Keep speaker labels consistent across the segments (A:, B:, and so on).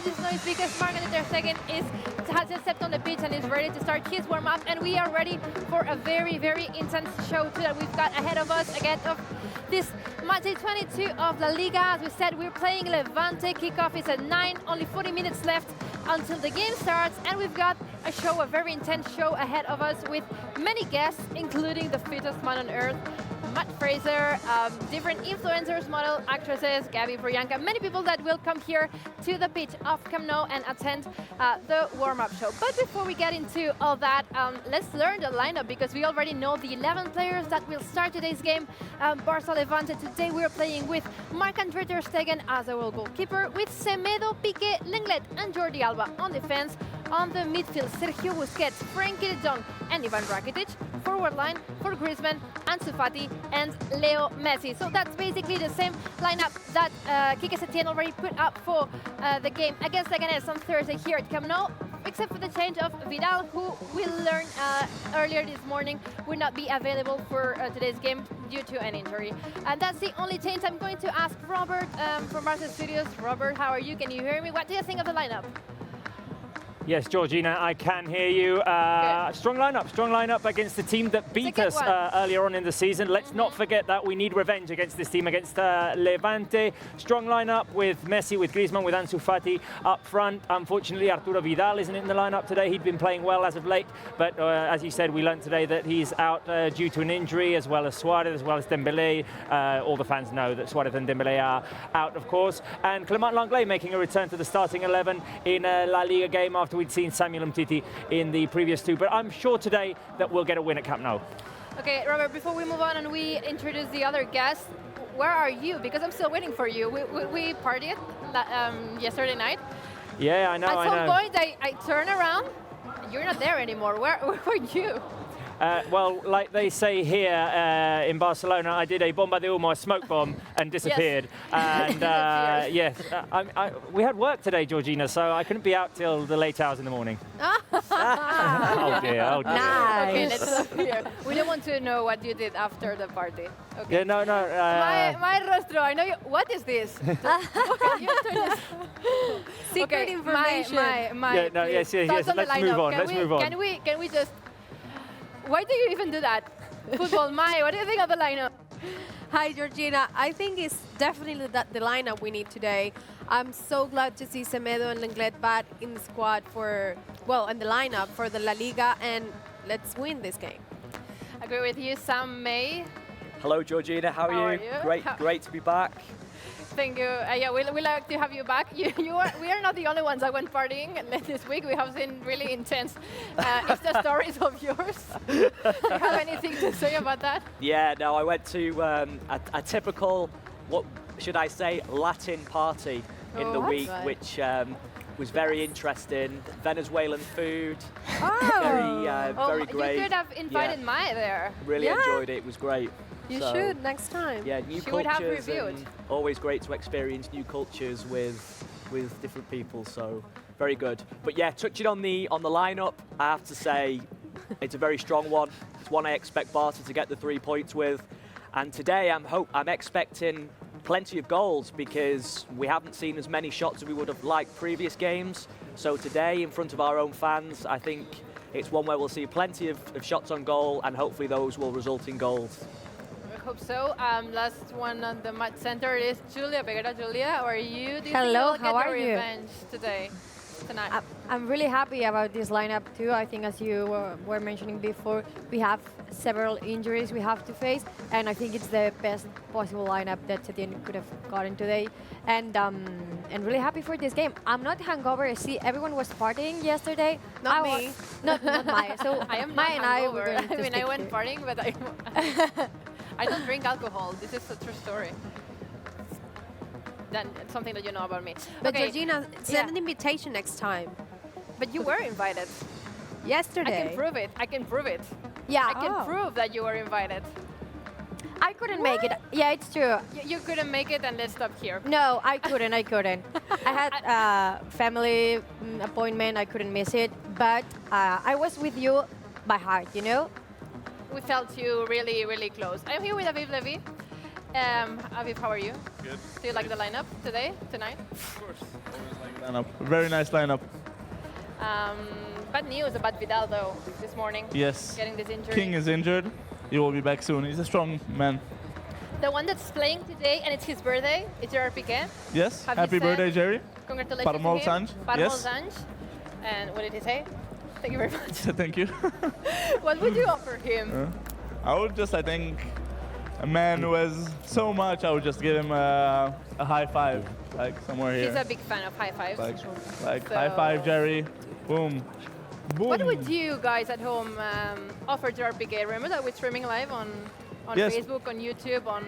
A: this noise because Marc-André ter Stegen has just stepped on the pitch and is ready to start his warm-up, and we are ready for a very, very intense show too that we've got ahead of us, ahead of this match day 22 of La Liga. As we said, we're playing Levante. Kickoff is at 9, only 40 minutes left until the game starts, and we've got a very intense show ahead of us with many guests, including the fittest man on earth, Matt Fraser, different influencers, model, actresses, Gabby, Priyanka, many people that will come here to the pitch of Camp Nou and attend the warm-up show. But before we get into all that, let's learn the lineup because we already know the 11 players that will start today's game. BarçaLevante, today we're playing with Marc-André ter Stegen as our goalkeeper, with Semedo, Pickett, Lenglet and Jordi Alba on defense. On the midfield, Sergio Busquets, Frenkie de Jong and Ivan Rakitic. Forward line for Griezmann, Ansu Fati and Leo Messi. So that's basically the same lineup that Quique Setién already put up for the game against Leganés on Thursday here at Camp Nou, except for the change of Vidal, who we learned earlier this morning would not be available for today's game due to an injury. And that's the only change. I'm going to ask Robert from Barça Studios. Robert, how are you? Can you hear me? What do you think of the lineup?
B: Yes, Georgina, I can hear you. Strong lineup against the team that beat us earlier on in the season. Let's not forget that we need revenge against this team, against Levante. Strong lineup with Messi, with Griezmann, with Ansu Fati up front. Unfortunately, Arturo Vidal isn't in the lineup today. He'd been playing well as of late, but as you said, we learned today that he's out due to an injury, as well as Suarez, as well as Dembélé. All the fans know that Suarez and Dembélé are out, of course. And Clement Lenglet making a return to the starting 11 in a La Liga game after we'd seen Samuel Umtiti in the previous two, but I'm sure today that we'll get a win at Camp Nou.
A: Okay, Robert, before we move on and we introduce the other guests, where are you? Because I'm still waiting for you. We partied yesterday night.
B: Yeah, I know,
A: At some point, I turn around, you're not there anymore. Where were you?
B: Well, like they say here in Barcelona, I did a bomba de humo, a smoke bomb, and disappeared. Yes. And yes, we had work today, Georgina, so I couldn't be out till the late hours in the morning. Oh dear, oh dear.
A: Nice. Okay, let's stop here. We don't want to know what you did after the party. Okay.
B: Yeah, no.
A: My rostro, I know you. What is this?
C: Secret information.
B: Yes. Let's move on. Let's move on.
A: Can we just? Why do you even do that? Football, what do you think of the lineup?
C: Hi, Georgina. I think it's definitely the lineup we need today. I'm so glad to see Semedo and Lenglet back in the squad in the lineup for the La Liga, and let's win this game.
A: Agree with you, Sam May.
D: Hello, Georgina. How are you? Great to be back.
A: Thank you. Yeah, we like to have you back. We are not the only ones that went partying this week. We have seen really intense Insta stories of yours. Do you have anything to say about that?
D: Yeah, no, I went to a typical, what should I say, Latin party in the week, which was very interesting. Venezuelan food, very great.
A: You could have invited Mai there.
D: Really enjoyed it. It was great.
C: You should next time.
D: Yeah, new
A: she would have
D: cultures,
A: reviewed.
D: and always great to experience new cultures with different people. So very good. But yeah, touching on the lineup, I have to say it's a very strong one. It's one I expect Barça to get the 3 points with. And today I'm expecting plenty of goals because we haven't seen as many shots as we would have liked previous games. So today, in front of our own fans, I think it's one where we'll see plenty of shots on goal, and hopefully those will result in goals.
A: Hope so. Last one on the match center is Julia Peguera. Julia, or you?
E: Hello, how are you?
A: Revenge tonight.
E: I'm really happy about this lineup too. I think, as you were mentioning before, we have several injuries we have to face, and I think it's the best possible lineup that Setién could have gotten today. And really happy for this game. I'm not hungover. See, everyone was partying yesterday.
C: Not me.
E: Not Maya. So
A: I am
E: Maya and I were going to
A: I went partying, but I don't drink alcohol. This is a true story. Then it's something that you know about me.
C: But okay. Georgina, send an invitation next time.
A: But you were invited.
C: Yesterday.
A: I can prove it.
E: Yeah.
A: I can prove that you were invited.
E: I couldn't make it. Yeah, it's true.
A: You couldn't make it, and let's stop here.
E: No, I couldn't. I had a family appointment. I couldn't miss it. But I was with you by heart, you know?
A: We felt you really, really close. I'm here with Aviv Levy. Aviv, how are you?
F: Good.
A: Do you like the lineup tonight?
F: Of course. Always like lineup. Very nice lineup.
A: Bad news about Vidal, though, this morning.
F: Yes.
A: Getting this injury.
F: King is injured. He will be back soon. He's a strong man.
A: The one that's playing today, and it's his birthday, is Gerard Piqué.
F: Yes.
A: Have you
F: Happy
A: said
F: birthday, Jerry.
A: Congratulations
F: Para
A: to
F: molt
A: him.
F: anys.
A: Para
F: Yes.
A: molt anys. And what did he say? Thank you very much.
F: Thank you.
A: What would you offer him?
F: I would just, I think, a man who has so much, I would just give him a high five, like somewhere here.
A: He's a big fan of high fives.
F: Like
A: So-
F: high five, Jerry. Boom. Boom.
A: What would you guys at home offer Gerard Piqué? Remember that we're streaming live on
F: Yes.
A: Facebook, on YouTube, on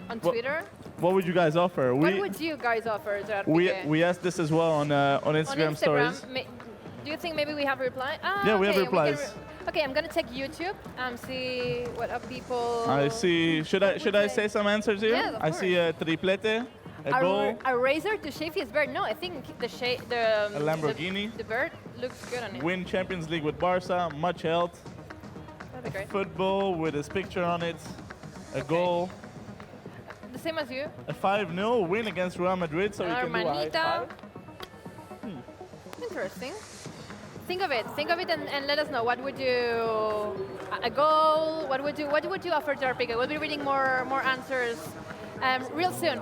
F: Well,
A: Twitter?
F: What would you guys offer?
A: What would you guys offer Gerard Piqué?
F: We asked this as well on Instagram stories.
A: Do you think maybe we have reply?
F: Yeah, we have
A: can
F: replies.
A: Okay, I'm gonna check YouTube and see what are people.
F: I see. Should I say some answers here?
A: Yes, of
F: I see a triplete, a goal.
A: A razor to shave his beard? No, I think the
F: A Lamborghini.
A: The bird looks good on it.
F: Win Champions League with Barça, much health.
A: That'd be great.
F: Football with his picture on it. A goal.
A: The same as you.
F: A 5-0 win against Real Madrid, so we can do a high
A: Hermanita.
F: five.
A: Interesting. Think of it, and let us know. What would you a goal? What would you offer Gerard Piqué? We'll be reading more answers real soon.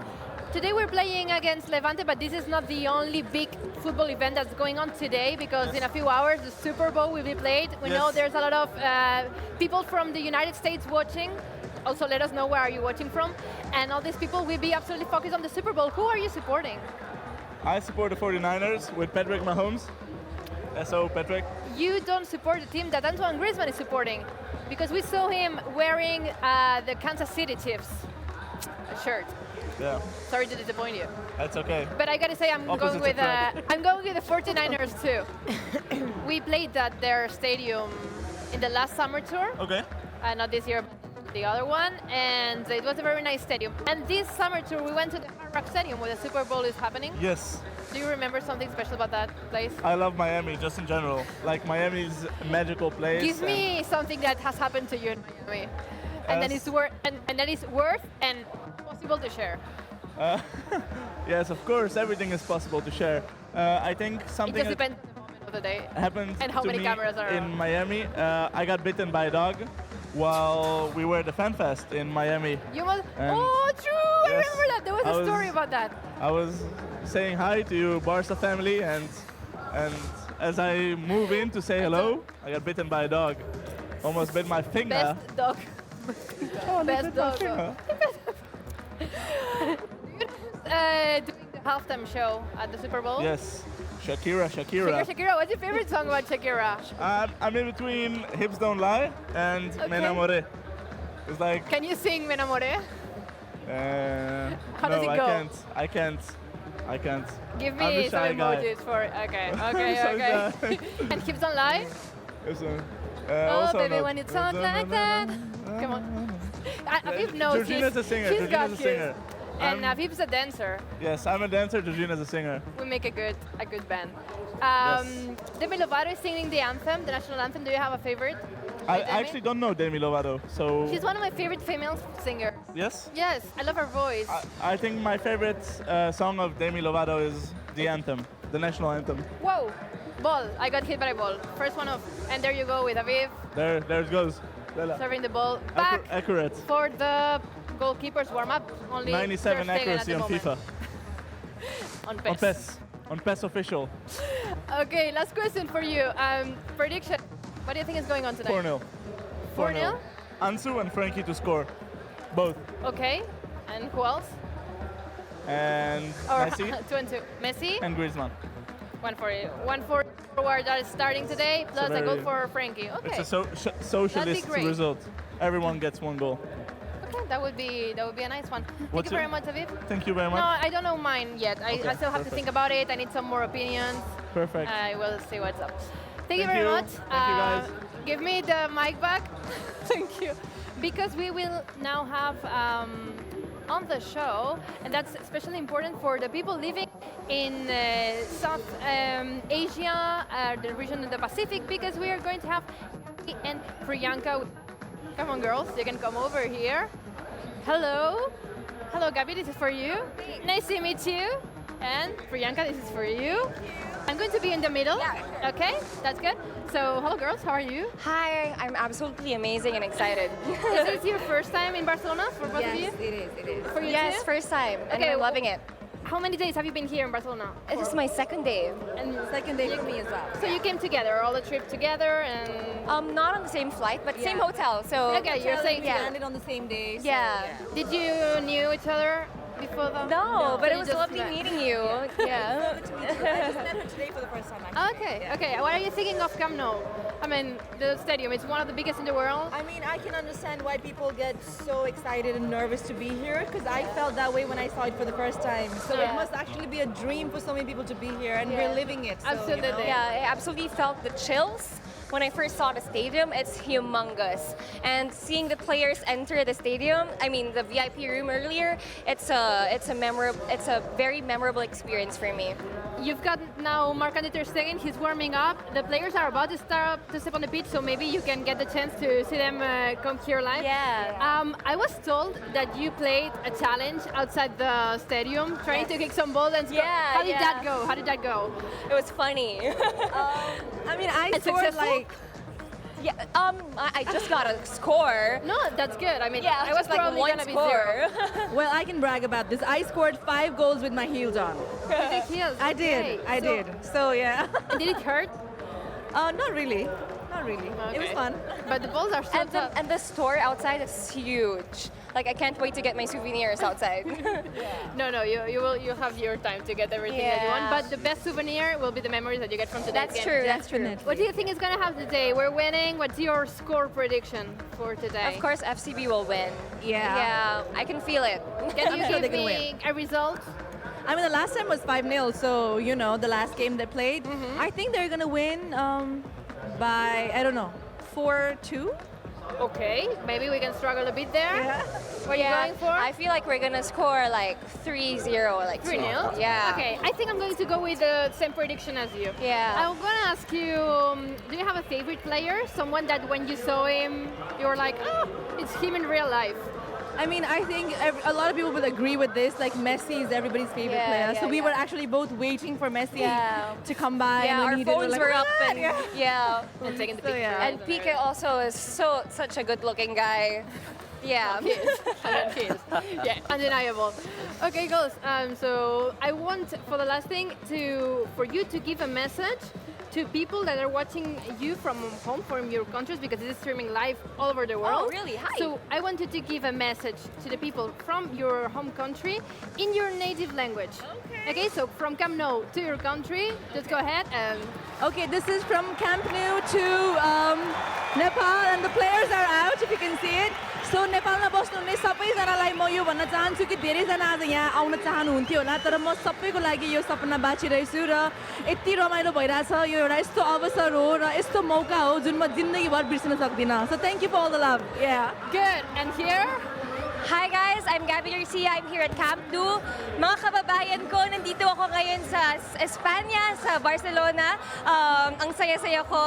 A: Today we're playing against Levante, but this is not the only big football event that's going on today, because in a few hours the Super Bowl will be played. We know there's a lot of people from the United States watching. Also, let us know where are you watching from. And all these people will be absolutely focused on the Super Bowl. Who are you supporting?
F: I support the 49ers with Patrick Mahomes. So Patrick.
A: You don't support the team that Antoine Griezmann is supporting, because we saw him wearing the Kansas City Chiefs shirt.
F: Yeah,
A: Sorry to disappoint you,
F: that's okay.
A: but I gotta say I'm
F: Opposites
A: going with
F: attract.
A: I'm going with the 49ers too. We played at their stadium in the last summer tour,
F: Okay.
A: not this year, but the other one, and it was a very nice stadium. And this summer tour we went to the Hard Rock Stadium where the Super Bowl is happening.
F: Yes.
A: Do you remember something special about that place?
F: I love Miami just in general. Like Miami's a magical place.
A: Give me something that has happened to you in Miami, and that is worth and possible to share.
F: Yes, of course, everything is possible to share. I think
A: It
F: something
A: just depends on the moment of the day.
F: happened
A: and how
F: to
A: many
F: me
A: cameras are
F: in
A: on.
F: Miami. I got bitten by a dog while we were at the Fan Fest in Miami.
A: You must.
F: And
A: Oh, true! I
F: yes,
A: remember that. There was
F: I
A: a story
F: was-
A: about that.
F: I was saying hi to you, Barça family, and as I move in to say hello, I got bitten by a dog. Almost bit my finger.
A: Best dog. Best dog. Doing the halftime show at the Super Bowl.
F: Yes, Shakira.
A: Shakira, what's your favorite song about Shakira?
F: I'm in between Hips Don't Lie and Me
A: Okay.
F: Enamoré. It's like,
A: Can you sing Me Enamoré? How
F: no,
A: does it go?
F: I can't.
A: Give
F: I'm
A: me
F: a
A: some
F: shy guy.
A: emojis for. Okay.
F: So
A: Okay. And Hips Don't Lie?
F: It's,
A: Oh,
F: also
A: baby,
F: not-
A: when it's hot like that. Come on. Aviv knows.
F: Georgina's a singer.
A: She's
F: Georgina's
A: got
F: a
A: this.
F: singer.
A: And Aviv's a dancer.
F: Yes, I'm a dancer. Georgina's a singer.
A: We make a good band.
F: Yes.
A: Demi Lovato is singing the anthem, the national anthem. Do you have a favorite? by
F: I
A: Demi?
F: actually don't know Demi Lovato, so
A: She's one of my favorite female singers.
F: yes.
A: Yes, I love her voice.
F: I think my favorite song of Demi Lovato is the anthem, the national anthem.
A: Whoa, ball. I got hit by a ball. First one off. And there you go with Aviv
F: There it goes. Lela.
A: serving the ball back
F: Accurate.
A: for the goalkeeper's warm-up. Only
F: 97
A: Ter Stegen
F: accuracy
A: at
F: on
A: the
F: FIFA.
A: moment. On
F: On
A: PES.
F: PES. On PES official.
A: Okay, last question for you. Prediction. What do you think is going on tonight?
F: 4-0.
A: 4-0?
F: Ansu and Frankie to score. Both.
A: Okay. And who else?
F: And
A: Or
F: Messi
A: 2-2. Messi.
F: and Griezmann.
A: One for forward that is starting today, plus a goal
F: very-
A: for Frankie. Okay.
F: It's a socialist
A: great.
F: result. Everyone gets one goal.
A: Okay, that would be a nice one. Thank
F: What's
A: you very
F: your-
A: much, Aviv.
F: Thank you very
A: No,
F: much.
A: I don't know mine yet. I
F: Okay,
A: still have to
F: perfect.
A: think about it. I need some more opinions.
F: Perfect.
A: I will see what's up. Thank you
F: Thank
A: very
F: you.
A: much.
F: Thank you, guys.
A: Give me the mic back. Thank you. Because we will now have on the show, and that's especially important for the people living in South Asia, the region of the Pacific, because we are going to have Gabi and Priyanka. Come on, girls, you can come over here. Hello. Hello, Gabi, this is for you. Nice to meet you. And Priyanka, this is for you. I'm going to be in the middle.
G: Yeah.
A: Okay, that's good. So, hello girls, how are you?
G: Hi, I'm absolutely amazing and excited.
A: Is this your first time in Barcelona for both of you?
G: Yes, it is.
A: For you
G: Yes,
A: too?
G: first time, and
A: Okay,
G: I'm loving it.
A: How many days have you been here in Barcelona?
G: It is my second day.
A: And
C: Second day for me as well.
A: so you came together, all the trip together, and
G: Not on the same flight, but same
C: Yeah.
G: hotel. So
A: okay, you're saying
G: yeah.
C: Landed on the same day. so
G: Yeah.
A: Did you knew each other before the?
G: No, but
A: So
G: it
A: you
G: was
A: just
G: lovely
A: met.
G: meeting you. Yeah.
C: I just met her today for the first time. Actually.
A: Okay, okay. What are you thinking of Camp Nou? I mean, the stadium, it's one of the biggest in the world.
H: I mean, I can understand why people get so excited and nervous to be here because I felt that way when I saw it for the first time. So
G: Yeah.
H: it must actually be a dream for so many people to be here, and we're living it. So,
A: Absolutely.
H: You know.
G: Yeah, I absolutely felt the chills when I first saw the stadium. It's humongous, and seeing the players enter the stadium, I mean the VIP room earlier, it's a very memorable experience for me.
A: You've got now Marc-André ter Stegen, he's warming up. The players are about to step on the pitch, so maybe you can get the chance to see them come here live.
G: Yeah.
A: I was told that you played a challenge outside the stadium, trying to kick some balls and score.
G: Yeah,
A: How did
G: yeah.
A: that go? How did that go?
G: It was funny.
H: I mean, I
A: And
H: scored
A: successful?
H: like
G: Yeah, I just got a score.
A: No, that's good. I mean,
G: Yeah,
A: I was
G: just like
A: probably
G: one
A: gonna be
G: score.
A: zero.
H: well, I can brag about this. I scored 5 goals with my heels on.
A: Yes,
H: I did.
A: okay.
H: I
A: So,
H: did. So yeah.
A: Did it hurt?
H: Not really. Not really. It was
A: Okay.
H: fun.
A: But the balls are so
G: And
A: tough.
G: the store outside is huge. Like I can't wait to get my souvenirs outside.
A: No, you'll have your time to get everything that you want.
G: Yeah.
A: But the best souvenir will be the memories that you get from today's
G: That's
A: game.
G: true. That's true.
A: What do you think is going to happen today? We're winning. What's your score prediction for today?
G: Of course, FCB will win.
H: Yeah.
G: Yeah, I can feel it.
A: Can you
H: sure
A: give
H: they can
A: me a result?
H: I mean, the last time was 5-0, so you know, the last game they played. I think they're gonna win by I don't know, 4-2.
A: Okay, maybe we can struggle a bit there.
H: Yeah.
A: What are you going for?
G: I feel like we're gonna score like 3-0, like
A: 3-0?
G: Yeah.
A: Okay, I think I'm going to go with the same prediction as you.
G: Yeah.
A: I'm going to ask you, do you have a favorite player? Someone that when you saw him, you were like, oh, it's him in real life.
H: I mean, I think a lot of people will agree with this. Like Messi is everybody's favorite
G: Yeah,
H: player.
G: yeah,
H: So we
G: yeah.
H: were actually both waiting for Messi
G: Yeah.
H: to come by.
G: Yeah,
H: and when
G: our
H: he did,
G: phones
H: like,
G: were
H: "Oh
G: up
H: my
G: and
H: God," yeah.
A: And taking the
H: So,
A: picture.
H: yeah.
G: And Pickett also is such a good-looking guy. Yeah.
A: He is. Yeah, undeniable. Okay, girls. So I want, for the last thing, for you to give a message to people that are watching you from home, from your countries, because this is streaming live all over the world.
G: Oh, really? Hi.
A: So I want you to give a message to the people from your home country in your native language. Okay. So from Camp Nou to your country, just go ahead and.
H: Okay, this is from Camp Nou to Nepal, and the players are out, if you can see it. So नेपालमा बस्नुहुने सबैजनालाई म यो भन्न चाहन्छु कि धेरैजना आज यहाँ आउन चाहनुहुन्थ्यो होला, तर म सबैको लागि यो सपना बाँचिरहेछु र यति रमाइलो भइरहेछ। यो एउटा यस्तो अवसर हो र यस्तो मौका हो जुन म जिन्दगीभर बिर्सिन सक्दिनँ. So thank you for all the love. Yeah.
A: Good. And here.
G: Hi guys, I'm Gabby Garcia. I'm here at Camp Nou. Mga kababayan ko, nandito ako ngayon sa Espanya, sa Barcelona. Ang saya-saya ko.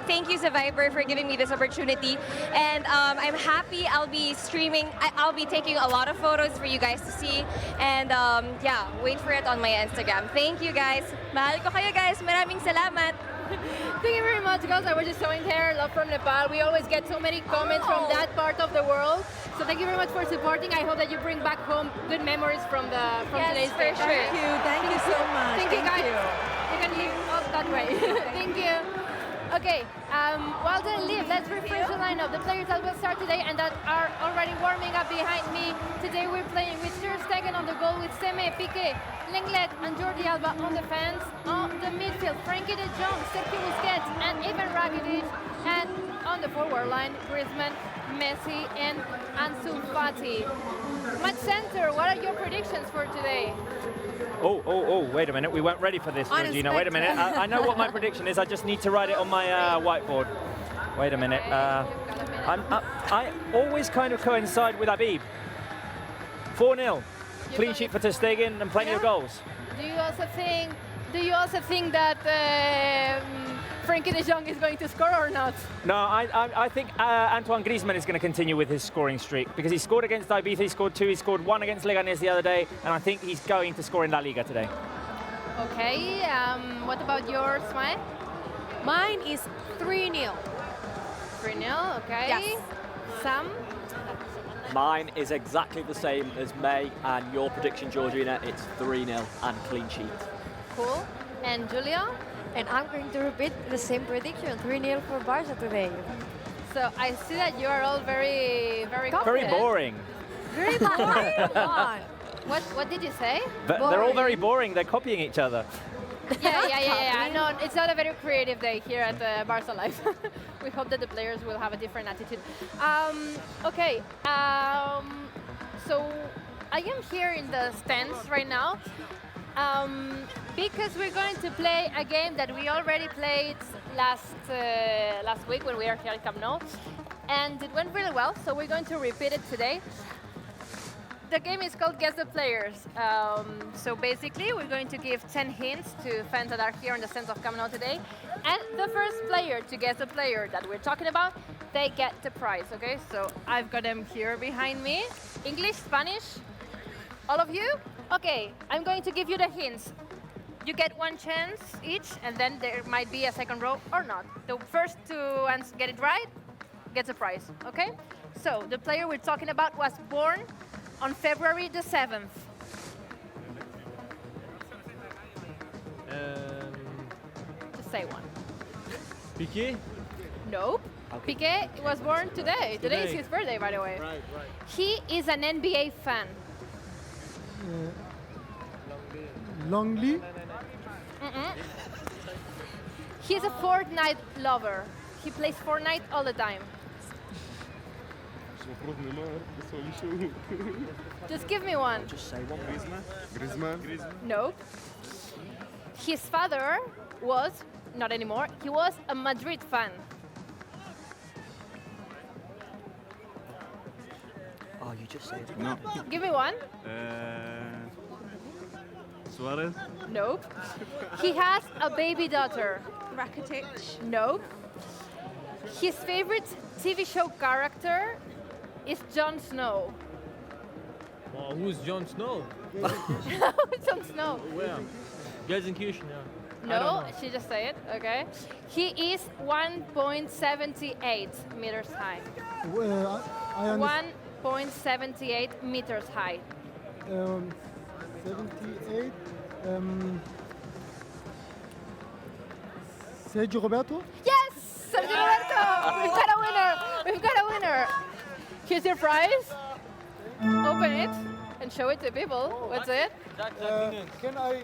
G: Thank you, Survivor, for giving me this opportunity. And I'm happy. I'll be streaming. I'll be taking a lot of photos for you guys to see. And yeah, wait for it on my Instagram. Thank you guys. Mahal ko kayo guys. Maraming salamat.
A: Thank you very much, guys. I was just showing here, love from Nepal. We always get so many comments from that part of the world. So thank you very much for supporting. I hope that you bring back home good memories from today's
G: for
A: day.
G: sure.
H: Thank you so much.
A: Thank you, guys. You can leave us that way. Thank you. Okay, while they leave, let's refresh the lineup. The players that will start today and that are already warming up behind me. Today we're playing with ter Stegen on the goal, with Seme, Pickett, Lenglet and Jordi Alba on the fence. On the midfield, Frankie de Jong, Sergio Busquets and Ivan Rakitic. And on the forward line, Griezmann, Messi and Ansu Fati. Match center, what are your predictions for today?
B: Oh, wait a minute. We weren't ready for this, Georgina. Wait a minute. I know what my prediction is. I just need to write it on my whiteboard. Wait a minute. I always kind of coincide with Habib. 4-0. Clean sheet for ter Stegen and plenty of goals.
A: Do you also think that Frankie de Jong is going to score or not?
B: No, I think Antoine Griezmann is going to continue with his scoring streak because he scored against Ibiza, he scored 2, he scored 1 against Leganés the other day, and I think he's going to score in La Liga today.
A: Okay, what about yours, Mai?
C: Mine is 3-0.
A: 3-0, okay.
C: Yes.
A: Sam?
D: Mine is exactly the same as May, and your prediction, Georgina, it's 3-0 and clean sheet.
A: Cool. And Julia?
E: And I'm going to repeat the same prediction, 3-0 for Barça today.
A: So I see that you are all very
B: Very
A: confident.
B: boring.
C: Very boring. Come on.
A: What did you say?
B: They're all very boring. They're copying each other.
A: Yeah. No, it's not a very creative day here at Barça Live. We hope that the players will have a different attitude. Okay. So I am here in the stands right now because we're going to play a game that we already played last week when we were here at Camp Nou, and it went really well. So we're going to repeat it today. The game is called Guess the Players. So basically, we're going to give 10 hints to fans that are here in the stands of Camp Nou today. And the first player to guess the player that we're talking about, they get the prize, okay? So I've got them here behind me. English, Spanish, all of you? Okay, I'm going to give you the hints. You get one chance each, and then there might be a second row or not. The first to get it right gets a prize, okay? So the player we're talking about was born on February the 7th. Just say one.
I: Pickett?
A: Nope.
D: Okay.
A: Piquet was born today. Today is
I: Today.
A: his birthday, by the way.
I: Right.
A: He is an NBA fan.
J: Lonely.
A: He's a Fortnite lover. He plays Fortnite all the time. Just give me one.
D: Just say one.
J: Griezmann.
A: Nope. His father was, not anymore, he was a Madrid fan.
D: Oh, you just said it.
J: No.
A: Give me one.
J: Suarez.
A: Nope. He has a baby daughter.
C: Rakitic.
A: Nope. His favorite TV show character is Jon Snow.
I: Wow, who's Jon Snow?
A: Jon Snow.
I: Where? Gelsenkirchen, yeah. I
A: No,
I: don't know.
A: she just said it, okay. He is 1.78 meters high.
J: I understand.
A: 1.78 meters high.
J: 78. Sergio Roberto.
A: Yes! Sergio Roberto! We've got a winner! We've got a winner! Here's your prize. Open it and show it to people. What's it?
J: Can I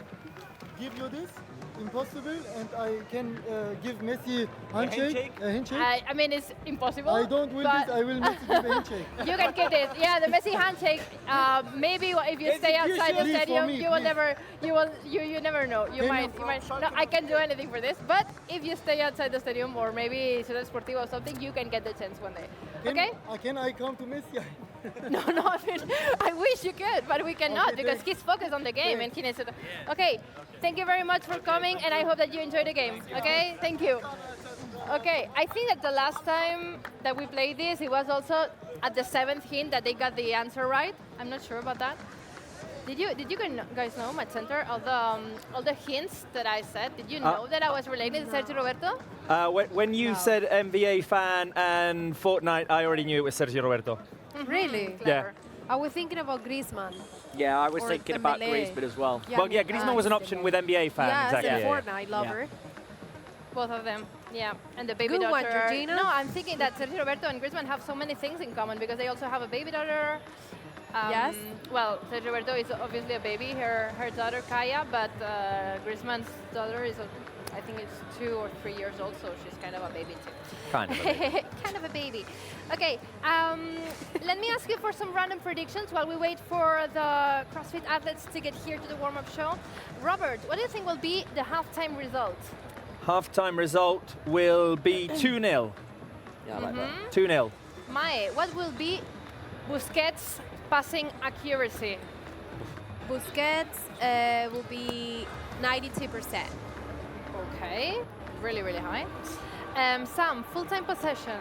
J: give you this? Impossible, and I can give Messi handshake. A handshake.
A: I mean, it's impossible.
J: I don't will
A: but
J: this. I will Messi give a handshake.
A: You can get this. Yeah, the Messi handshake. Maybe if you stay outside the
J: Please, for
A: stadium,
J: me,
A: you will
J: please.
A: never. You never know. You might. No, I can't do anything for this. But if you stay outside the stadium, or maybe Ciudad Sportiva or something, you can get the chance one day. Okay?
J: Can I come to Messi?
A: No, I mean, I wish you could, but we cannot
J: Okay,
A: because
J: thanks.
A: he's focused on the game and he needs to. Okay, thank you very much for coming, and I hope that you enjoy the game. Okay, thank you. Okay, I think that the last time that we played this, it was also at the 7th hint that they got the answer right. I'm not sure about that. Did you guys know, Match Center, all the hints that I said? Did you know that I was related to Sergio Roberto?
B: When you said NBA fan and Fortnite, I already knew it was Sergio Roberto.
C: Really?
A: Clever.
C: I was thinking about Griezmann.
D: Yeah, I was
C: Or
D: thinking about
C: Dembele.
D: Griezmann as well.
B: Well, yeah, Griezmann was an option with NBA fan.
C: Yeah,
B: exactly.
C: as a
B: yeah.
C: Fortnite lover.
A: Both of them, yeah. And the baby
C: Good
A: daughter.
C: one, Georgina.
A: No, I'm thinking that Sergio Roberto and Griezmann have so many things in common because they also have a baby daughter.
C: Yes.
A: Well, Sergio Roberto is obviously a baby, her daughter Kaya, but Griezmann's daughter is, I think it's 2 or 3 years old, so she's kind of a baby too.
B: Kind of.
A: Kind of a baby. Okay, let me ask you for some random predictions while we wait for the CrossFit athletes to get here to the warm-up show. Robert, what do you think will be the halftime result?
B: Halftime result will be 2-0.
D: Yeah, I like that.
B: 2-0.
A: Mae, what will be Busquets' passing accuracy?
C: Busquets will be 92%.
A: Okay, really, really high. Sam, full-time possession.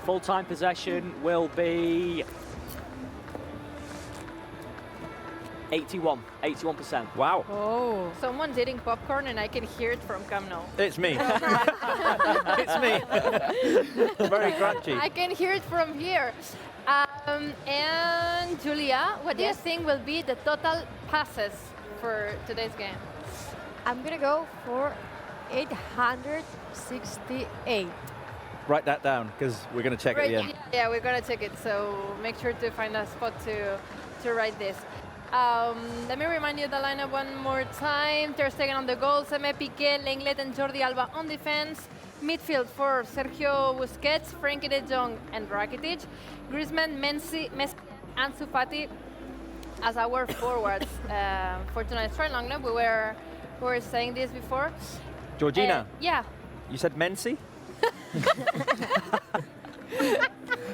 D: Full-time possession will be 81%.
B: Wow.
A: Oh. Someone's eating popcorn and I can hear it from Camp Nou.
B: It's me. It's me. Very crunchy.
A: I can hear it from here. And Julia, what do you think will be the total passes for today's game?
E: I'm gonna go for 868.
B: Write that down because we're going to check at the end.
A: Yeah, we're gonna check it. So make sure to find a spot to write this. Let me remind you the lineup one more time. Ter Stegen on the goal, Seme, Pickett, Lenglet, and Jordi Alba on defense. Midfield for Sergio Busquets, Frenkie de Jong, and Rakitic. Griezmann, Messi, Ansu Fati as our forwards for tonight's try long loop. We were saying this before.
B: Georgina.
A: Yeah.
B: You said Mensi?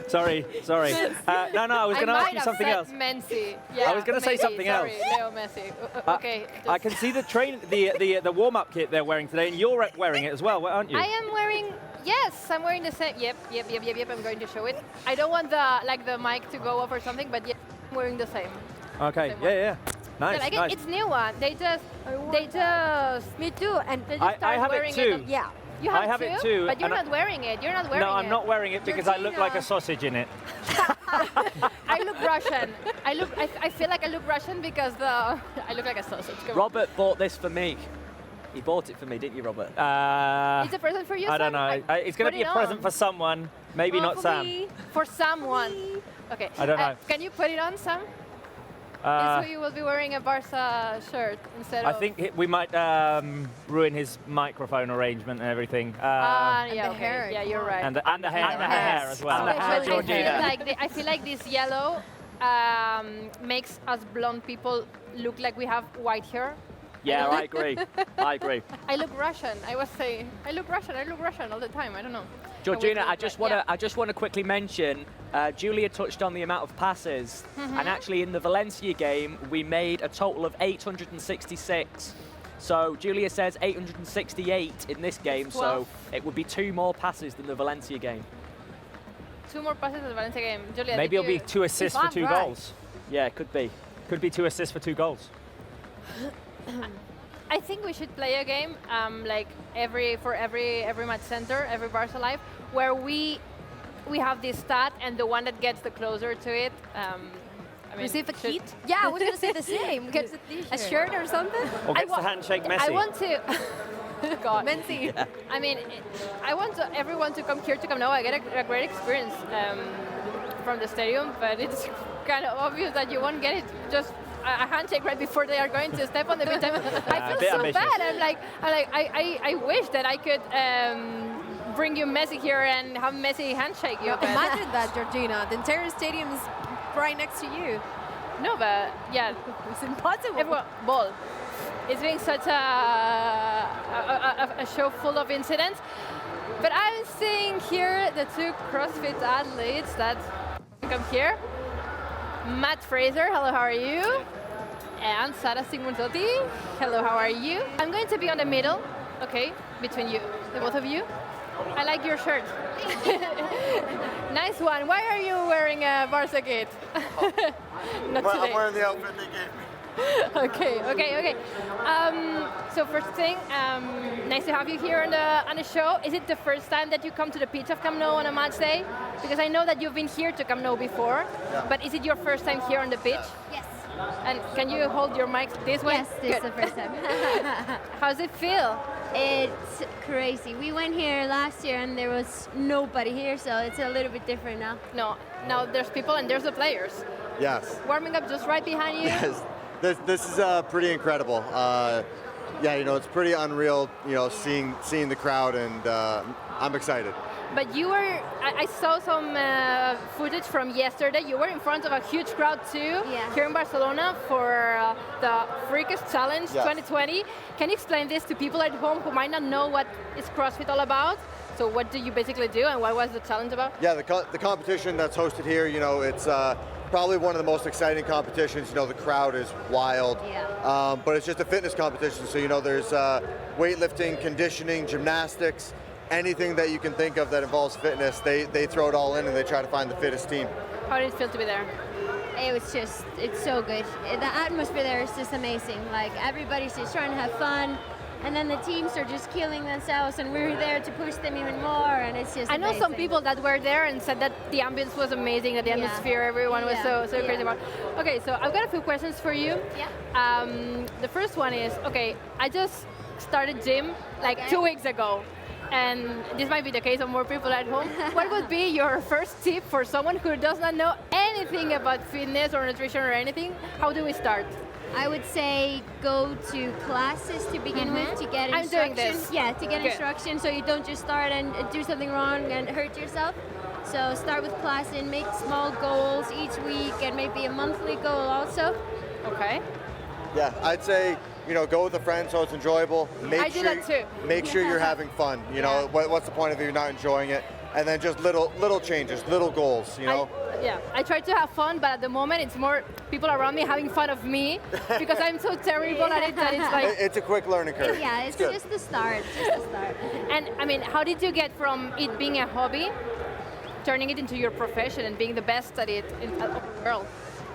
B: Sorry. No, I was going to ask you something else.
A: Mensi. Yeah,
B: I was going to say something else.
A: Leo Messi. Okay.
B: I can see the warm-up kit they're wearing today, and you're wearing it as well, aren't you?
A: I am wearing. Yes, I'm wearing the same. Yep. I'm going to show it. I don't want the mic to go off or something, but yeah, I'm wearing the same.
B: Okay.
A: Same
B: Yeah. Nice.
A: Like
B: nice.
A: It's new one. They just.
E: Me too. And
A: They just start
B: I have
A: wearing
B: it too.
E: yeah.
A: You have
B: I have it too,
A: but you're
B: and
A: not wearing it. You're not wearing it.
B: No, I'm not wearing it because I look like a sausage in it.
A: I look Russian. I feel like I look Russian because I look like a sausage. Come on.
D: Robert bought this for me. He bought it for me, didn't you, Robert?
A: It's a present for you,
B: I don't know. It's going to be a present for someone, maybe not Sam.
A: For someone. Okay.
B: I don't know.
A: Can you put it on, Sam? This way you will be wearing a Barça shirt instead of...
B: I think we might ruin his microphone arrangement and everything.
A: yeah,
E: the hair.
A: Yeah, you're right.
B: And the hair as well.
D: And the hair, Georgina.
A: I feel like this yellow makes us blonde people look like we have white hair.
D: Yeah, I agree. I
A: look Russian. I was saying, I look Russian all the time. I don't know.
D: Georgina, I just want to quickly mention, Julia touched on the amount of passes, and actually in the Valencia game, we made a total of 866. So Julia says 868 in this game, so it would be 2 more passes than the Valencia game.
A: 2 more passes in the Valencia game. Julia,
B: maybe it'll be 2 assists for 2 goals.
D: Yeah, it could be.
B: Could be 2 assists for 2 goals.
A: I think we should play a game like every match center, every Barça Live, where we have this stat and the one that gets the closer to it.
E: Receive a kit? Yeah, I was going to say the same. Gets a shirt or something?
B: Or gets the handshake Messi.
A: I want to... God.
E: Messi.
D: Yeah.
A: I mean, I want everyone to come here to Camp Nou. I get a great experience from the stadium, but it's kind of obvious that you won't get it just a handshake right before they are going to step on the pitch. I feel so
B: ambitious.
A: bad. I wish that I could bring you Messi here and have Messi handshake you. But
C: Imagine that, Georgina. The entire stadium is right next to you.
A: no, but yeah,
C: It's impossible.
A: everyone, ball. It's been such a show full of incidents. But I'm seeing here the 2 CrossFit athletes that come here. Matt Fraser, hello, how are you? And Sara Sigmundotti, hello, how are you? I'm going to be on the middle, okay, between you, the both of you. I like your shirt. Nice one. Why are you wearing a Barça kit? Not today.
K: I'm wearing the outfit they gave me.
A: Okay. So first thing, nice to have you here on the show. Is it the first time that you come to the pitch of Camp Nou on a match day? Because I know that you've been here to Camp Nou before, but is it your first time here on the pitch?
E: Yes.
A: And can you hold your mic this way?
L: Yes, this is the first time.
A: How's it feel?
L: It's crazy. We went here last year and there was nobody here, so it's a little bit different now.
A: No, now there's people and there's the players.
K: Yes.
A: Warming up just right behind you.
K: Yes. This is pretty incredible. Yeah, it's pretty unreal, seeing the crowd, and I'm excited.
A: But you were, I saw some footage from yesterday. You were in front of a huge crowd too, here in Barcelona for the Freakest Challenge 2020. Can you explain this to people at home who might not know what is CrossFit all about? So what do you basically do and what was the challenge about?
K: Yeah, the competition that's hosted here, it's probably one of the most exciting competitions. The crowd is wild, but it's just a fitness competition. So, there's weightlifting, conditioning, gymnastics, anything that you can think of that involves fitness, they throw it all in and they try to find the fittest team.
A: How did it feel to be there?
L: It's so good. The atmosphere there is just amazing. Like everybody's just trying to have fun. And then the teams are just killing themselves, and we're there to push them even more, and it's just
A: I know some
L: amazing.
A: people that were there and said that the ambience was amazing, that the atmosphere, everyone was so crazy about. Okay, so I've got a few questions for you.
L: Yeah.
A: The first one is, okay, I just started gym like 2 weeks ago, and this might be the case of more people at home. What would be your first tip for someone who does not know anything about fitness or nutrition or anything? How do we start?
L: I would say go to classes to begin with to get
A: I'm
L: instruction.
A: doing this.
L: Yeah, to get
A: Good.
L: instruction so you don't just start and do something wrong and hurt yourself. So start with class and make small goals each week and maybe a monthly goal also.
A: Okay.
K: Yeah, I'd say, go with a friend so it's enjoyable.
A: I do that too.
K: Make sure you're having fun. What's the point if you're not enjoying it? And then just little changes, little goals,
A: I try to have fun, but at the moment it's more people around me having fun of me because I'm so terrible at it that it's like...
K: It's a quick learning curve.
L: Yeah, it's
K: good.
L: just the start,
A: And I mean, how did you get from it being a hobby, turning it into your profession and being the best at it in the world?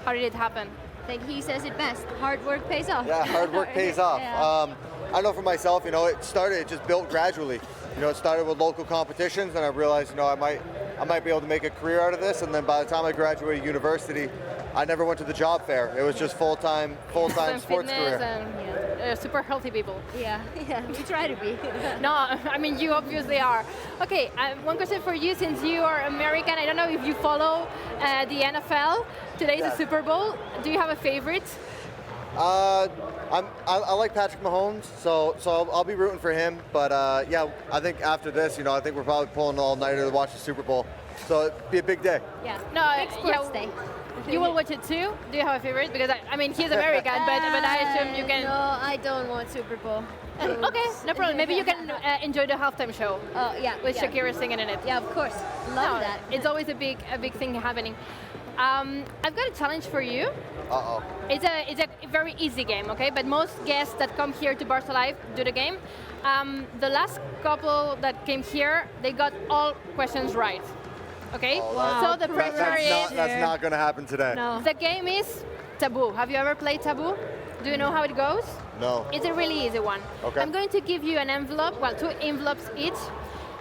A: How did it happen?
L: I think he says it best. Hard work pays off.
K: Yeah, hard work pays off.
L: Yeah.
K: I know for myself, it just built gradually. It started with local competitions, and I realized, I might be able to make a career out of this. And then by the time I graduated university, I never went to the job fair. It was just full-time sports career.
A: And super healthy people.
L: Yeah, we try to be.
A: No, I mean, you obviously are. Okay, one question for you, since you are American, I don't know if you follow the NFL. Today's the Super Bowl. Do you have a favorite?
K: I like Patrick Mahomes, so I'll be rooting for him. But I think after this, I think we're probably pulling an all-nighter to watch the Super Bowl. So it'd be a big day.
A: Yeah. No,
L: big sports day.
A: You will watch it too? Do you have a favorite? Because I mean, he's American, but I assume you can.
L: No, I don't want Super Bowl.
A: Okay, no problem. Maybe you can enjoy the halftime show.
L: Oh yeah.
A: With Shakira singing in it.
L: Yeah, of course. Love that.
A: It's always a big thing happening. I've got a challenge for you.
K: Uh-oh.
A: It's a very easy game, okay? But most guests that come here to Barça do the game. The last couple that came here, they got all questions right. Okay?
K: Wow.
A: So the pressure is...
K: That's not going to happen today.
A: No. The game is Taboo. Have you ever played Taboo? Do you know how it goes?
K: No.
A: It's a really easy one.
K: Okay.
A: I'm going to give you an envelope, well, 2 envelopes each,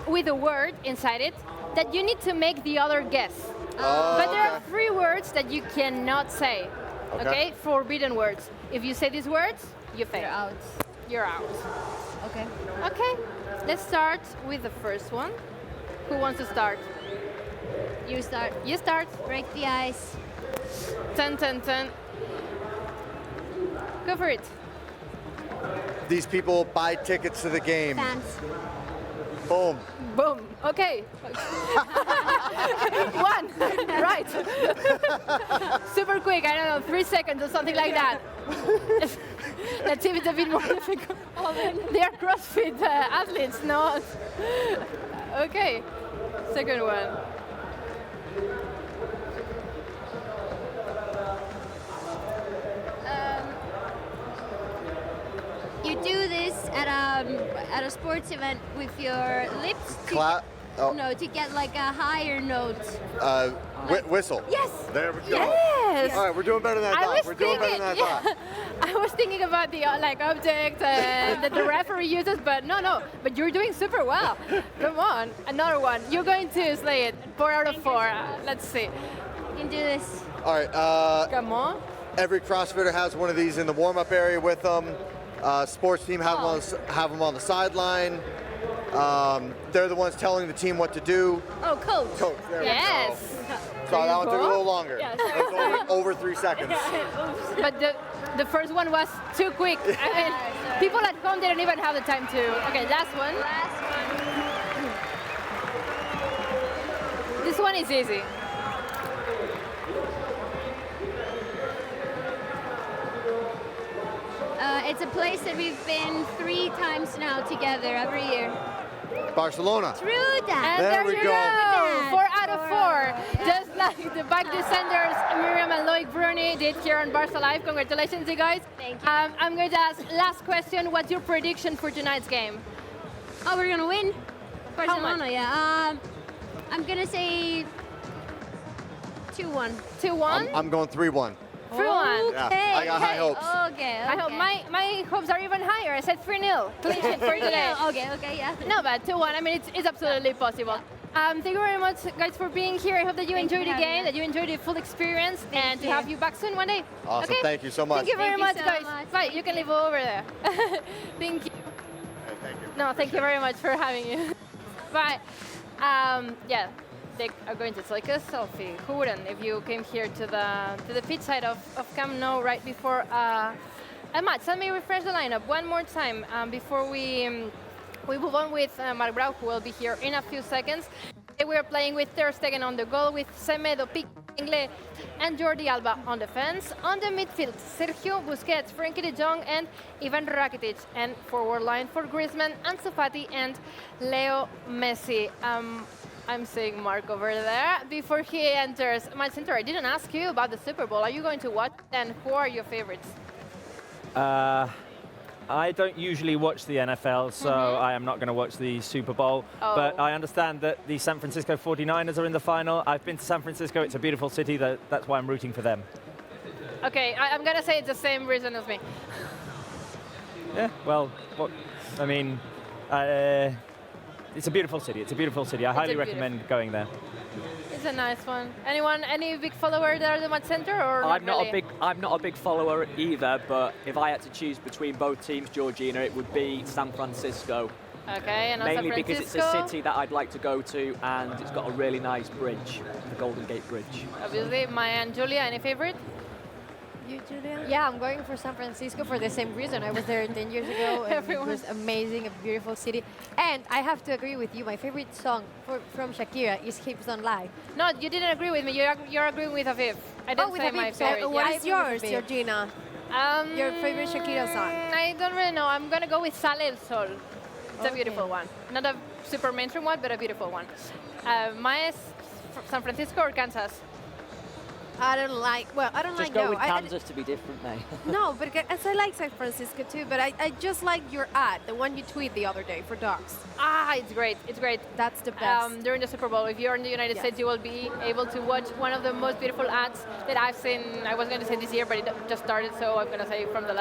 A: with a word inside it that you need to make the other guess. But there are 3 words that you cannot say. Okay? Forbidden words. If you say these words, you fail.
L: You're out.
A: You're out.
L: Okay.
A: Okay. Let's start with the first one. Who wants to start?
L: You start.
A: You start.
L: Break the ice.
A: 10. Go for it.
K: These people buy tickets to the game.
L: Fans.
K: Boom.
A: Boom. Okay. 1. Right. Super quick. I don't know, 3 seconds or something like that. Let's see if it's a bit more difficult. They are CrossFit athletes, no? Okay. Second one.
L: You do this at a sports event with your lips to get like a higher note.
K: Whistle.
L: Yes.
K: There we go.
A: Yes.
K: All right, we're doing better than I thought. We're doing better than I thought.
A: I was thinking about the object that the referee uses, but no. But you're doing super well. Come on, another one. You're going to slay it. 4 out of 4. Let's see.
L: You can do this.
K: All right.
A: Come on.
K: Every CrossFitter has one of these in the warm-up area with them. Sports team have them on the sideline. They're the ones telling the team what to do.
L: Oh, coach.
K: Coach. There we go. So
A: There
K: that
A: you
K: one took a
A: go.
K: little longer.
A: Yes.
K: It's over 3 seconds.
A: But the first one was too quick. I mean, people at home didn't even have the time to. Okay, last one. This one is easy.
L: It's a place that we've been 3 times now together every year.
K: Barcelona.
L: True that.
A: And
K: There we
A: you
K: go.
A: go. 4 out of 4. Just like the back descenders, Miriam and Loic Bruni did here on Barça Live. Congratulations, you guys.
L: Thank you.
A: I'm going to ask last question. What's your prediction for tonight's game?
L: Oh, we're gonna win.
A: How
L: Barcelona,
A: much?
L: yeah. I'm gonna say 2-1.
A: 2-1?
K: I'm going 3-1.
A: 3-1.
K: Yeah, I got high hopes.
L: Okay.
A: I hope my hopes are even higher. I said 3-0. Clean sheet for today.
L: Okay, yeah.
A: No, but 2-1. I mean, it's absolutely possible. Thank you very much, guys, for being here. I hope that you enjoyed the game, that you enjoyed the full experience, and to have you back soon one day.
K: Awesome.
A: Okay?
K: Thank you so much.
A: Thank you very much,
L: so
A: guys.
L: much.
A: Bye. You can leave over there. Thank you.
K: Hey, thank you.
A: No, thank you very much for having you. Bye. Yeah, they are going to take a selfie. Who wouldn't? If you came here to the pitch side of Camp Nou right before a match. Let me refresh the lineup one more time before we move on with Marc Brau, who will be here in a few seconds. We are playing with Ter Stegen on the goal, with Semedo, Pickett, Inglés, and Jordi Alba on defense. On the midfield, Sergio Busquets, Frenkie de Jong, and Ivan Rakitic. And forward line for Griezmann, Ansu Fati, and Leo Messi. I'm seeing Mark over there. Before he enters my center, I didn't ask you about the Super Bowl. Are you going to watch? And who are your favorites?
B: I don't usually watch the NFL, so I am not going to watch the Super Bowl.
A: Oh.
B: But I understand that the San Francisco 49ers are in the final. I've been to San Francisco. It's a beautiful city. That's why I'm rooting for them.
A: Okay, I'm going to say it's the same reason as me.
B: Yeah, well, I mean, it's a beautiful city. It's a beautiful city. I highly recommend going there.
A: It's a nice one. Anyone, any big follower there at the match center, or
D: I'm not
A: really?
D: I'm not a big follower either, but if I had to choose between both teams, Georgina, it would be San Francisco.
A: Okay, and
D: Mainly
A: San
D: because it's
A: Francisco,
D: a city that I'd like to go to, and it's got a really nice bridge, the Golden Gate Bridge.
A: obviously. Maya and Julia, any favorite?
C: You, Julia?
E: Yeah, I'm going for San Francisco for the same reason. I was there 10 years ago, and
A: Everyone.
E: it was amazing, a beautiful city. And I have to agree with you, my favorite song from Shakira is Hips Don't Lie.
A: No, you didn't agree with me. You're agreeing with Aviv. I didn't
E: with
A: say
E: Aviv,
A: my
E: so
A: favorite.
C: What
A: yeah.
C: is yours, Georgina? Your favorite Shakira song?
A: I don't really know. I'm going to go with Sale El Sol. It's a beautiful one. Not a super mainstream one, but a beautiful one. Maya is San Francisco or Kansas?
C: I don't like
D: Just go
C: no.
D: with Kansas to be different, mate.
C: No, but as I like San Francisco too, but I just like your ad, the one you tweeted the other day for dogs.
A: Ah, it's great. It's great.
C: That's the best.
A: During the Super Bowl, if you're in the United States, you will be able to watch one of the most beautiful ads that I've seen. I was going to say this year, but it just started, so I'm going to say from the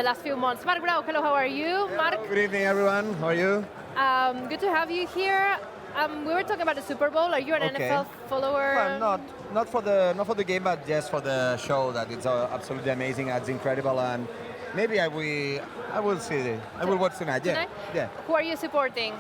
A: last few months. Marc Brau, hello, how are you? Marc?
M: Good evening, everyone. How are you?
A: Good to have you here. We were talking about the Super Bowl. Are you an NFL follower?
M: Well, not for the game, but just for the show. That it's absolutely amazing. It's incredible, and maybe I will see it. I will watch tonight.
A: Tonight?
M: Yeah.
A: Who are you supporting?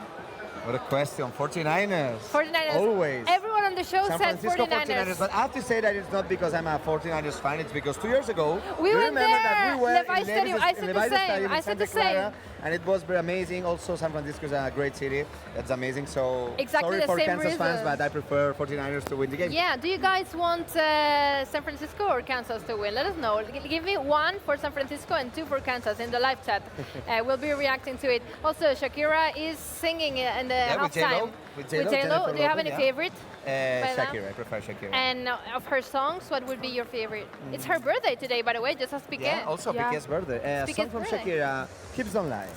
M: What a question. 49ers.
A: 49ers.
M: Always.
A: Everyone on the show
M: San
A: said
M: Francisco
A: 49ers.
M: But I have to say that it's not because I'm a 49ers fan. It's because 2 years ago,
A: We
M: you
A: went
M: remember
A: there.
M: that we were
A: Levi
M: in
A: Stadium. I said the
M: Levi
A: same.
M: Stadium in
A: I said
M: Santa
A: the same.
M: Clara, and it was very amazing. Also, San Francisco is a great city. It's amazing. So
A: Exactly
M: sorry
A: the
M: for
A: same
M: Kansas fans,
A: reason.
M: but I prefer 49ers to win the game.
A: Yeah, do you guys want San Francisco or Kansas to win? Let us know. Give me 1 for San Francisco and 2 for Kansas in the live chat. We'll be reacting to it. Also, Shakira is singing in the halftime.
M: With
A: With J-Lo. Do you have any favorite? by now?
M: Shakira, I prefer Shakira.
A: And of her songs, what would be your favorite? It's her birthday today, by the way, just as Pickett.
M: Yeah, also Piquet's birthday. A song
A: Piquet's
M: from
A: birthday.
M: Shakira, Hips Don't Lie.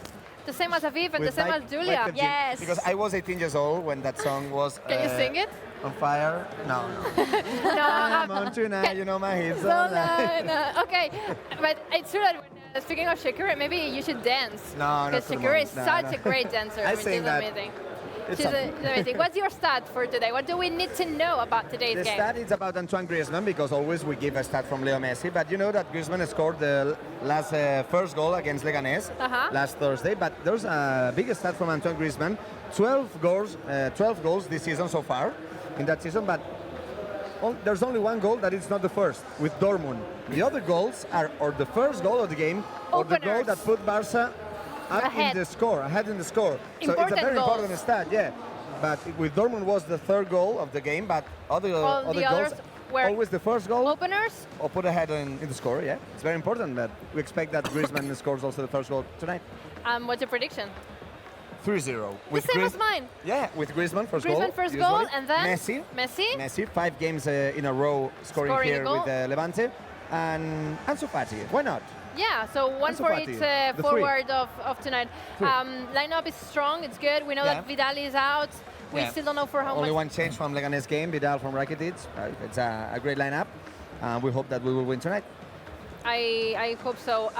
A: The same as Aviv and the
M: With
A: same as Julia.
M: Michael Jackson. Because I was 18 years old when that song was
A: Can you sing it?
M: on fire. No.
A: No.
M: I'm on tonight, you know my hips don't lie.
A: No. Okay, but it's true that speaking of Shakira, maybe you should dance.
M: No, not
A: Because
M: for the
A: Shakira is
M: moment. No,
A: such
M: no.
A: a great dancer.
M: I
A: I mean,
M: sing
A: she's
M: that.
A: amazing.
M: It's
A: She's
M: something.
A: amazing. What's your stat for today? What do we need to know about today's
M: The
A: game?
M: stat is about Antoine Griezmann because always we give a stat from Leo Messi. But you know that Griezmann scored the last first goal against Leganés last Thursday. But there's a big stat from Antoine Griezmann: 12 goals this season so far in that season. But there's only one goal that is not the first with Dortmund. The other goals are or the first goal of the game or the goal that put Barça up
A: Ahead.
M: in the score, ahead in the score. So it's a
A: Important
M: very
A: goals.
M: important stat, yeah. But with Dortmund was the third goal of the game, but other
A: the
M: goals
A: others were
M: always the first goal
A: openers.
M: or put ahead in the score, yeah. It's very important that we expect that Griezmann scores also the first goal tonight.
A: What's your prediction?
M: 3-0.
A: The same as mine.
M: Yeah, with Griezmann first goal.
A: Griezmann first goal,
M: usually.
A: and then
M: Messi, 5 games in a row scoring
A: Scoring a
M: here
A: goal.
M: with Levante. And Ansu Fati, why not?
A: Yeah, so one
M: Ansu
A: for
M: Fati,
A: each
M: the
A: forward of tonight.
M: Three.
A: Lineup is strong, it's good. We know that Vidal is out. We still don't know for how
M: Only
A: much.
M: one change from Leganés game, Vidal from Rakitic. It's a great lineup. We hope that we will win tonight.
A: I hope so.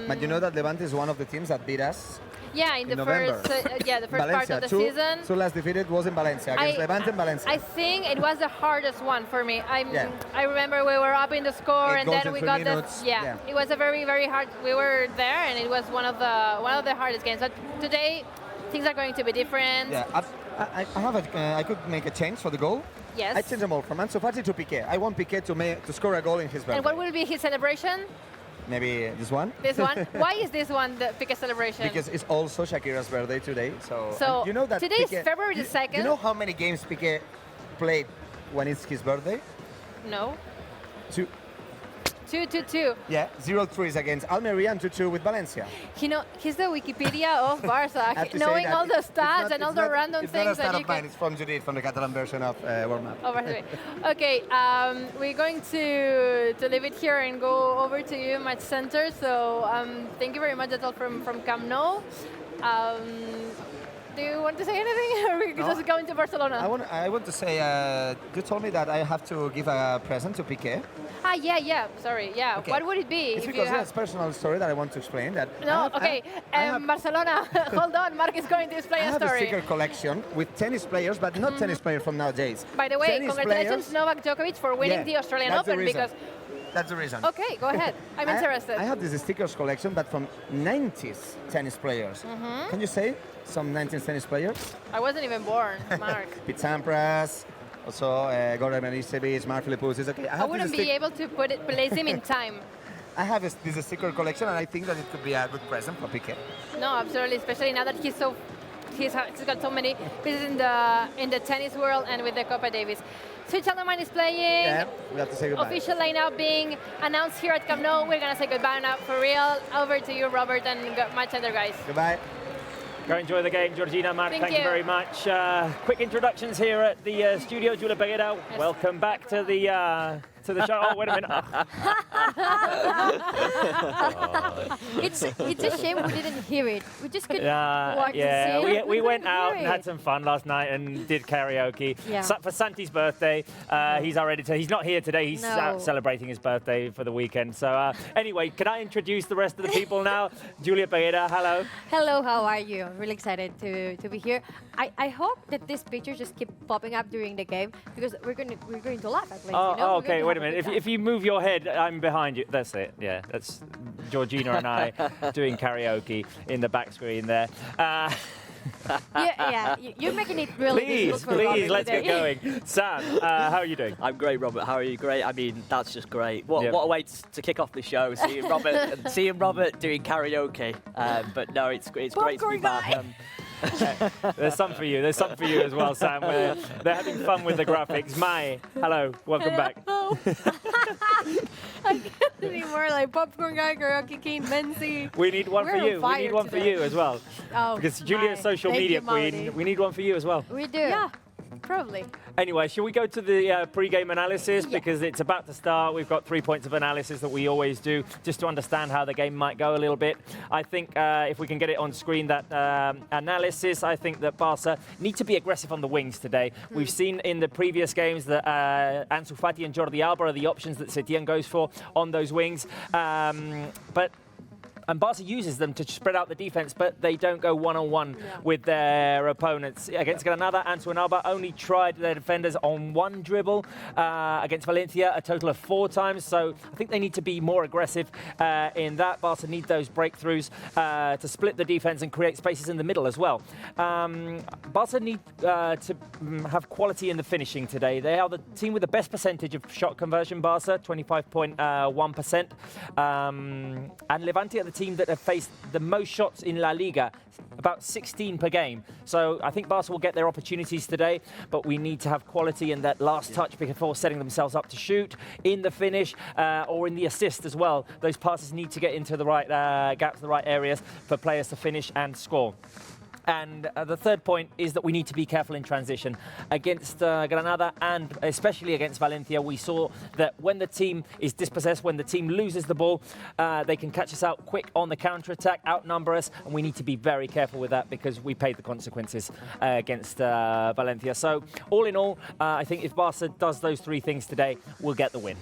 M: But you know that Levante is one of the teams that beat us.
A: Yeah, in the
M: November.
A: first, the first part of the season.
M: Two last defeated was in Valencia, against Levante and Valencia.
A: I think it was the hardest one for me. I remember we were up in the score, and then we got
M: minutes.
A: Yeah, it was a very, very hard. We were there, and it was one of the hardest games. But today, things are going to be different.
M: Yeah, I could make a change for the goal.
A: Yes.
M: I changed them all from Ansu Fati to Pickett. I want Pickett to score a goal in his birthday.
A: And what will be his celebration?
M: Maybe this one?
A: This one? Why is this one the Pickett celebration?
M: Because it's also Shakira's birthday today.
A: So
M: you know that
A: today
M: Piqué,
A: is February the 2nd.
M: You know how many games Pickett played when it's his birthday?
A: No.
M: 2.
A: 2-2-2.
M: Yeah, 0-3 against Almeria and 2-2 with Valencia.
A: You know, he's the Wikipedia of Barça, knowing all the stats and all the random things
M: It's not a
A: that
M: stat
A: you
M: of mine,
A: can...
M: it's from Judith, from the Catalan version of warm-up.
A: Oh, by the way. Okay, we're going to leave it here and go over to you, Match Center. So thank you very much. That's all from Camp Nou. Do you want to say anything, or we just go into Barcelona?
M: I want to say, you told me that I have to give a present to Piqué.
A: Ah, yeah. Sorry, yeah.
M: Okay.
A: What would it be?
M: It's because it's a personal story that I want to explain.
A: Barcelona. Hold on, Mark is going to explain a story.
M: I have a sticker collection with tennis players, but not tennis players from nowadays.
A: By the way,
M: tennis
A: congratulations
M: players,
A: Novak Djokovic for winning the Australian
M: that's the
A: Open
M: reason.
A: because.
M: That's the reason.
A: Okay, go ahead. I'm interested.
M: I have this stickers collection, but from 90s tennis players. Can you say some 90s tennis players?
A: I wasn't even born, Mark.
M: Pete Sampras, also Goran Ivanisevic, Mark Philippousis. Okay,
A: I wouldn't be able to place him in time.
M: I have this sticker collection, and I think that it could be a good present for Piqué.
A: No, absolutely, especially now that he's got so many pieces in the tennis world and with the Copa Davis. Switzerland is playing.
M: Yeah, we have to say goodbye.
A: Official lineup being announced here at Camp Nou. We're gonna say goodbye now for real. Over to you, Robert, and Match Center, guys.
M: Goodbye.
B: Go enjoy the game, Georgina, Mark. Thank you very much. Quick introductions here at the studio. Julia Pereira, welcome back to the show. Oh, wait a minute.
E: It's a shame we didn't hear it. We just couldn't watch and see it.
B: We went out and had some fun last night and did karaoke.
E: Yeah.
B: For Santi's birthday, he's our editor. He's not here today. He's out celebrating his birthday for the weekend. So anyway, can I introduce the rest of the people now? Julia Pereira, hello.
E: Hello, how are you? I'm really excited to be here. I hope that this picture just keep popping up during the game because we're going to laugh at least.
B: Okay, wait a minute. If you move your head, I'm behind you. That's it. Yeah, that's Georgina and I doing karaoke in the back screen there.
E: You're making it really difficult for Robert
B: let's
E: today.
B: get going. Sam, how are you doing?
D: I'm great, Robert. How are you? Great. I mean, that's just great. What a way to kick off the show, seeing Robert doing karaoke. But no, it's great to be back.
B: There's some for you. There's some for you as well, Sam. They're having fun with the graphics. Mai, hello, welcome back.
C: I can't anymore. Like Popcorn Guy, Karaoke King, Menzi.
B: We need one for you. We need one for you as well.
C: Oh,
B: because Julia's social media queen. We need one for you as well.
E: We do.
C: Yeah, probably.
B: Anyway, shall we go to the pre-game analysis? Because it's about to start. We've got 3 points of analysis that we always do, just to understand how the game might go a little bit. I think if we can get it on screen, that analysis, I think that Barca need to be aggressive on the wings today. We've seen in the previous games that Ansu Fati and Jordi Alba are the options that Setien goes for on those wings. And Barca uses them to spread out the defense, but they don't go one-on-one with their opponents. Against Granada, Ansu and Alba only tried their defenders on one dribble. Against Valencia, a total of 4 times. So I think they need to be more aggressive in that. Barca need those breakthroughs to split the defense and create spaces in the middle as well. Barca need to have quality in the finishing today. They are the team with the best percentage of shot conversion, Barca, 25.1%. And Levante are the team that have faced the most shots in La Liga, about 16 per game. So I think Barca will get their opportunities today, but we need to have quality in that last touch before setting themselves up to shoot, in the finish, or in the assist as well. Those passes need to get into the right gaps, the right areas for players to finish and score. And the third point is that we need to be careful in transition. Against Granada and especially against Valencia, we saw that when the team is dispossessed, when the team loses the ball, they can catch us out quick on the counter-attack, outnumber us, and we need to be very careful with that because we paid the consequences against Valencia. So all in all, I think if Barca does those three things today, we'll get the win.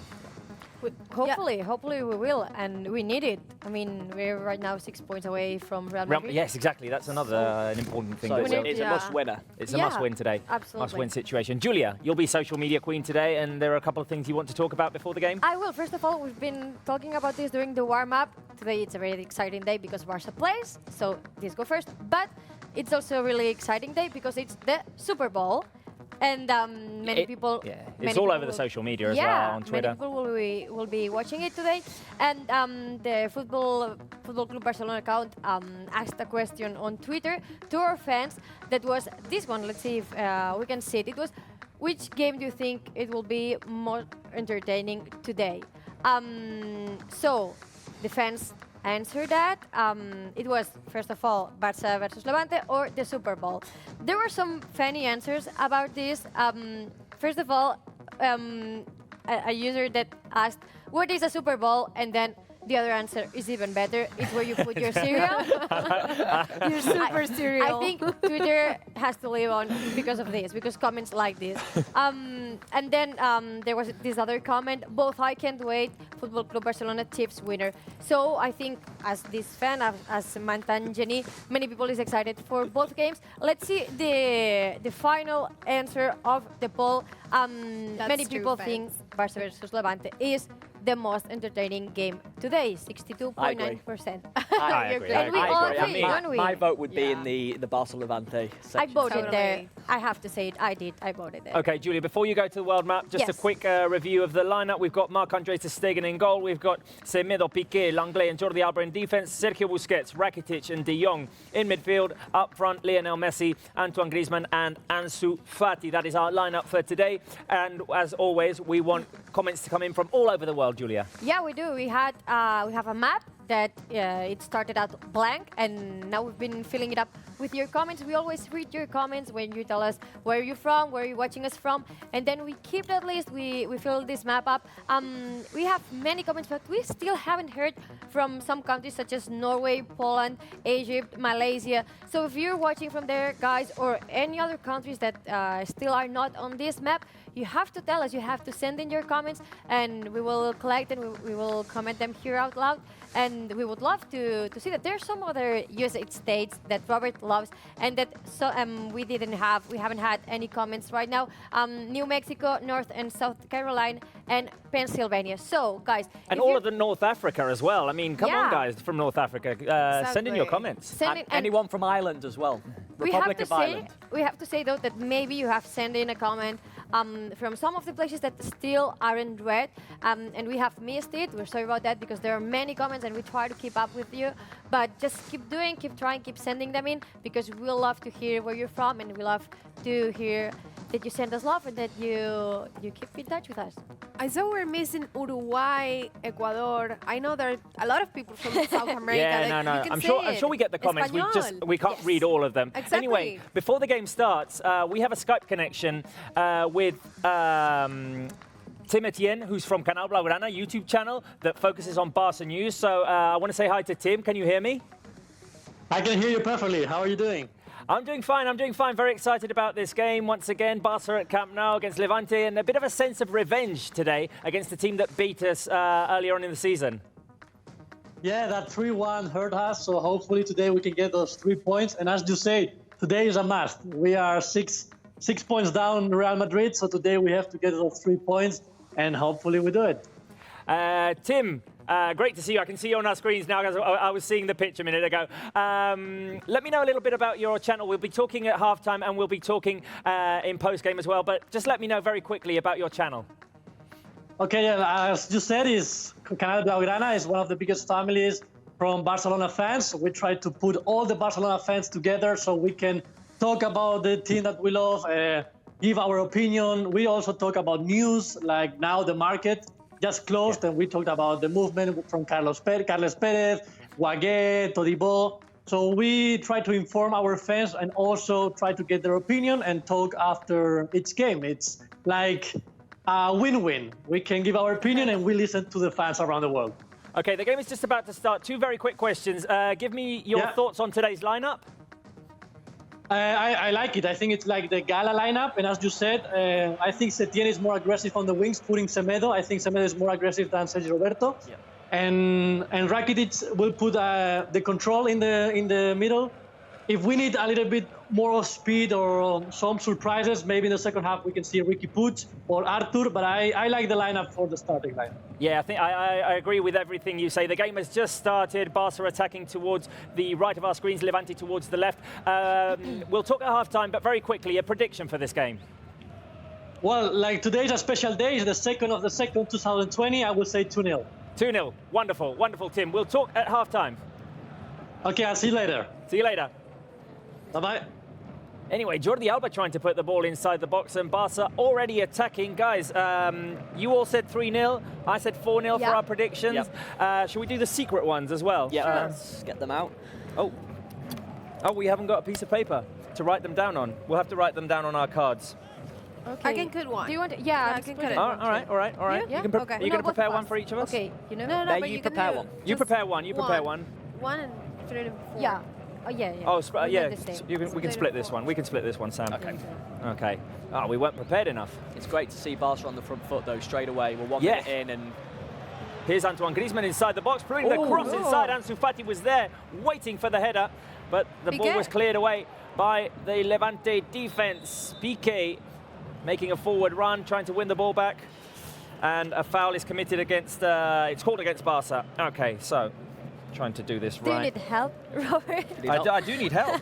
E: Hopefully we will, and we need it. I mean, we're right now 6 points away from Real Madrid.
B: Yes, exactly. That's another an important thing.
D: So it's a must-winner.
B: It's a must-win today.
E: Absolutely.
B: Must-win situation. Julia, you'll be social media queen today, and there are a couple of things you want to talk about before the game.
E: I will. First of all, we've been talking about this during the warm-up. Today it's a very exciting day because Barça plays, so this go first. But it's also a really exciting day because it's the Super Bowl. And many people...
B: Yeah, it's all over the social media as well, on Twitter.
E: Many people will be watching it today. And the Football Club Barcelona account asked a question on Twitter to our fans that was this one. Let's see if we can see it. It was, which game do you think it will be more entertaining today? So the fans answer that. It was, first of all, Barça versus Levante or the Super Bowl. There were some funny answers about this. First of all, a user that asked, what is a Super Bowl? And then the other answer is even better. It's where you put your cereal.
C: Your super cereal.
E: I think Twitter has to live on because of this, because comments like this. And then there was this other comment, both I can't wait, Football Club Barcelona tips winner. So I think as this fan, as Mantangeni, many people is excited for both games. Let's see the final answer of the poll. Many people think Barça versus Levante is the most entertaining game today, 62.9%.
D: I agree.
E: And we all agree, don't we?
D: My vote would be in the Barça-Levante section.
E: I voted there. I have to say it. I did. I voted there.
B: Okay, Julia, before you go to the world map, just a quick review of the lineup. We've got Marc-André ter Stegen in goal. We've got Semedo, Piqué, Langlais and Jordi Alba in defense. Sergio Busquets, Rakitic and De Jong in midfield. Up front, Lionel Messi, Antoine Griezmann and Ansu Fati. That is our lineup for today. And as always, we want comments to come in from all over the world, Julia.
E: Yeah, we do. We have a map that it started out blank, and now we've been filling it up with your comments. We always read your comments when you tell us where you're from, where you're watching us from, and then we keep that list. We fill this map up. We have many comments, but we still haven't heard from some countries such as Norway, Poland, Egypt, Malaysia. So if you're watching from there, guys, or any other countries that still are not on this map, you have to tell us. You have to send in your comments, and we will collect and we will comment them here out loud. And we would love to see that there's some other USA states that Robert loves and that we haven't had any comments right now. New Mexico, North and South Carolina, and Pennsylvania. So, guys.
B: And all of the North Africa as well. I mean, come on, guys, from North Africa. Send in your comments.
D: Anyone from Ireland as well. Republic of Ireland.
E: We have to say, though, that maybe you have sent in a comment from some of the places that still aren't read, and we have missed it. We're sorry about that because there are many comments and we try to keep up with you. But just keep doing, keep trying, keep sending them in because we love to hear where you're from and we love to hear that you send us love and that you keep in touch with us.
C: I saw we're missing Uruguay, Ecuador. I know there are a lot of people from South America.
B: Yeah, no. I'm sure we get the comments. We can't read all of them.
C: Exactly.
B: Anyway, before the game starts, we have a Skype connection with Tim Etienne, who's from Canal Blaugrana YouTube channel that focuses on Barça news. So I want to say hi to Tim. Can you hear me?
N: I can hear you perfectly. How are you doing?
B: I'm doing fine. Very excited about this game. Once again, Barça at Camp Nou against Levante, and a bit of a sense of revenge today against the team that beat us earlier on in the season.
N: Yeah, that 3-1 hurt us, so hopefully today we can get those 3 points. And as you say, today is a must. We are six points down Real Madrid, so today we have to get those 3 points, and hopefully we do it.
B: Tim, great to see you. I can see you on our screens now because I was seeing the pitch a minute ago. Let me know a little bit about your channel. We'll be talking at halftime and we'll be talking in post-game as well, but just let me know very quickly about your channel.
N: Okay, yeah, as you said, Canal Blaugrana is one of the biggest families from Barcelona fans. We try to put all the Barcelona fans together so we can talk about the team that we love, give our opinion. We also talk about news, like now the market just closed, and we talked about the movement from Carles Perez, Guagué, Todibo. So we try to inform our fans and also try to get their opinion and talk after each game. It's like a win-win. We can give our opinion and we listen to the fans around the world.
B: Okay, the game is just about to start. Two very quick questions. Give me your thoughts on today's lineup.
N: I like it. I think it's like the Gala lineup. And as you said, I think Setien is more aggressive on the wings, putting Semedo. I think Semedo is more aggressive than Sergi Roberto.
D: Yeah.
N: And Rakitic will put the control in the middle. If we need a little bit more of speed or some surprises, maybe in the second half we can see Ricky Puig or Arthur, but I like the lineup for the starting lineup.
B: Yeah, I think I agree with everything you say. The game has just started. Barca attacking towards the right of our screens, Levante towards the left. We'll talk at half-time, but very quickly, a prediction for this game.
N: Well, like today's a special day. It's the 2nd of the 2nd, 2020. I would say 2-0.
B: 2-0. Wonderful, wonderful, Tim. We'll talk at half-time.
N: Okay, I'll see you later.
B: See you later.
N: Bye-bye.
B: Anyway, Jordi Alba trying to put the ball inside the box, and Barca already attacking. Guys, you all said 3-0. I said 4-0 for our predictions. Yep. Should we do the secret ones as well?
D: Yeah, let's get them out.
B: Oh, we haven't got a piece of paper to write them down on. We'll have to write them down on our cards.
C: Okay. I can cut one.
E: Do you want to? Yeah,
C: I can cut it.
B: All right.
C: Yeah?
B: You can
C: Okay.
B: Are you going to prepare one for each of us?
E: Okay, you know?
C: No, but
D: you prepare one.
B: You prepare one. You prepare one.
C: 1 and 3 and 4.
E: Yeah. Oh, yeah.
B: Oh,
E: We
B: yeah.
E: did the same.
B: We can split this one. We can split this one, Sam.
D: Okay.
B: Okay. Oh, we weren't prepared enough.
D: It's great to see Barca on the front foot, though, straight away. We're 1 minute in and...
B: Here's Antoine Griezmann inside the box, putting the cross inside. Ansu Fati was there, waiting for the header, but the ball was cleared away by the Levante defense. Pickett making a forward run, trying to win the ball back, and a foul is committed against, it's called against Barca. Okay, so trying to do this
E: Do you
B: right.
E: need help, Robert?
B: I do need help.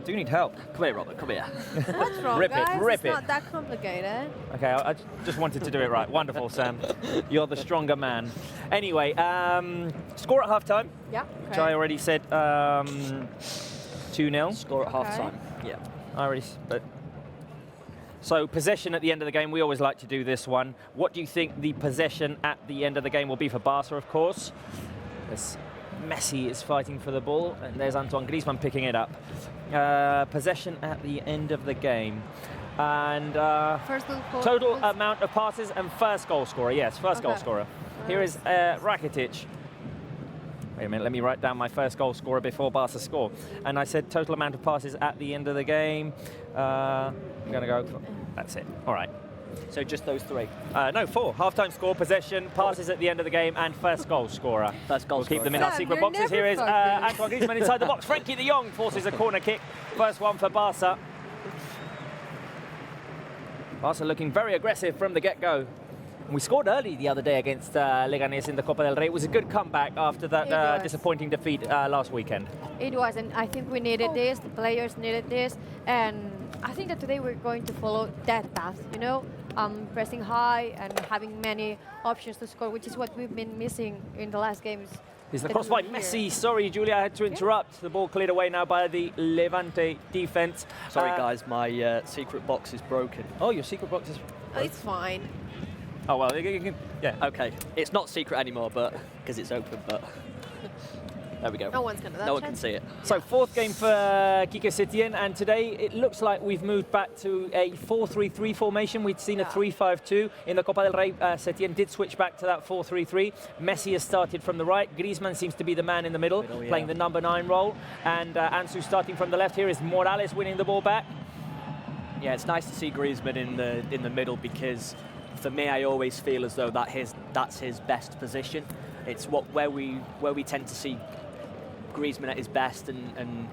B: Do need help.
D: Come here, Robert, come here.
C: What's wrong,
B: Rip
C: guys?
B: it, rip
C: it's
B: it.
C: not that complicated.
B: Okay, I just wanted to do it right. Wonderful, Sam. You're the stronger man. Anyway, score at half-time, which I already said 2-0.
D: Score at half-time, yeah.
B: I already, but so possession at the end of the game, we always like to do this one. What do you think the possession at the end of the game will be for Barca, of course? As Messi is fighting for the ball, and there's Antoine Griezmann picking it up. Possession at the end of the game. And total amount of passes and first goal scorer. Yes, first goal scorer. Here is Rakitic. Wait a minute, let me write down my first goal scorer before Barca score. And I said total amount of passes at the end of the game. I'm going to go, that's it. All right.
D: So just those 3?
B: No, 4. Half-time score, possession, passes at the end of the game, and first goal scorer.
D: First goal
B: We'll
D: scorer.
B: keep them in our secret boxes. Here is Antoine Griezmann inside the box. Frenkie de Jong forces a corner kick. First one for Barca. Barca looking very aggressive from the get-go. We scored early the other day against Leganés in the Copa del Rey. It was a good comeback after that disappointing defeat last weekend.
E: It was, and I think we needed this, the players needed this, and I think that today we're going to follow that path, you know, pressing high and having many options to score, which is what we've been missing in the last games.
B: Is the cross by Messi? Sorry, Julia, I had to interrupt. The ball cleared away now by the Levante defense.
D: Sorry, guys, my secret box is broken.
B: Oh, your secret box is...
C: It's fine.
B: Oh, well, you can, yeah.
D: Okay, it's not secret anymore, but because it's open, but there we go.
C: No one's gonna.
D: No one can see it.
B: So 4th game for Quique Setien, and today it looks like we've moved back to a 4-3-3 formation. We'd seen a 3-5-2 in the Copa del Rey. Setien did switch back to that 4-3-3. Messi has started from the right. Griezmann seems to be the man in the middle playing the number 9 role, and Ansu starting from the left. Here is Morales winning the ball back.
D: Yeah, it's nice to see Griezmann in the middle, because for me, I always feel as though that's his best position. It's where we tend to see Griezmann at his best, and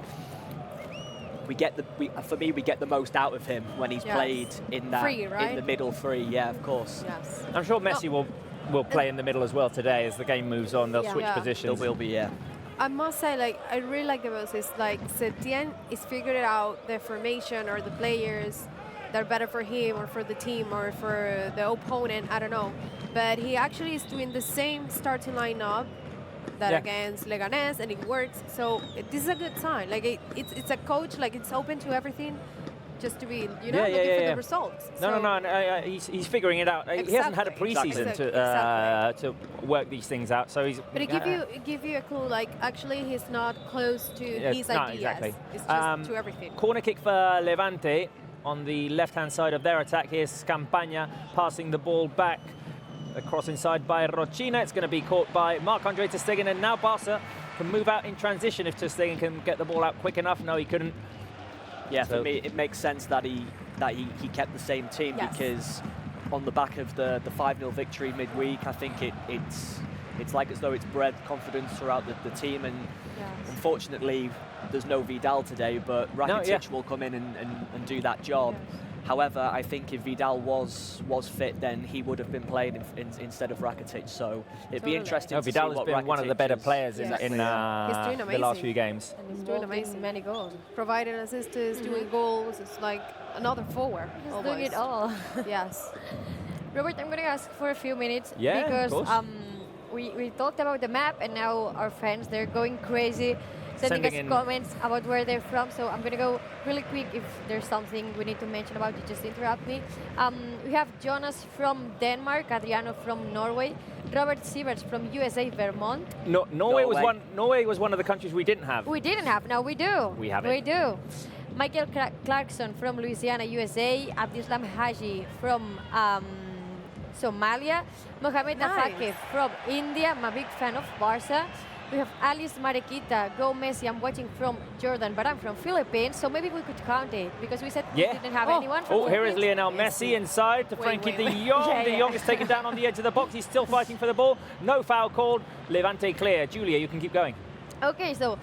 D: we get the most out of him when he's played in that in the middle free. Yeah, of course.
C: Yes.
B: I'm sure Messi will play in the middle as well today as the game moves on. They'll switch positions.
D: There will be, yeah.
C: I must say, like, I really like the most is like Setien is figuring out the formation or the players that are better for him or for the team or for the opponent, I don't know. But he actually is doing the same starting lineup that against Leganés, and it works. So this is a good sign. Like it's a coach, like it's open to everything. just to be, you know, looking for the results.
B: No. He's figuring it out. He hasn't had a pre-season to work these things out, so he's.
C: But it give you a clue. Like actually, he's not close to his ideas.
B: Exactly.
C: It's just to everything.
B: Corner kick for Levante on the left-hand side of their attack. Here's Campaña passing the ball back. A cross inside by Rochina. It's going to be caught by Marc-Andre ter Stegen, and now Barça can move out in transition if ter Stegen can get the ball out quick enough. No, he couldn't.
D: Yeah, so for me, it makes sense that he kept the same team because on the back of the 5-0 victory midweek, I think it's like as though it's bred confidence throughout the team, and unfortunately there's no Vidal today, but Rakitic will come in and do that job. However, I think if Vidal was fit, then he would have been playing instead of Rakitic. So it'd be interesting to see
B: Vidal
D: what
B: has been
D: Rakitic
B: one of the better players
C: He's
B: in
C: doing
B: the last few games.
C: And he's doing amazing. Many goals. Providing assists, doing goals. It's like another forward.
E: He's doing it all.
C: Yes.
E: Robert, I'm going to ask for a few minutes
B: because
E: we talked about the map, and now our fans, they're going crazy, sending us comments about where they're from. So I'm going to go really quick. If there's something we need to mention about it, just interrupt me. We have Jonas from Denmark, Adriano from Norway, Robert Sievers from USA, Vermont.
B: No, Norway was one of the countries we didn't have.
E: We didn't have. Now we do.
B: We have it.
E: We do. Michael Clarkson from Louisiana, USA, Abdislam Haji from Somalia, Mohamed Nafake from India. I'm a big fan of Barça. We have Alice Mariquita, Go Messi. I'm watching from Jordan, but I'm from Philippines, so maybe we could count it because we said we didn't have anyone from
B: here is Lionel Messi inside to Frankie de Jong. De Jong is taken down on the edge of the box. He's still fighting for the ball. No foul called. Levante clear. Julia, you can keep going.
E: Okay, so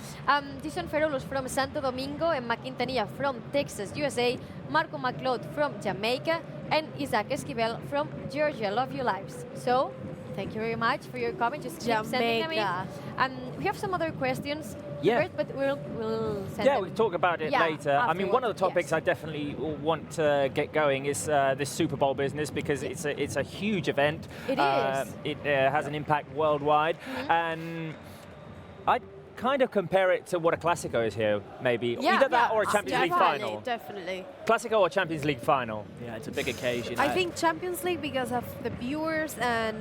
E: Tyson Ferolus from Santo Domingo, and Quintanilla from Texas, USA, Marco McLeod from Jamaica, and Isaac Esquivel from Georgia. Love you lives. So, thank you very much for your comment. Just keep sending them in. We have some other questions, but we'll send them.
B: We'll talk about it later. I mean, one of the topics I definitely want to get going is this Super Bowl business, because it's a huge event.
E: It is.
B: It has an impact worldwide, and I kind of compare it to what a Clasico is here, maybe. Either that or a Champions League final.
C: Definitely.
B: Clasico or Champions League final.
D: Yeah, it's a big occasion.
C: I think Champions League because of the viewers and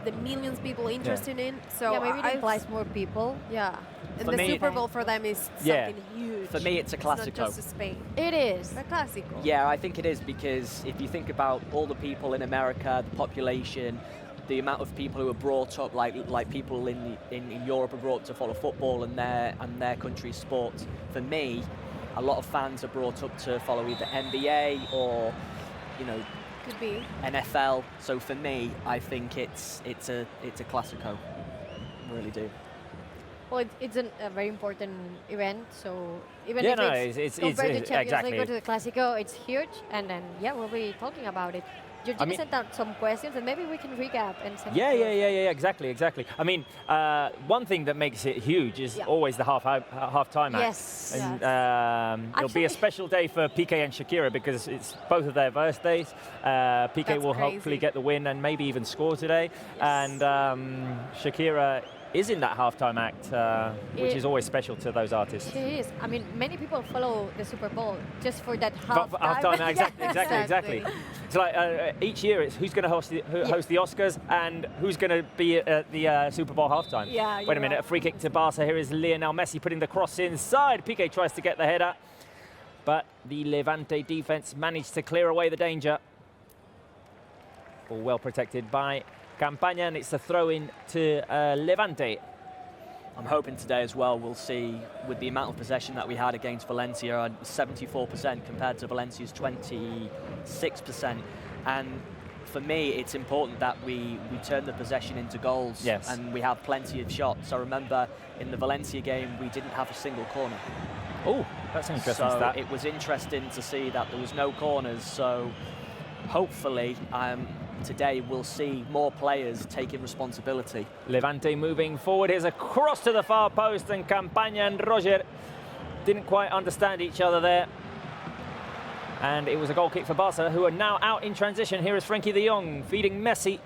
C: the millions people interested in. So
E: maybe it implies more people.
C: Yeah. And
D: For
C: the
D: me,
C: Super Bowl for them is something huge.
D: For me, it's a Clasico.
C: It's not just Spain.
E: It is.
C: A Clasico.
D: Yeah, I think it is, because if you think about all the people in America, the population, the amount of people who are brought up, like people in Europe are brought up to follow football and their country's sport. For me, a lot of fans are brought up to follow either NBA or,
C: could be
D: NFL. So for me, I think it's a Clasico. I really do.
E: Well, it's a very important event, so even if it's compared to Champions League or to the Clasico, it's huge. And then, we'll be talking about it. Georgina sent out some questions, and maybe we can recap and send
B: exactly. I mean, one thing that makes it huge is always the half-time act.
E: Yes.
B: And it'll be a special day for Pickett and Shakira, because it's both of their birthdays. Pickett will hopefully get the win and maybe even score today. And Shakira is in that halftime act, which is always special to those artists.
E: She is. I mean, many people follow the Super Bowl just for that halftime.
B: Exactly. It's like each year it's who's going to host the Oscars and who's going to be at the Super Bowl halftime. Wait a minute, a free kick to Barça. Here is Lionel Messi putting the cross inside. Piqué tries to get the header, but the Levante defense managed to clear away the danger. All well protected by Campaña, and it's a throw-in to Levante.
D: I'm hoping today as well we'll see, with the amount of possession that we had against Valencia, 74% compared to Valencia's 26%. And for me, it's important that we turn the possession into goals, and we have plenty of shots. I remember in the Valencia game, we didn't have a single corner.
B: Oh, that's an interesting stat.
D: It was interesting to see that there was no corners, so hopefully today we'll see more players taking responsibility.
B: Levante moving forward. Here's a cross to the far post, and Campaña and Roger didn't quite understand each other there. And it was a goal kick for Barça, who are now out in transition. Here is Frankie de Jong feeding Messi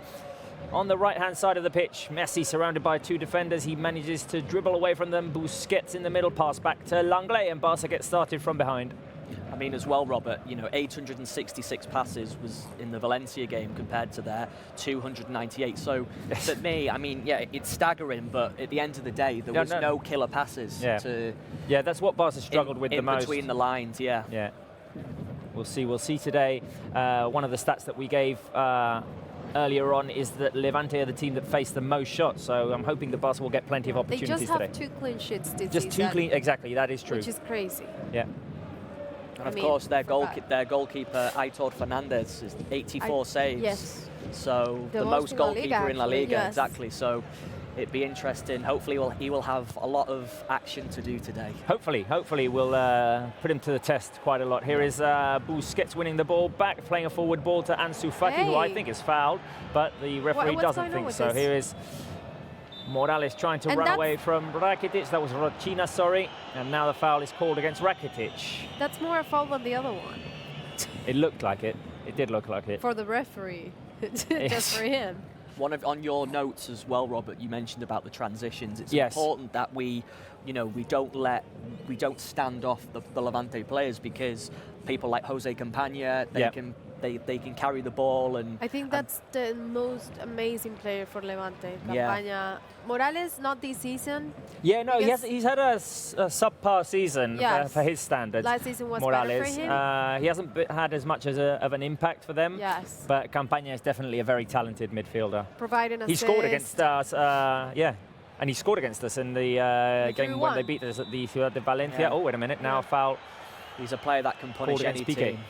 B: on the right-hand side of the pitch. Messi surrounded by two defenders. He manages to dribble away from them. Busquets in the middle, pass back to Langlais, and Barça gets started from behind.
D: I mean, as well, Robert, 866 passes was in the Valencia game compared to their 298. So for me, I mean, yeah, it's staggering, but at the end of the day, there was no killer passes.
B: Yeah, that's what Barca struggled with the most.
D: In between the lines, yeah.
B: Yeah. We'll see today. One of the stats that we gave earlier on is that Levante are the team that faced the most shots, so I'm hoping that Barca will get plenty of opportunities today.
C: They just have 2 clean sheets this
B: Just 2 clean, exactly, that is true.
C: Which is crazy.
B: Yeah.
D: And of course, their goalkeeper, Aitor Fernandez, is 84 saves.
C: Yes.
D: So the most goalkeeper in La Liga, exactly. So it'd be interesting. Hopefully, he will have a lot of action to do today.
B: Hopefully we'll put him to the test quite a lot. Here is Busquets winning the ball back, playing a forward ball to Ansu Fati, who I think is fouled, but the referee doesn't think so. Here is Morales trying to run away from Rakitic. That was Rochina, sorry. And now the foul is called against Rakitic.
C: That's more a foul than the other one.
B: It looked like it. It did look like it.
C: For the referee, just for him.
D: On your notes as well, Robert, you mentioned about the transitions. It's important that we don't stand off the Levante players, because people like Jose Campaña, they can carry the ball, and
C: I think that's the most amazing player for Levante. Campaña. Morales, not this season.
B: Yeah, no, he's had a subpar season for his standards.
C: Last season was
B: Morales.
C: better for him.
B: He hasn't had as much of an impact for them.
C: Yes.
B: But Campaña is definitely a very talented midfielder.
C: Providing
B: He
C: assist.
B: scored against us, and he scored against us in the game when they beat us at the Ciudad de Valencia.
D: Yeah.
B: Oh, wait a minute, now a foul.
D: He's a player that can punish any team.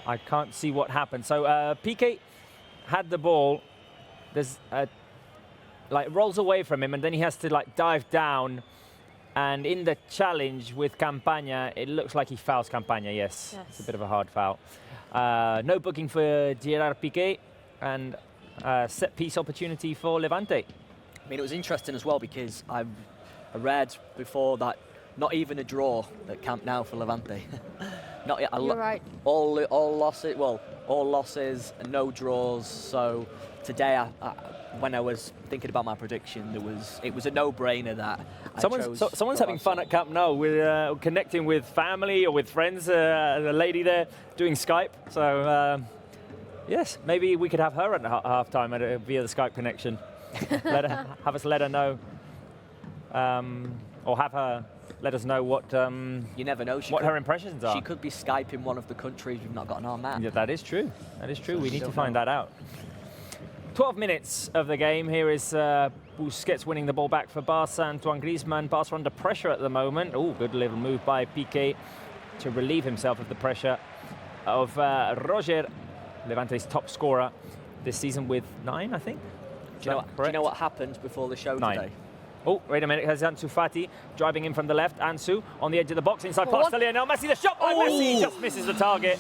B: I can't see what happened. So Pickett had the ball. There's rolls away from him, and then he has to dive down. And in the challenge with Campaña, it looks like he fouls Campaña. Yes, it's a bit of a hard foul. No booking for Gerard Piqué, and set piece opportunity for Levante.
D: I mean, it was interesting as well, because I read before that not even a draw at Camp Nou for Levante.
C: You're right.
D: All losses. Well, all losses, no draws. So today, when I was thinking about my prediction, it was a no-brainer that
B: someone's having fun at Camp Nou with connecting with family or with friends. The lady there doing Skype. So yes, maybe we could have her at halftime via the Skype connection. Let her know, or have her let us know what
D: you never know.
B: What her impressions are.
D: She could be Skyping one of the countries we've not got on our map.
B: Yeah, that is true. That is true. We need to find that out. 12 minutes of the game. Here is Busquets winning the ball back for Barça. Antoine Griezmann. Barça under pressure at the moment. Oh, good little move by Piqué to relieve himself of the pressure of Roger, Levante's top scorer this season with 9, I think.
D: Do you know what happened before the show
B: 9.
D: today?
B: Oh, wait a minute. Here's Ansu Fati driving in from the left. Ansu on the edge of the box inside past Lionel Messi. The shot by Messi just misses the target.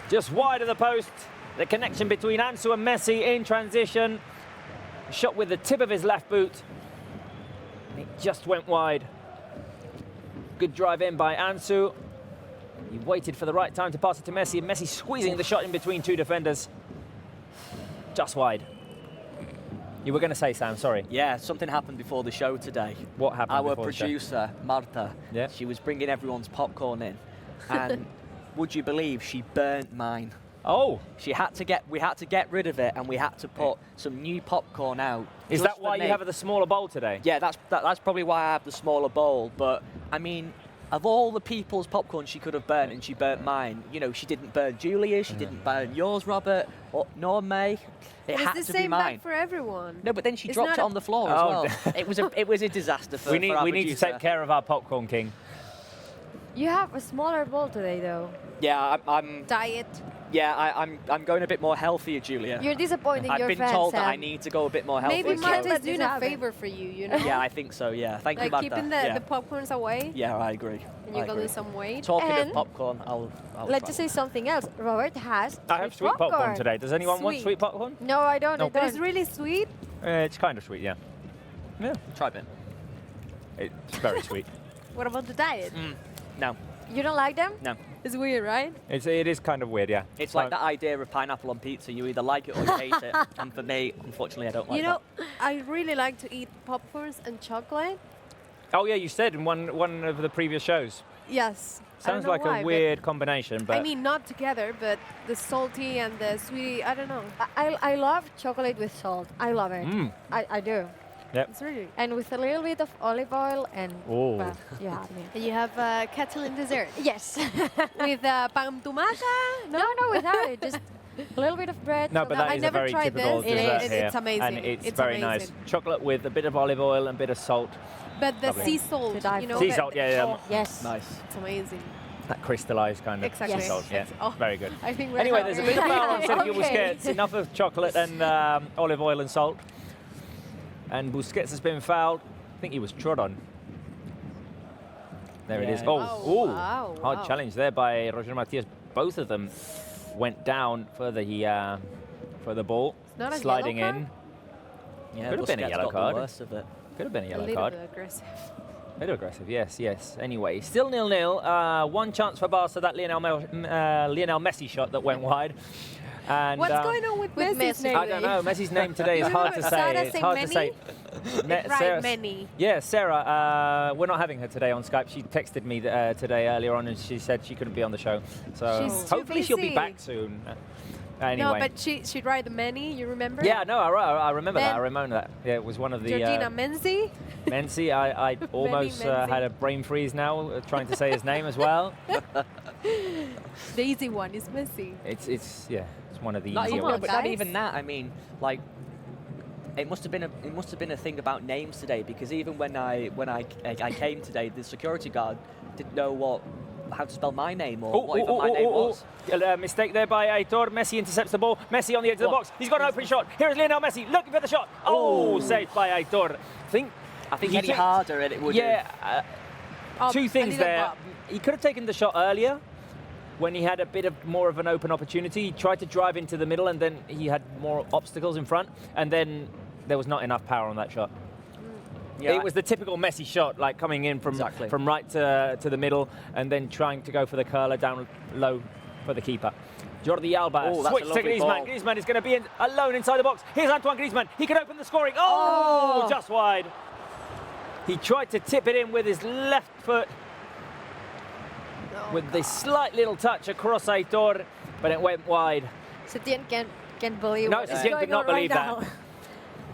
B: Just wide of the post. The connection between Ansu and Messi in transition. Shot with the tip of his left boot. It just went wide. Good drive in by Ansu. He waited for the right time to pass it to Messi. And Messi squeezing the shot in between 2 defenders. Just wide. You were going to say, Sam, sorry.
D: Yeah, something happened before the show today.
B: What happened
D: Our
B: before the show?
D: producer, Marta, she was bringing everyone's popcorn in. And would you believe she burnt mine?
B: Oh.
D: We had to get rid of it, and we had to put some new popcorn out.
B: Is that why you have the smaller bowl today?
D: Yeah, that's probably why I have the smaller bowl. But, I mean, of all the people's popcorn she could have burnt, and she burnt mine. She didn't burn Julia, she didn't burn yours, Robert, nor May. It had to be mine.
C: It's the same bag for everyone.
D: No, but then she dropped it on the floor as well. It was a disaster for
B: we
D: our
B: need to take care of our popcorn king.
E: You have a smaller bowl today, though.
D: Yeah, I'm
C: diet.
D: Yeah, I'm going a bit more healthier, Julia.
E: You're disappointing your fans.
D: I've been told that I need to go a bit more healthy.
C: Maybe Marta's doing a favor for you,
D: Yeah, I think so, yeah. Thank you, Marta.
C: Keeping the popcorns away.
D: Yeah, I agree.
C: And you're going to lose some weight.
D: Talking of popcorn, I'll
E: let's just say something else. Robert has
B: I have sweet popcorn today. Does anyone want sweet popcorn?
E: No, I don't.
B: No.
C: But it's really sweet.
B: It's kind of sweet, yeah. Yeah.
D: Try a bit.
B: It's very sweet.
C: What about the diet?
D: No.
E: You don't like them?
D: No.
C: It's weird, right?
B: It is kind of weird, yeah.
D: It's like that idea of pineapple on pizza. You either like it or you hate it. And for me, unfortunately, I don't like that.
C: I really like to eat popcorns and chocolate.
B: Oh yeah, you said in one of the previous shows.
C: Yes.
B: Sounds like a weird combination, but
C: I mean, not together, but the salty and the sweetie, I don't know.
E: I love chocolate with salt. I love it. I do.
B: Yep.
C: It's really.
E: And with a little bit of olive oil and
B: Oh.
E: well, you have me.
C: And you have Catalan dessert.
E: Yes.
C: With pan tumaca?
E: No, without it. Just a little bit of bread.
B: no, but that
C: I
B: is a
C: never
B: very
C: tried
B: typical
C: this.
B: dessert here,
C: It's amazing.
B: and it's
C: It's
B: very
C: amazing.
B: nice. Chocolate with a bit of olive oil and a bit of salt.
C: But the
B: Lovely.
C: sea salt, you know.
B: Sea
C: the-
B: salt, yeah.
C: oh,
E: Yes.
B: Nice.
C: It's amazing.
B: That crystallized kind of
C: Exactly.
B: sea salt, yeah.
C: Oh,
B: Very good.
C: I think we're
B: Anyway, there's a bit of flour on Sergio
E: Okay.
B: Busquets, enough of chocolate and olive oil and salt. And Busquets has been fouled. I think he was trod on. There it is.
I: Yeah.
B: Oh,
C: wow,
B: hard
C: wow.
B: challenge there by Roger Matias. Both of them went down for the ball,
C: not a
B: sliding
C: yellow
B: in.
D: Yeah,
B: Could have been a
D: Busquets
B: yellow
D: got the
B: card.
D: worst of it.
B: Could have been a
C: A
B: yellow
C: little
B: card.
C: bit aggressive.
B: A little aggressive, yes. Anyway, still 0-0. One chance for Barca, that Lionel Messi shot that went wide. And
C: What's going on with Messi's
E: Messi?
C: name?
B: I don't know. Messi's name today is hard to say.
C: Sarah
B: It's hard to say.
C: Right, many.
B: Yeah, Sarah. We're not having her today on Skype. She texted me today earlier on, and she said she couldn't be on the show. So
C: She's too
B: hopefully she'll be
C: busy.
B: back soon. Anyway.
C: No, but she'd write the many, you remember?
B: Yeah, no, I remember that.
C: Then-
B: I remember that. Yeah, it was one of the.
C: Georgina Menzi.
B: Menzi, I almost
C: Menzi.
B: had a brain freeze now trying to say his name as well.
C: The easy one is Messi.
B: It's one of the
D: Not
B: easier
D: even,
B: ones.
D: but not
C: guys.
D: even that. I mean, like, it must have been a thing about names today, because even when I came today, the security guard didn't know how to spell my name or what even my name was.
B: Mistake there by Aitor. Messi intercepts the ball. Messi on the edge of the box. He's got an open shot. Here is Lionel Messi looking for the shot. Oh, saved by Aitor.
D: I think
B: you
D: any
B: took-
D: harder and it would.
B: Two
C: a
B: things
C: little
B: there.
C: bob.
B: He could have taken the shot earlier when he had a bit of more of an open opportunity. He tried to drive into the middle, and then he had more obstacles in front, and then there was not enough power on that shot.
D: Yeah,
B: It was the typical Messi shot, like coming in from right to the middle, and then trying to go for the curler down low for the keeper. Jordi Alba
D: Oh, that's
B: switch
D: a
B: to
D: lovely
B: Griezmann.
D: ball.
B: Griezmann is going to be alone inside the box. Here's Antoine Griezmann. He can open the scoring. Oh, just wide. He tried to tip it in with his left foot, with the slight little touch across Aitor, but it went wide.
E: Setien can't believe
B: No,
E: what's
B: Setien
E: going
B: could not
E: on right
B: believe that.
E: now.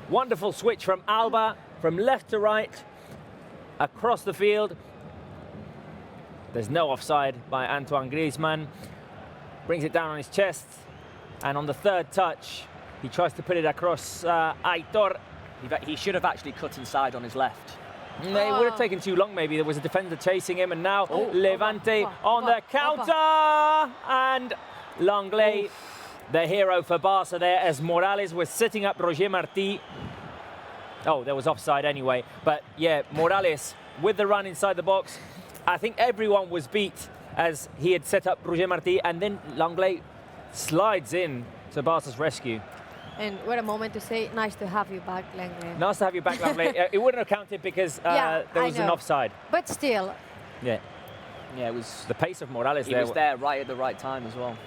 B: Wonderful switch from Alba, from left to right, across the field. There's no offside by Antoine Griezmann. Brings it down on his chest, and on the third touch, he tries to put it across Aitor.
D: He should have actually cut inside on his left.
B: It would have taken too long, maybe. There was a defender chasing him, and now Levante on the counter. And Langlais, the hero for Barca there, as Morales was setting up Roger Martí. Oh, there was offside anyway. But yeah, Morales with the run inside the box. I think everyone was beat as he had set up Roger Martí, and then Langlais slides in to Barca's rescue.
E: And what a moment to say, nice to have you back, Langley.
B: Nice to have you back, Langlais. It wouldn't have counted because there was an offside.
E: But still.
B: Yeah.
D: Yeah, it was
B: the pace of Morales
D: he
B: there.
D: was there right at the right time as well.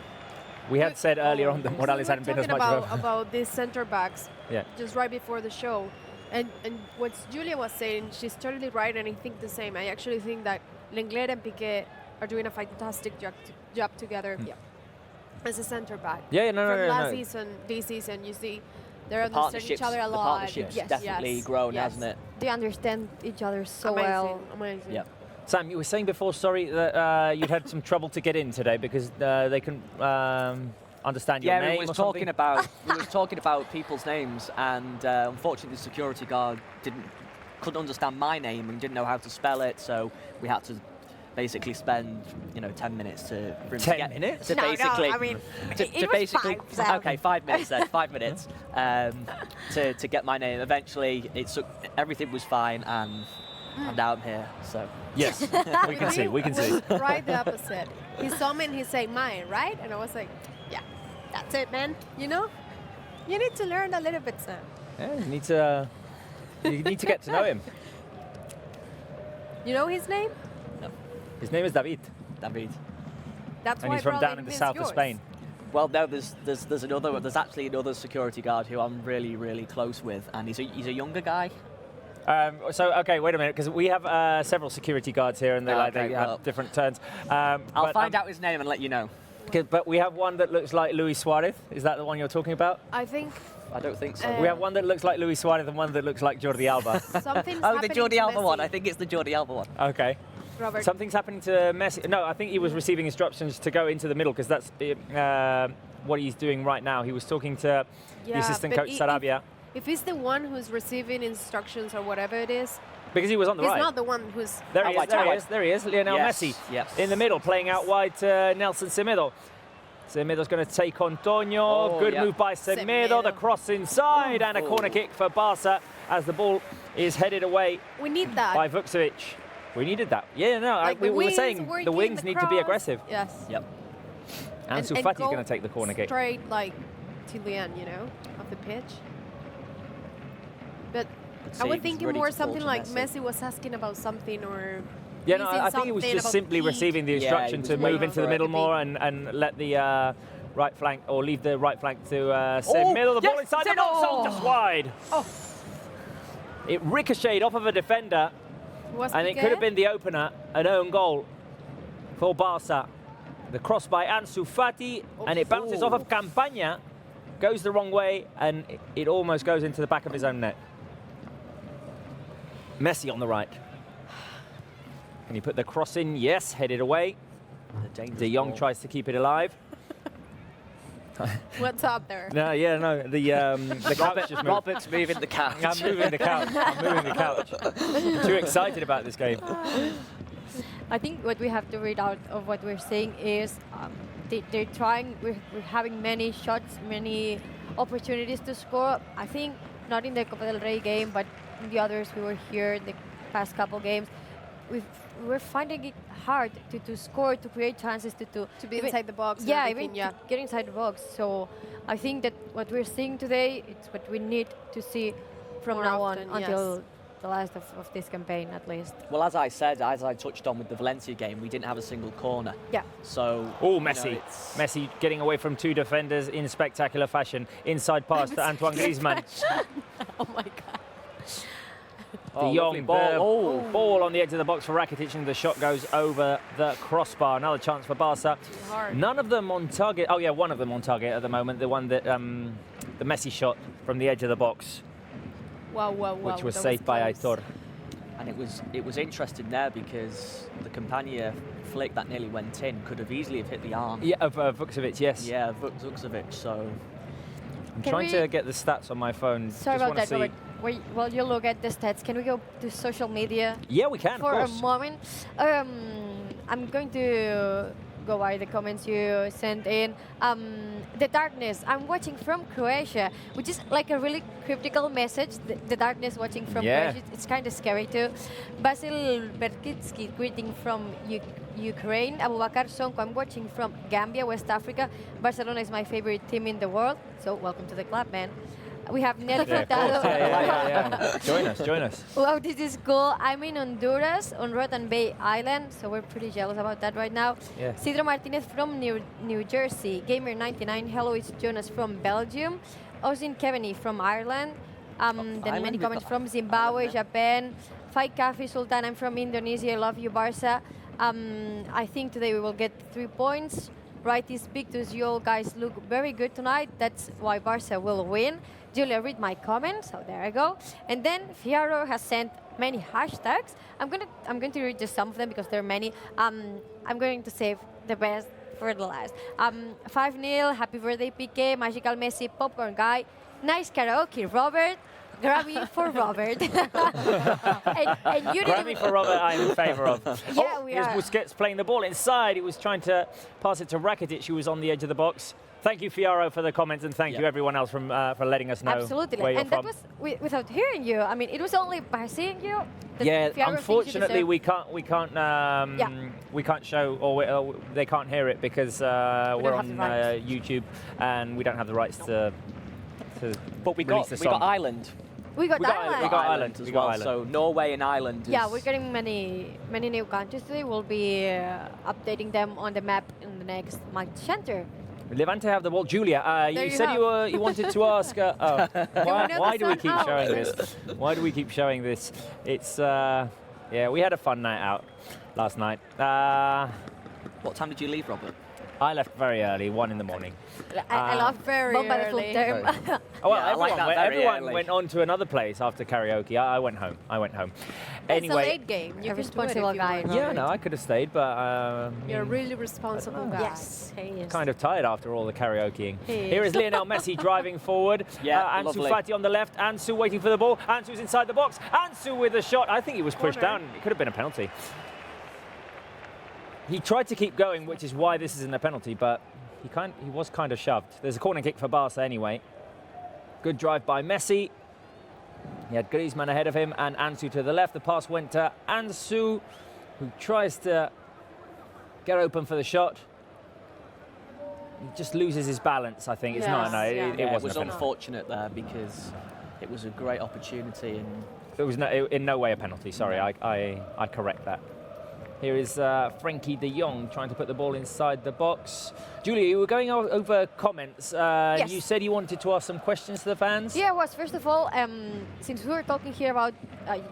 B: We had said earlier on that Morales hadn't been as much of a...
C: about these center backs.
B: Yeah.
C: Just right before the show, and what Julia was saying, she's totally right, and I think the same. I actually think that Lenglet and Pickett are doing a fantastic job together. Yeah. As a center back.
B: Yeah, no.
C: From last season, this season, you see, they're understanding each other a lot.
D: The partnership's definitely grown, hasn't it?
E: They understand each other so
C: Amazing,
E: well.
C: amazing.
D: Yep.
B: Sam, you were saying before, sorry, that you'd had some trouble to get in today because they couldn't understand your name.
D: We was talking about people's names, and unfortunately, the security guard couldn't understand my name and didn't know how to spell it, so we had to basically spend 10 minutes for him to
B: 10
D: get
B: minutes?
D: to basically
E: I mean,
D: to
E: it was
D: basically
E: 5, Sam.
D: okay 5 minutes then 5 minutes to get my name. Eventually everything was fine, and now I'm here, so
B: yes. we can see
C: Right the opposite. He saw me and he said mine, right? And I was like, yeah, that's it, man. You need to learn a little bit, Sam.
B: Yeah, you need to get to know him.
C: You know his name?
B: His name is David.
C: That's
B: And
C: why
B: he's from
C: probably
B: down in the
C: he's
B: south
C: yours.
B: of Spain.
D: Well, no, there's actually another security guard who I'm really, really close with, and he's a younger guy.
B: Okay, wait a minute, because we have several security guards here, and they have different turns.
D: I'll find out his name and let you know.
B: But we have one that looks like Luis Suarez. Is that the one you're talking about?
C: I
D: don't think so.
B: We have one that looks like Luis Suarez and one that looks like Jordi Alba.
C: Something's
D: the
C: happening
D: Jordi
C: to
D: Alba
C: Messi.
D: one. I think it's the Jordi Alba one.
B: Okay.
C: Robert.
B: Something's happening to Messi. No, I think he was receiving instructions to go into the middle, because that's what he's doing right now. He was talking to the assistant coach Sarabia.
C: If he's the one who's receiving instructions or whatever it is,
B: because he was on the right.
C: He's not the one who's...
B: There he is, Lionel Messi.
D: Yes.
B: In the middle, playing out wide to Nelson Semedo. Semedo's going to take on Toño. Good move by Semedo. The cross inside and a corner kick for Barça as the ball is headed away.
C: We need that.
B: By Vukcevic. We needed that. Yeah, no, we were saying the wings need to be aggressive.
C: Yes.
B: Yep. Ansu Fati's going to take the corner kick.
C: Straight, to the end, of the pitch. But I was thinking more something like Messi was asking about something, or...
B: Yeah, no, I think he was just simply receiving the instruction to move into the middle more and let the right flank, or leave the right flank to Semedo. The ball inside the box, just wide. Oh. It ricocheted off of a defender, and it could have been the opener, an own goal for Barça. The cross by Ansu Fati, and it bounces off of Campaña, goes the wrong way, and it almost goes into the back of his own net. Messi on the right. Can he put the cross in? Yes, headed away. De Jong tries to keep it alive.
C: What's up there?
B: No, the couch just moved.
D: Robert's moving the couch.
B: I'm moving the couch. I'm too excited about this game.
E: I think what we have to read out of what we're saying is they're trying, we're having many shots, many opportunities to score. I think not in the Copa del Rey game, but in the others we were here the past couple games. We're finding it hard to score, to create chances, to
C: be inside the box.
E: Yeah, even to get inside the box. So I think that what we're seeing today, it's what we need to see from
C: More
E: now
C: often,
E: on until the last of this campaign, at least.
D: Well, as I touched on with the Valencia game, we didn't have a single corner.
E: Yeah.
D: So.
B: Oh, Messi. Messi getting away from two defenders in spectacular fashion. Inside pass to Antoine Griezmann.
C: Oh my God.
B: De Jong, ball on the edge of the box for Rakitic, and the shot goes over the crossbar. Another chance for Barça. None of them on target. Oh yeah, one of them on target at the moment. The one that the Messi shot from the edge of the box.
C: Wow.
B: Which was saved by Aitor.
D: And it was interesting there because the Campaña flick that nearly went in could have easily hit the arm.
B: Yeah, of Vukcevic, yes.
D: Yeah, Vukcevic. So.
B: I'm trying to get the stats on my phone.
E: Sorry about that, Robert. While you look at the stats, can we go to social media?
B: Yeah, we can,
E: for
B: of course.
E: A moment. I'm going to go by the comments you sent in. The darkness, I'm watching from Croatia, which is like a really cryptical message. The darkness watching from Croatia, it's kind of scary too. Basil Berkitsky greeting from Ukraine. Abubakar Sonko, I'm watching from Gambia, West Africa. Barcelona is my favorite team in the world, so welcome to the club, man. We have Nel Furtado.
B: Yeah. Join us.
E: Wow, this is cool. I'm in Honduras, on Rotan Bay Island, so we're pretty jealous about that right now.
B: Yeah.
E: Sidro Martinez from New Jersey. Gamer99, hello, it's Jonas from Belgium. Osin Kevany from Ireland. Then many comments from Zimbabwe, Japan. Fight Kafi Sultan, I'm from Indonesia, love you, Barça. I think today we will get 3 points. Righty Pictus, you all guys look very good tonight. That's why Barça will win. Julia, read my comments. So there I go. And then Fiaro has sent many hashtags. I'm going to read just some of them because there are many. I'm going to save the best for the last. 5-0, happy birthday Pickett, magical Messi, popcorn guy, nice karaoke Robert. Grammy for Robert. and you
B: Grammy for Robert, I'm in favour of.
E: Yeah, we
B: here's
E: are.
B: Busquets playing the ball inside. He was trying to pass it to Rakitic, who was on the edge of the box. Thank you, Fiaro, for the comments, and thank you everyone else for letting us know
E: Absolutely.
B: where you're
E: and
B: from.
E: that was without hearing you. I mean, it was only by seeing you. That
B: Yeah,
E: Fiaro
B: unfortunately we can't show, or they can't hear it because we're on YouTube and we don't have the rights to.
D: But we got Ireland.
E: We got
D: Ireland as well. So Norway and Ireland.
E: Yeah, we're getting many new countries today. We'll be updating them on the map in the next match center.
B: Levante have the ball. Julia, you said you wanted to ask. Why do we keep showing this? Why do we keep showing this? It's yeah, we had a fun night out last night.
D: What time did you leave, Robert?
B: I left very early, 1 in the morning.
C: I love very early.
B: Everyone went on to another place after karaoke. I went home. Anyway,
C: it's a late game. You're
E: a responsible guy.
B: Yeah, no, I could have stayed, but
C: you're a really responsible guy.
E: Yes, he is.
B: Kind of tired after all the karaokeing. Here is Lionel Messi driving forward.
D: Yeah,
B: Ansu Fati on the left. Ansu waiting for the ball. Ansu's inside the box. Ansu with a shot. I think he was pushed down. It could have been a penalty. He tried to keep going, which is why this isn't a penalty, but he was kind of shoved. There's a corner kick for Barça anyway. Good drive by Messi. He had Griezmann ahead of him and Ansu to the left. The pass went to Ansu, who tries to get open for the shot. He just loses his balance, I think. It's not, no, it was
D: unfortunate there because it was a great opportunity. And
B: it was in no way a penalty, sorry, I correct that. Here is Frenkie de Jong trying to put the ball inside the box. Julia, you were going over comments.
E: Yes.
B: You said you wanted to ask some questions to the fans?
E: Yeah, first of all, since we were talking here about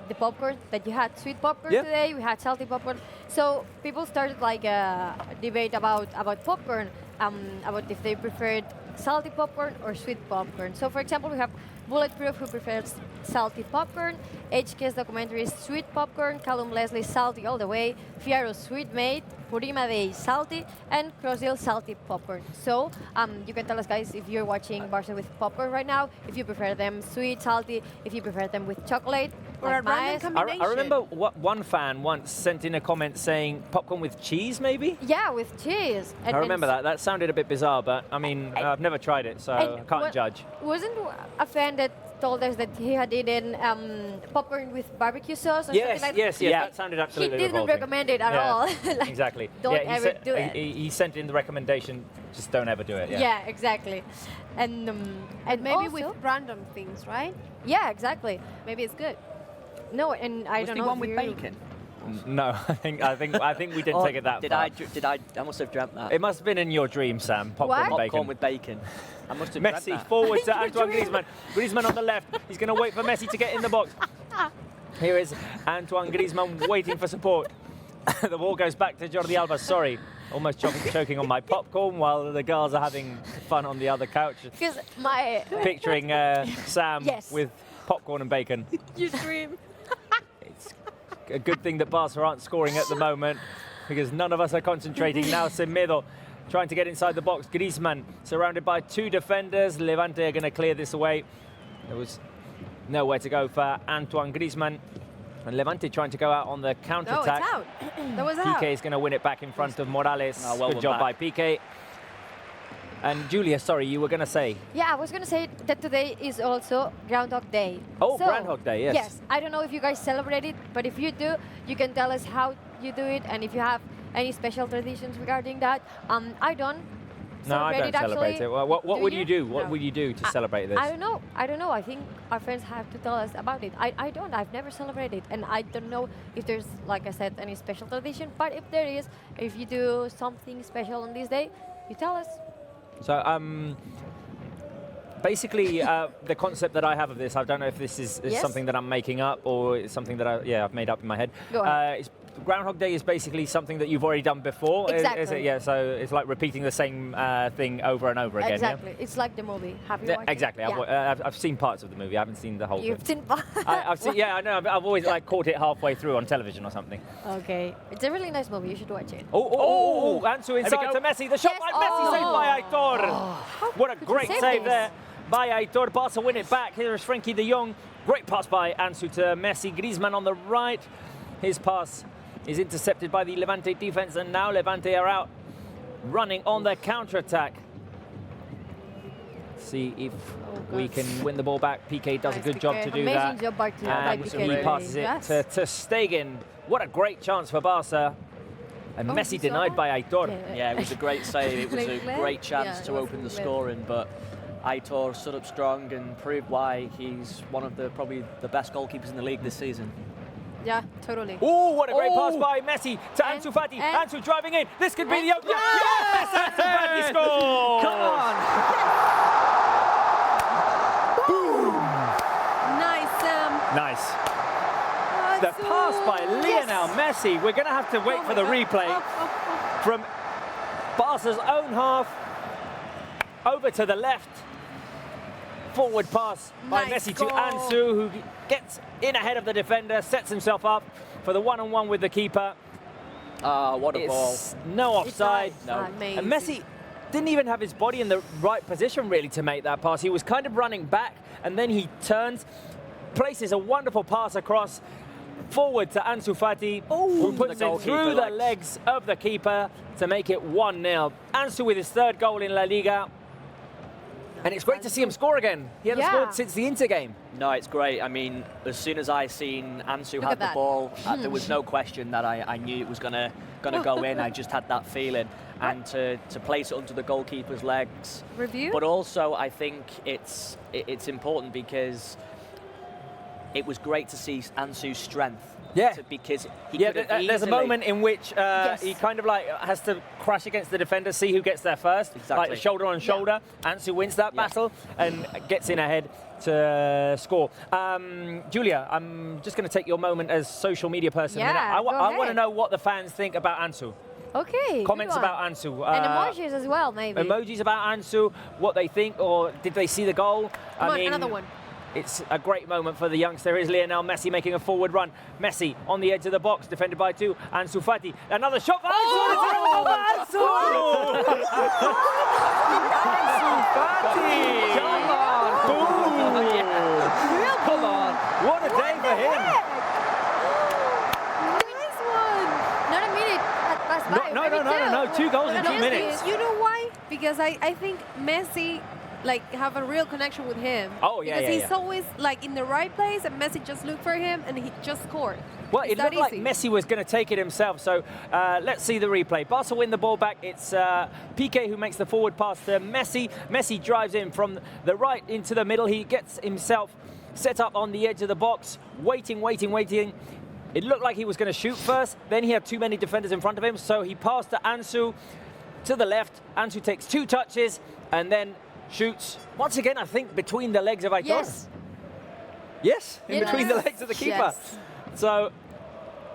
E: the popcorn, that you had sweet popcorn today, we had salty popcorn. So people started like a debate about popcorn, about if they preferred salty popcorn or sweet popcorn. So for example, we have Bulletproof, who prefers salty popcorn. HK's documentary is sweet popcorn. Callum Leslie, salty all the way. Fierro, sweet mate. Purima Day, salty. And Crossdale, salty popcorn. So you can tell us, guys, if you're watching Barça with popcorn right now, if you prefer them sweet, salty, if you prefer them with chocolate.
C: Or a random combination.
B: I remember one fan once sent in a comment saying popcorn with cheese, maybe?
E: Yeah, with cheese.
B: I remember that. That sounded a bit bizarre, but I mean, I've never tried it, so I can't judge.
E: Wasn't a fan that told us that he had eaten popcorn with barbecue sauce or something like that?
B: Yes, that sounded absolutely
E: He didn't recommend it at all.
B: Like, exactly.
E: Don't ever do it.
B: He sent in the recommendation, just don't ever do it.
E: Yeah, exactly. And
C: maybe
E: also,
C: with random things, right?
E: Yeah, exactly.
C: Maybe it's good.
E: No, and I don't know.
D: Was the one with bacon?
B: No, I think we didn't take it that far.
D: I must have dreamt that.
B: It must have been in your dream, Sam. Popcorn
D: with bacon. I must have
B: Messi
D: dreamt that.
B: forward to Antoine Griezmann. Griezmann on the left. He's going to wait for Messi to get in the box. Here is Antoine Griezmann waiting for support. The ball goes back to Jordi Alba. Sorry, almost choking on my popcorn while the girls are having fun on the other couch.
E: Because my
B: picturing Sam with popcorn and bacon.
C: You dream.
B: It's a good thing that Barça aren't scoring at the moment because none of us are concentrating. Now Semedo trying to get inside the box. Griezmann surrounded by 2 defenders. Levante are going to clear this away. There was nowhere to go for Antoine Griezmann. And Levante trying to go out on the counter-attack.
C: No, it's out. That was out.
B: Piqué is going to win it back in front of Morales.
D: Well
B: good job by Piqué. And Julia, sorry, you were going to say?
E: Yeah, I was going to say that today is also Groundhog Day.
B: Oh, Groundhog Day, yes.
E: Yes, I don't know if you guys celebrate it, but if you do, you can tell us how you do it and if you have any special traditions regarding that. I don't.
B: No, I don't celebrate it. Well, what would you do? What would you do to celebrate this?
E: I don't know. I think our friends have to tell us about it. I don't. I've never celebrated, and I don't know if there's, like I said, any special tradition. But if there is, if you do something special on this day, you tell us.
B: So, basically, the concept that I have of this, I don't know if this is something that I'm making up or it's something that I've made up in my head.
E: Go ahead.
B: Groundhog Day is basically something that you've already done before.
E: Exactly.
B: Is it? Yeah, so it's like repeating the same thing over and over again.
E: Exactly.
B: Yeah?
E: It's like the movie. Have you watched
B: exactly.
E: it? Yeah.
B: I've seen parts of the movie. I haven't seen the whole
E: You've
B: thing.
E: seen parts?
B: I've seen, yeah, I know. I've always caught it halfway through on television or something.
E: Okay. It's a really nice movie. You should watch it.
B: Oh, Ansu inside to Messi. The shot by Messi, saved by Aitor. What a great save there by Aitor. Barça win it back. Here is Frenkie de Jong. Great pass by Ansu to Messi. Griezmann on the right. His pass is intercepted by the Levante defense, and now Levante are out running on the counter-attack. See if we can win the ball back. Piqué does a good job to do that.
E: Amazing job by Piqué.
B: And he passes it to Stegen. What a great chance for Barça. And Messi denied by Aitor.
D: Yeah, it was a great save. It was a great chance to open the scoring, but Aitor stood up strong and proved why he's one of probably the best goalkeepers in the league this season.
C: Yeah, totally.
B: Oh, what a great pass by Messi to Ansu Fati. Ansu driving in. This could be the opener. Yes! Ansu Fati scores!
D: Come on!
C: Boom! Nice, Sam.
B: Nice.
C: Oh,
B: The pass by Lionel Messi. We're going to have to wait for the replay from Barca's own half over to the left. Forward pass by Messi to Ansu, who gets in ahead of the defender, sets himself up for the one-on-one with the keeper.
D: What a ball.
B: No offside.
C: No.
B: And Messi didn't even have his body in the right position, really, to make that pass. He was kind of running back, and then he turns, places a wonderful pass across, forward to Ansu Fati, who puts it through the legs of the keeper to make it 1-0. Ansu with his third goal in La Liga. And it's great to see him score again. He hasn't scored since the Inter game.
D: No, it's great. I mean, as soon as I seen Ansu had the ball, there was no question that I knew it was gonna go in. I just had that feeling. And to place it under the goalkeeper's legs.
C: Review?
D: But also, I think it's important because it was great to see Ansu's strength.
B: Yeah.
D: Because he
B: yeah,
D: could have
B: there's a
D: easily-
B: moment in which he kind of like has to crash against the defender, see who gets there first.
D: Exactly.
B: Like shoulder on shoulder. Ansu wins that battle and gets in ahead to score. Julia, I'm just going to take your moment as social media person.
E: Yeah,
B: I
E: go
B: want to
E: ahead.
B: know what the fans think about Ansu.
E: Okay.
B: Comments
E: good one.
B: about Ansu.
E: And emojis as well, maybe.
B: Emojis about Ansu, what they think, or did they see the goal?
C: Come on, another one.
B: It's a great moment for the youngster. Here's Lionel Messi making a forward run. Messi on the edge of the box, defended by two. Ansu Fati. Another shot for Ansu! Ansu Fati!
D: Come on!
B: Boom! Come on! What a day for him!
C: Nice one.
E: Not a minute passed by.
B: No. 2 goals in 2 minutes.
C: You know why? Because I think Messi have a real connection with him.
B: Oh, yeah,
C: Because
B: yeah,
C: he's always in the right place, and Messi just looked for him, and he just scored.
B: Well,
C: It's
B: it
C: that
B: looked like
C: easy.
B: Messi was going to take it himself, so let's see the replay. Barca win the ball back. It's Pickett who makes the forward pass to Messi. Messi drives in from the right into the middle. He gets himself set up on the edge of the box, waiting. It looked like he was going to shoot first, then he had too many defenders in front of him, so he passed to Ansu to the left. Ansu takes 2 touches and then shoots, once again, I think, between the legs of Aitor.
E: Yes.
B: Yes, in between the legs of the keeper.
C: Yes.
B: So,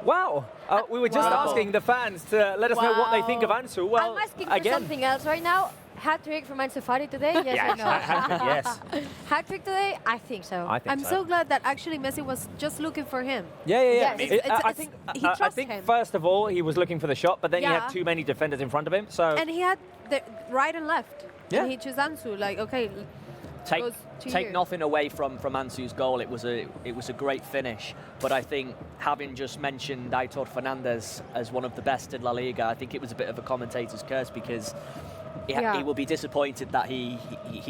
B: wow. We were just asking the fans to let us know what they think of Ansu. Well,
E: I'm asking for
B: again.
E: something else right now. Hat-trick from Ansu Fati today? Yes or no?
B: Yes.
E: Hat-trick today? I think so.
C: I'm so glad that actually Messi was just looking for him.
B: Yeah.
E: Yes.
B: I think
C: he trusts him.
B: first of all, he was looking for the shot, but then he
C: Yeah.
B: had too many defenders in front of him. So
C: And he had the right and left.
B: Yeah.
C: And he chose Ansu. Okay, goes to
D: Take
C: you.
D: nothing away from Ansu's goal. It was a great finish, but I think having just mentioned Aitor Fernandez as one of the best in La Liga, I think it was a bit of a commentator's curse because he will be disappointed that he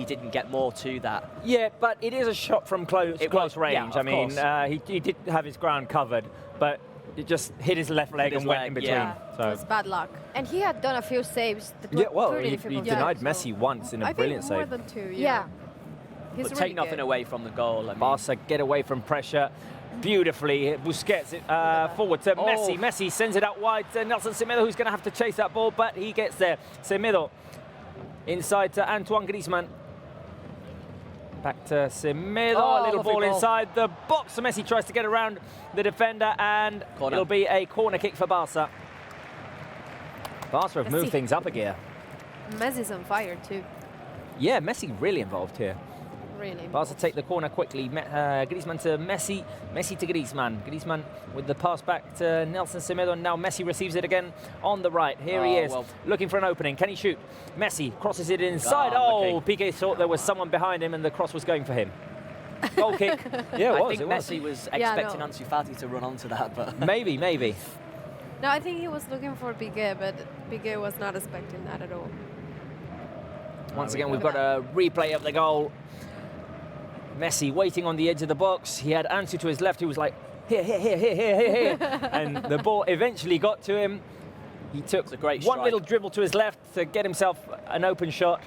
D: didn't get more to that.
B: yeah, but it is a shot from close range.
D: Yeah,
B: I mean, he did have his ground covered, but it just hit his left leg
D: his
B: and went
D: leg,
B: in between.
D: yeah.
C: It
B: So
C: was bad luck.
E: And he had done a few saves that were
B: yeah, well,
E: pretty
B: he
E: difficult.
B: denied
C: so-
B: Messi once in a
C: I
B: brilliant
C: think more
B: save.
C: than 2,
E: Yeah.
C: He's
D: But
C: really
D: take nothing
C: good.
D: away from the goal. I mean,
B: Barca get away from pressure beautifully. Busquets forward to Messi. Messi sends it out wide to Nelson Semedo, who's going to have to chase that ball, but he gets there. Semedo inside to Antoine Griezmann. Back to Semedo, a little
D: lovely
B: ball
D: ball.
B: inside the box. So Messi tries to get around the defender, and
D: Corner.
B: it'll be a corner kick for Barca. Barca have moved
C: Messi.
B: things up a gear.
C: Messi's on fire too.
B: Yeah, Messi really involved here.
C: Really.
B: Barca take the corner quickly. Griezmann to Messi. Messi to Griezmann. Griezmann with the pass back to Nelson Semedo. Now Messi receives it again on the right. Here he is, looking for an opening. Can he shoot? Messi crosses it inside. Oh, Piqué thought there was someone behind him and the cross was going for him. Goal kick. Yeah,
D: I
B: it was.
D: think
B: It was.
D: Messi was
C: Yeah,
D: expecting
C: no.
D: Ansu Fati to run onto that, but
B: Maybe.
C: No, I think he was looking for Piquet, but Piquet was not expecting that at all.
B: Once again, we've got a replay of the goal. Messi waiting on the edge of the box. He had Ansu to his left, who was like, here. And the ball eventually got to him. He took
D: a great
B: one
D: strike.
B: little dribble to his left to get himself an open shot.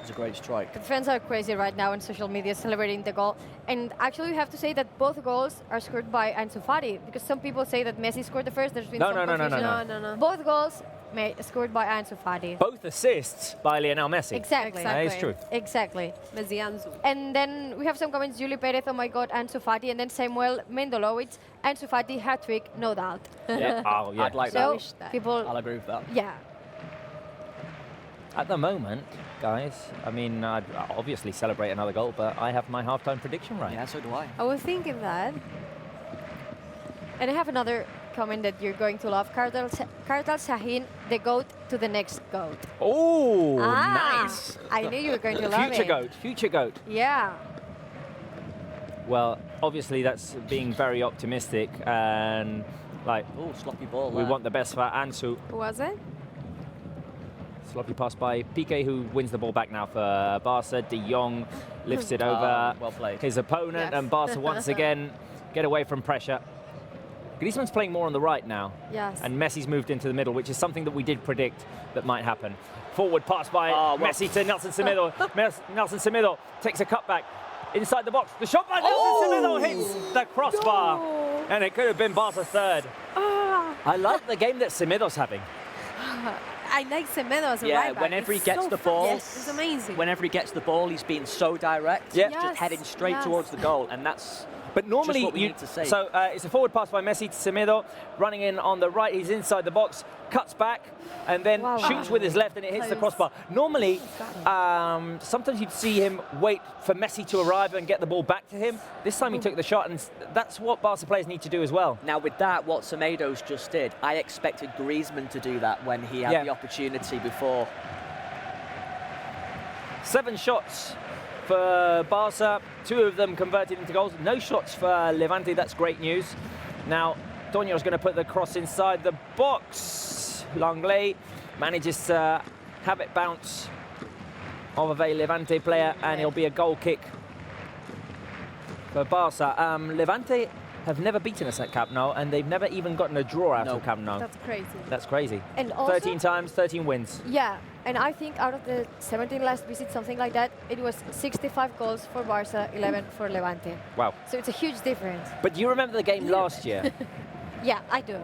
D: was a great strike.
E: The fans are crazy right now on social media celebrating the goal. And actually, we have to say that both goals are scored by Ansu Fati, because some people say that Messi scored the first. There's been some confusion.
C: No.
E: Both goals scored by Ansu Fati.
B: Both assists by Lionel Messi.
E: Exactly.
B: That is true.
E: Exactly.
C: Messi Ansu.
E: And then we have some comments. Julie Perez, oh my God, Ansu Fati. And then Samuel Mendolowicz, Ansu Fati, hat-trick, no doubt.
B: Yeah. Oh, yeah.
D: I'd like
E: So
D: that.
E: people,
D: I'll agree with that.
E: yeah.
B: At the moment, guys, I mean, I'd obviously celebrate another goal, but I have my halftime prediction right.
D: Yeah, so do I.
C: I was thinking that.
E: And I have another comment that you're going to love. Kardal Shahin, the GOAT to the next GOAT.
B: Oh, nice.
E: I knew you were going to love it.
B: Future GOAT.
E: Yeah.
B: Well, obviously that's being very optimistic, and like,
D: oh, sloppy ball.
B: We want the best for Ansu.
C: Who was it?
B: Sloppy pass by Pickett, who wins the ball back now for Barça. De Jong lifts it over
D: well played.
B: His opponent, and Barça once again get away from pressure. Griezmann's playing more on the right now.
E: Yes.
B: And Messi's moved into the middle, which is something that we did predict that might happen. Forward pass by Messi to Nelson Semedo. Nelson Semedo takes a cutback inside the box. The shot by Nelson Semedo hits the crossbar. And it could have been Barca's third. I like the game that Semedo's having.
C: I like Semedo as a right back.
D: Whenever he gets the ball,
C: it's amazing.
D: Whenever he gets the ball, he's being so direct, just heading straight towards the goal, and that's.
B: But normally,
D: just what we need to say.
B: So it's a forward pass by Messi to Semedo, running in on the right. He's inside the box, cuts back, and then shoots with his left, and it hits the crossbar. Normally, sometimes you'd see him wait for Messi to arrive and get the ball back to him. This time he took the shot, and that's what Barca players need to do as well.
D: Now, with that, what Semedo's just did, I expected Griezmann to do that when he had the opportunity before.
B: 7 shots for Barca, 2 of them converted into goals. No shots for Levante, that's great news. Now, Tonio's going to put the cross inside the box. Langlais manages to have it bounce off of a Levante player, and it'll be a goal kick for Barca. Levante have never beaten us at Camp Nou, and they've never even gotten a draw out of Camp Nou.
C: That's crazy.
B: That's crazy.
E: And also,
B: 13 times, 13 wins.
E: Yeah, and I think out of the 17 last visits, something like that, it was 65 goals for Barca, 11 for Levante.
B: Wow.
E: So it's a huge difference.
B: But do you remember the game last year?
E: Yeah, I do.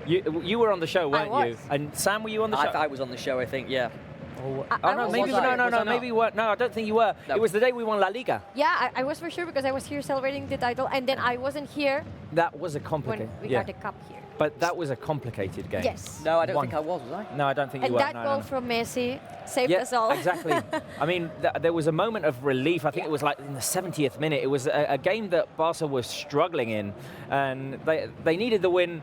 B: You were on the show, weren't you? And Sam, were you on the show?
D: I was on the show, I think, yeah.
B: No, maybe you weren't. No, I don't think you were. No. It was the day we won La Liga.
E: Yeah, I was for sure, because I was here celebrating the title, and then I wasn't here.
B: That was a complicated.
E: When we got the cup here.
B: But that was a complicated game.
E: Yes.
D: No, I don't think I was I?
B: No, I don't think you were.
E: And that goal from Messi saved us all.
B: Exactly. I mean, there was a moment of relief. I think it was like in the 70th minute. It was a game that Barca was struggling in, and they needed the win.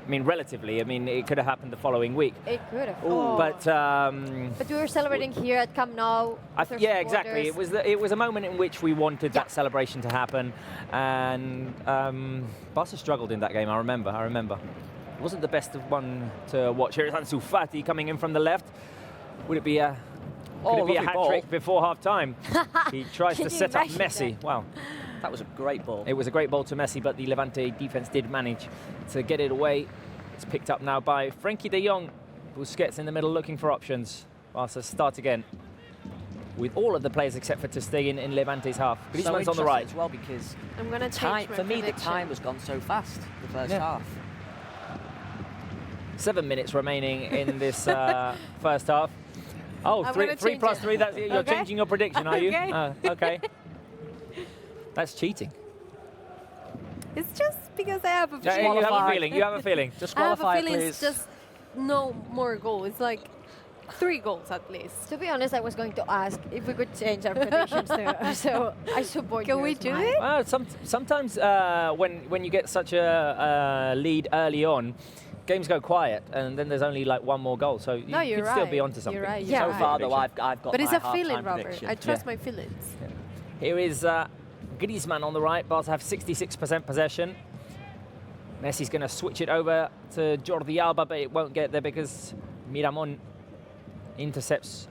B: I mean, relatively. I mean, it could have happened the following week.
E: It could have.
B: But
E: we were celebrating here at Camp Nou.
B: Yeah, exactly. It was a moment in which we wanted that celebration to happen, and Barca struggled in that game. I remember. It wasn't the best one to watch. Here is Ansu Fati coming in from the left. Would it be a hat-trick before half-time? He tries to set up Messi. Wow.
D: That was a great ball.
B: It was a great ball to Messi, but the Levante defense did manage to get it away. It's picked up now by Frenkie de Jong. Busquets in the middle looking for options. Barca start again with all of the players except for Ter Stegen in Levante's half. Griezmann's on the right
D: as well, because
C: I'm gonna change
D: for me the time has gone so fast the first half.
B: 7 minutes remaining in this first half. Oh, 3 plus 3. You're changing your prediction, are you? Okay. That's cheating.
C: It's just because I have a feeling.
B: You have a feeling. You have a feeling.
C: Disqualify, I have a feeling please. It's just no more goal. It's like 3 goals at least.
E: To be honest, I was going to ask if we could change our predictions too. So I support you.
C: Can we do it?
B: Well, sometimes when you get such a lead early on, games go quiet, and then there's only like 1 more goal. So you could still be onto something.
C: You're right.
D: So far, though, I've got.
C: But it's
D: my
C: a feeling, Robert.
D: prediction.
C: I trust my feelings.
B: Yeah. Here is Griezmann on the right. Barca have 66% possession. Messi's going to switch it over to Jordi Alba, but it won't get there because Miramon intercepts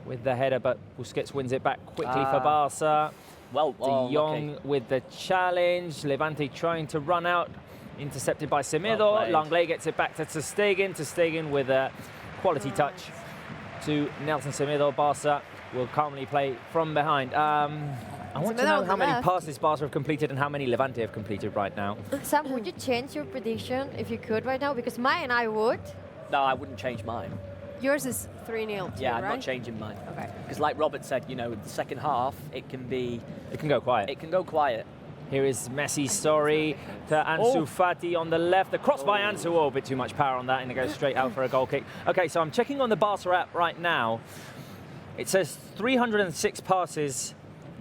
B: with the header, but Busquets wins it back quickly for Barca. De Jong with the challenge. Levante trying to run out. Intercepted by Semedo. Langlais gets it back to Ter Stegen. Ter Stegen with a quality touch to Nelson Semedo. Barça will calmly play from behind. I want to know how many passes Barça have completed and how many Levante have completed right now.
E: Sam, would you change your prediction if you could right now? Because mine, I would.
D: No, I wouldn't change mine.
C: Yours is 3-0 too,
D: Yeah, I'm
C: right?
D: not changing mine.
C: Okay.
D: Because like Robert said, you know, the second half, it can
B: go quiet.
D: It can go quiet.
B: Here is Messi's story to Ansu Fati on the left. The cross by Ansu, a bit too much power on that, and it goes straight out for a goal kick. Okay, so I'm checking on the Barça app right now. It says 306 passes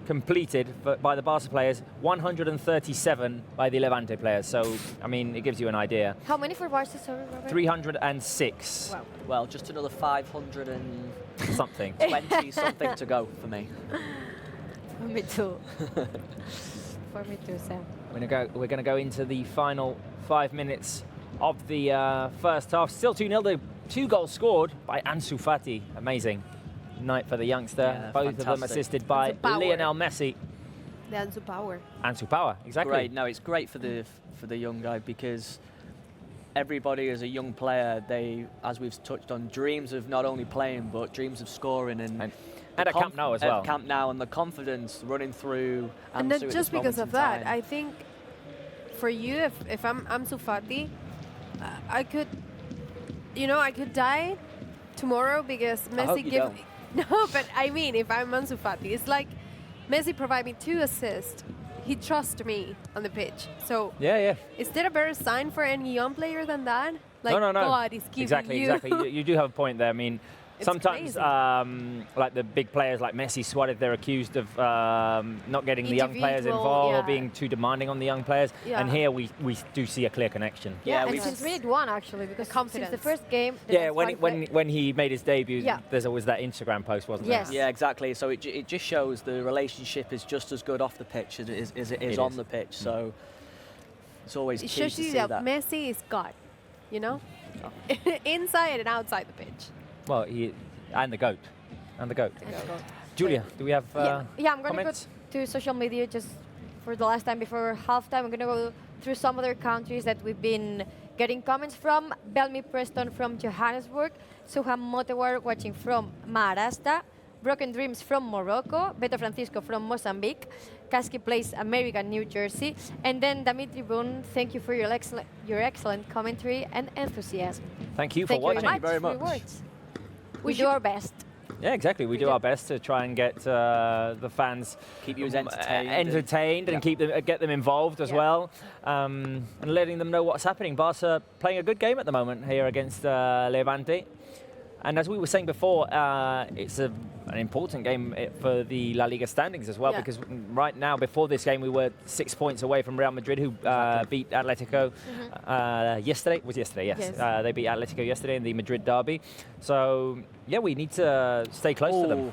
B: completed by the Barça players, 137 by the Levante players. So, I mean, it gives you an idea.
E: How many for Barça, sorry, Robert?
B: 306.
E: Wow.
D: Well, just another 500 and
B: something.
D: 20 something to go for me.
E: For me too. For me too, Sam.
B: We're going to go into the final 5 minutes of the first half. Still 2-0. The 2 goals scored by Ansu Fati. Amazing night for the youngster.
D: Yeah,
B: both
D: fantastic.
B: of them assisted by Lionel Messi.
C: The Ansu Power.
B: Ansu Power, exactly.
D: Great. No, it's great for the young guy because everybody as a young player, they, as we've touched on, dreams of not only playing but dreams of scoring and
B: at Camp Nou as well.
D: At Camp Nou, and the confidence running through.
C: And then just because of that, I think for you, if I'm Ansu Fati, I could, I could die tomorrow because Messi give. No, but I mean, if I'm Ansu Fati, it's like Messi provide me 2 assists. He trusts me on the pitch. So
B: yeah.
C: Is there a better sign for any young player than that? Like
B: No.
C: God is giving you.
B: Exactly. You do have a point there. I mean,
C: It's
B: sometimes, like the big players like Messi, Suarez, they're accused of not getting the young players involved or being too demanding on the young players.
E: Yeah.
B: And here we do see a clear connection.
E: Yeah, and since minute 1 actually, because since the first game.
B: Yeah, when he made his debut,
E: Yeah.
B: there's always that Instagram post, wasn't
E: Yes.
B: there?
D: Yeah, exactly. So it just shows the relationship is just as good off the pitch as it is on the pitch. So it's always
C: It
D: key
C: shows
D: to
C: you
D: see
C: that
D: that.
C: Messi is God, inside and outside the pitch.
B: Well, and the goat. Julia, do we have
E: Yeah, I'm going to go
B: comments?
E: to social media just for the last time before halftime. I'm going to go through some other countries that we've been getting comments from. Belmy Preston from Johannesburg, Suham Motewar watching from Maharashtra, Broken Dreams from Morocco, Beto Francisco from Mozambique, Kaski Place, America, New Jersey, and then Dimitri Boone, thank you for your excellent commentary and enthusiasm.
B: Thank you for watching.
E: Thank you very much.
B: Rewards.
E: We do our best.
B: Yeah, exactly. We do our best to try and get the fans
D: keep you as entertained,
B: and get them involved as well, and letting them know what's happening. Barça playing a good game at the moment here against Levante. And as we were saying before, it's an important game for the La Liga standings as well, because right now, before this game, we were 6 points away from Real Madrid, who beat Atletico yesterday. Was yesterday, yes. They beat Atletico yesterday in the Madrid derby. So, yeah, we need to stay close to them.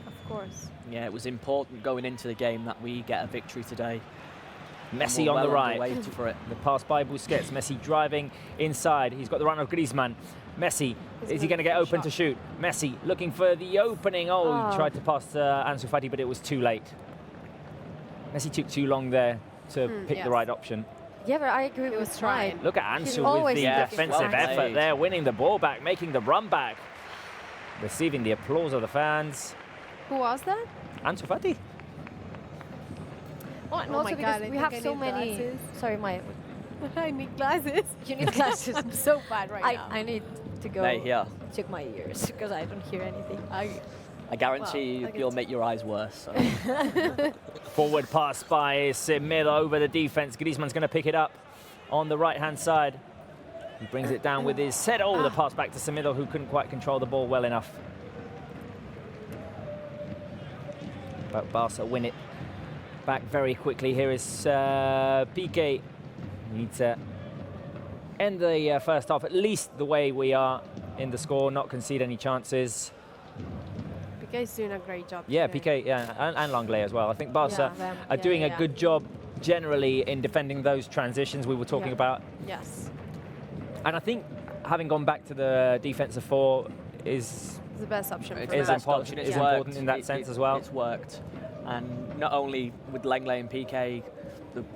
C: Of course.
D: Yeah, it was important going into the game that we get a victory today.
B: Messi on the right.
D: Way for it.
B: The pass by Busquets. Messi driving inside. He's got the run of Griezmann. Messi, is he going to get open to shoot? Messi looking for the opening. He tried to pass to Ansu Fati, but it was too late. Messi took too long there to pick the right option.
E: Yeah, but I agree with Ryan.
B: Look at Ansu with the defensive effort there, winning the ball back, making the run back, receiving the applause of the fans.
C: Who was that?
B: Ansu Fati.
E: Oh, and also because we have so many.
C: Glasses.
E: Sorry, Maya.
C: I need glasses.
E: You need glasses.
C: I'm so bad now.
E: I need to go check my ears because I don't hear anything.
D: I guarantee you'll make your eyes worse. So.
B: Forward pass by Semedo over the defense. Griezmann's going to pick it up on the right-hand side. He brings it down with his head. The pass back to Semedo, who couldn't quite control the ball well enough. But Barça win it back very quickly. Here is Pickett. Need to end the first half at least the way we are in the score, not concede any chances.
C: Piquet's doing a great job.
B: Yeah,
C: today.
B: Piquet, and Langlais as well. I think Barça are doing a good job generally in defending those transitions we were talking about.
C: Yes.
B: And I think having gone back to the defensive four is
C: the best option.
B: Is important in that sense as well.
D: It's worked, and not only with Langlais and Piquet.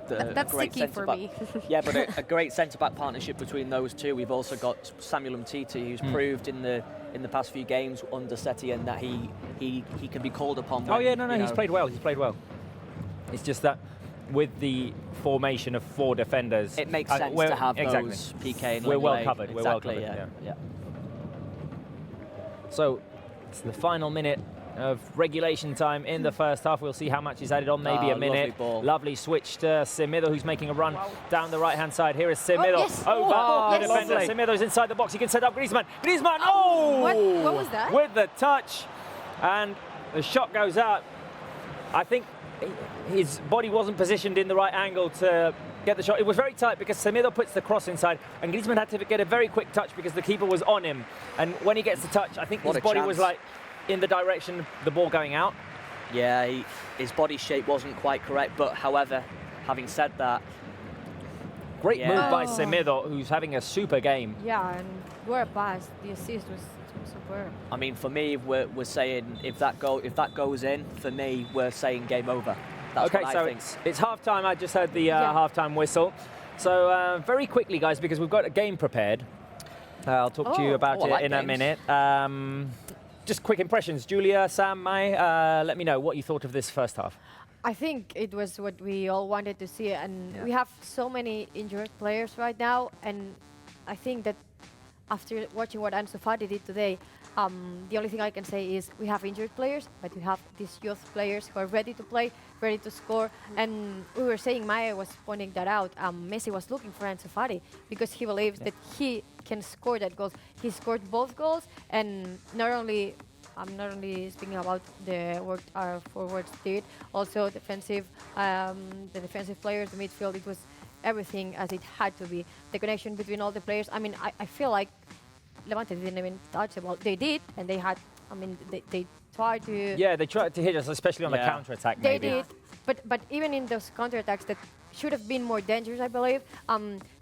C: That's
D: great
C: sticky for me.
D: Yeah, but a great centre-back partnership between those two. We've also got Samuel Umtiti, who's proved in the in the past few games under Setien that he can be called upon. When,
B: oh yeah, no, he's played well. He's played well. It's just that with the formation of 4 defenders,
D: it makes sense to have those PK and
B: we're well
D: Lenglet.
B: covered. We're well covered. Yeah. So it's the final minute of regulation time in the first half. We'll see how much is added on, maybe a minute. Lovely switch to Semedo, who's making a run down the right-hand side. Here is Semedo. Over the defender. Semedo's inside the box. He can set up Griezmann. Griezmann,
C: What was that?
B: With the touch. And the shot goes out. I think his body wasn't positioned in the right angle to get the shot. It was very tight because Semedo puts the cross inside, and Griezmann had to get a very quick touch because the keeper was on him. And when he gets the touch, I think his body was like in the direction of the ball going out.
D: Yeah, his body shape wasn't quite correct, but however, having said that,
B: great move by Semedo, who's having a super game.
E: Yeah, and what a pass. The assist was superb.
D: I mean, for me, we're saying if that goes in, for me, we're saying game over. That's
B: okay,
D: what
B: so
D: I think.
B: it's half-time. I just heard the half-time whistle. So very quickly, guys, because we've got a game prepared. I'll talk to you about it in a minute. Just quick impressions. Julia, Sam, Mai, let me know what you thought of this first half.
E: I think it was what we all wanted to see, and we have so many injured players right now, and I think that after watching what Ansu Fati did today, the only thing I can say is we have injured players, but we have these youth players who are ready to play, ready to score. And we were saying, Maya was pointing that out, Messi was looking for Ansu Fati because he believes that he can score that goal. He scored both goals, and I'm not only speaking about the work our forwards did, also defensive, the defensive players, the midfield, it was everything as it had to be. The connection between all the players. I mean, I feel like Levante didn't even touch the ball. They did, and they had, I mean, they tried to...
B: Yeah, they tried to hit us, especially on the counter-attack, maybe.
E: They did, but even in those counter-attacks that should have been more dangerous, I believe,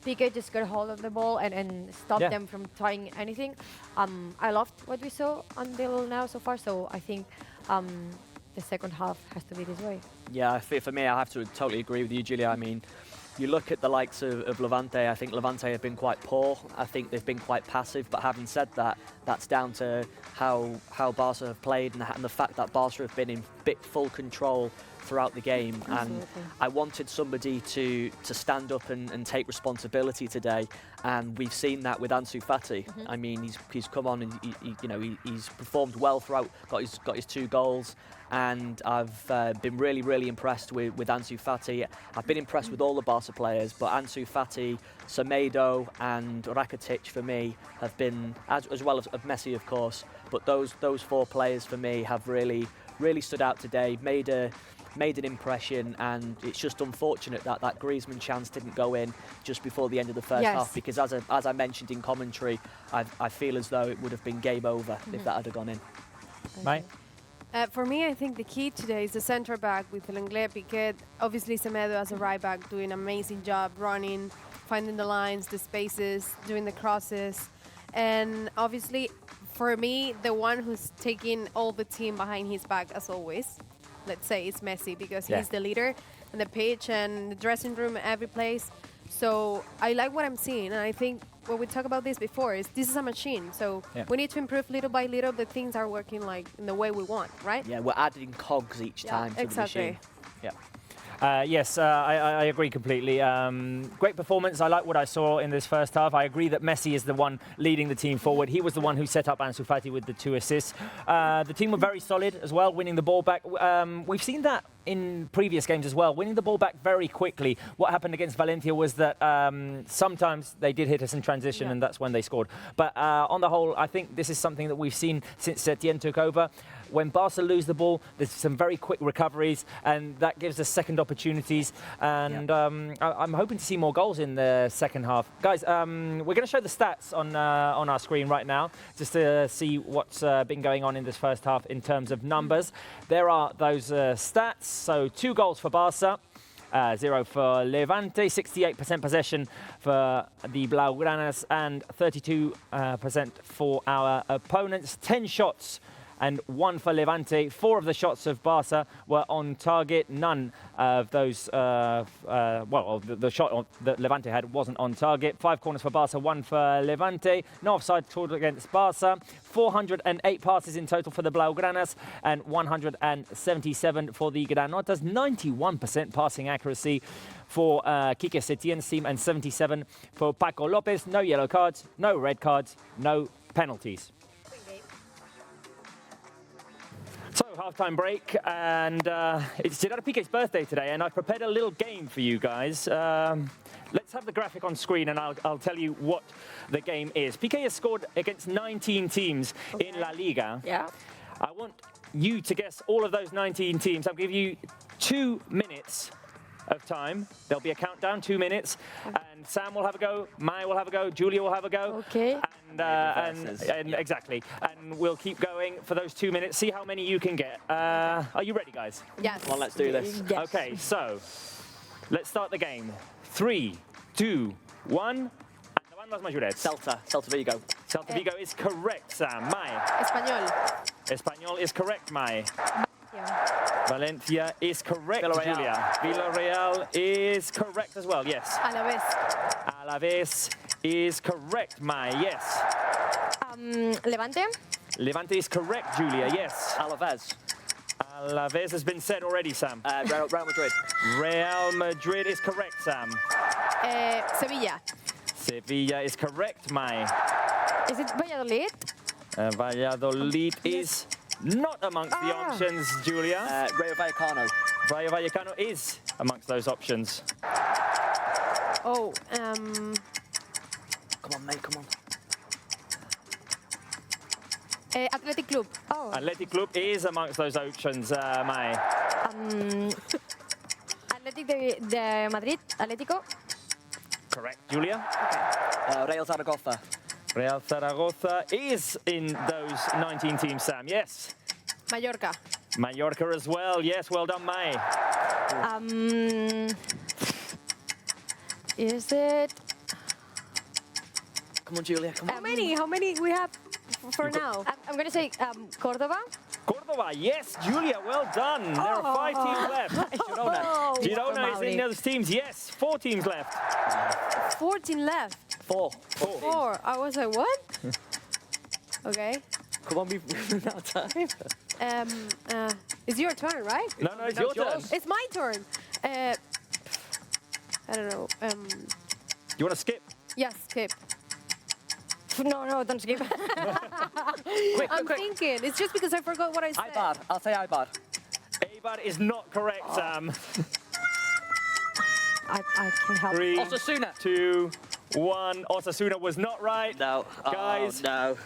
E: Pickett just got hold of the ball and stopped them from trying anything. I loved what we saw until now so far, so I think the second half has to be this way.
D: Yeah, for me, I have to totally agree with you, Julia. I mean, you look at the likes of Levante, I think Levante have been quite poor. I think they've been quite passive, but having said that, that's down to how Barça have played and the fact that Barça have been in full control throughout the game.
E: Absolutely.
D: And I wanted somebody to stand up and take responsibility today, and we've seen that with Ansu Fati. I mean, he's come on and he's performed well throughout, got his 2 goals. And I've been really impressed with Ansu Fati. I've been impressed with all the Barca players, but Ansu Fati, Semedo and Rakitic for me have been, as well as Messi of course, but those 4 players for me have really stood out today, made an impression, and it's just unfortunate that Griezmann chance didn't go in just before the end of the first half, because as I mentioned in commentary, I feel as though it would have been game over if that had gone in.
B: Right.
C: For me, I think the key today is the centre back with Lenglet, Pickett, obviously Semedo as a right back doing an amazing job running, finding the lines, the spaces, doing the crosses. And obviously, for me, the one who's taking all the team behind his back as always, let's say, is Messi, because he's the leader on the pitch and the dressing room, every place. So I like what I'm seeing, and I think what we talked about this before is this is a machine. So we need to improve little by little, but things are working like in the way we want, right?
D: Yeah, we're adding cogs each time to the machine. Yeah.
B: Yes, I agree completely. Great performance. I like what I saw in this first half. I agree that Messi is the one leading the team forward. He was the one who set up Ansu Fati with the 2 assists. The team were very solid as well, winning the ball back. We've seen that in previous games as well, winning the ball back very quickly. What happened against Valencia was that sometimes they did hit us in transition, and that's when they scored. But on the whole, I think this is something that we've seen since Setien took over. When Barca lose the ball, there's some very quick recoveries, and that gives us second opportunities. And I'm hoping to see more goals in the second half. Guys, we're going to show the stats on our screen right now, just to see what's been going on in this first half in terms of numbers. There are those stats. So 2 goals for Barça. 0 for Levante, 68% possession for the Blaugranas, and 32% for our opponents. 10 shots and 1 for Levante. 4 of the shots of Barça were on target. None of those, the shot that Levante had wasn't on target. 5 corners for Barça, 1 for Levante. No offside called against Barça. 408 passes in total for the Blaugranas and 177 for the Granotas. 91% passing accuracy for Quique Setien's team and 77 for Paco Lopez. No yellow cards, no red cards, no penalties. So, half-time break, and it's Gerard Piqué's birthday today, and I've prepared a little game for you guys. Let's have the graphic on screen, and I'll tell you what the game is. Piqué has scored against 19 teams in La Liga.
E: Yeah.
B: I want you to guess all of those 19 teams. I'll give you 2 minutes of time. There'll be a countdown, 2 minutes, and Sam will have a go, Mai will have a go, Julia will have a go.
E: Okay.
B: And exactly. And we'll keep going for those 2 minutes, see how many you can get. Are you ready, guys?
C: Yes.
D: Come on, let's do this.
E: Yes.
B: Okay, so let's start the game. 3, 2, 1. Endavant les majorets.
D: Celta Vigo.
B: Celta Vigo is correct, Sam. Mai.
C: Español.
B: Espanyol is correct, Mai.
E: Yeah.
B: Valencia is correct,
D: Villarreal.
B: Julia. Villarreal is correct as well, yes.
C: Alavés.
B: Alavés is correct, Mai, yes.
E: Levante.
B: Levante is correct, Julia, yes.
D: Alavés.
B: Alavés has been said already, Sam.
D: Real Madrid.
B: Real Madrid is correct, Sam.
C: Sevilla.
B: Sevilla is correct, Mai.
E: Is it Valladolid?
B: Valladolid is not amongst the options, Julia.
D: Rayo Vallecano.
B: Rayo Vallecano is amongst those options.
C: Oh,
D: Come on, mate, come on.
C: Athletic Club.
E: Oh.
B: Athletic Club is amongst those options, Mai.
E: Athletic de Madrid. Atlético.
B: Correct, Julia.
D: Real Zaragoza.
B: Real Zaragoza is in those 19 teams, Sam, yes.
C: Mallorca.
B: Mallorca as well, yes, well done, Mai.
E: Is it?
D: Come on, Julia, come on.
C: How many we have for now?
E: I'm going to say Córdoba.
B: Córdoba, yes, Julia, well done. There are 5 teams left.
D: Girona.
B: Girona is in those teams, yes, 4 teams left.
C: 14 left.
D: 4.
C: 4. I was like, what? Okay.
D: Come on, we've now time.
C: It's your turn, right?
B: No, it's your turn.
C: It's my turn. I don't know.
B: You want to skip?
C: Yes, skip.
E: No, don't skip.
C: I'm thinking. It's just because I forgot what I said.
D: Eibar. I'll say Eibar.
B: Eibar is not correct, Sam.
E: I can help.
B: 3,
D: Osasuna.
B: 2, 1. Osasuna was not right.
D: No.
B: Guys.
D: No.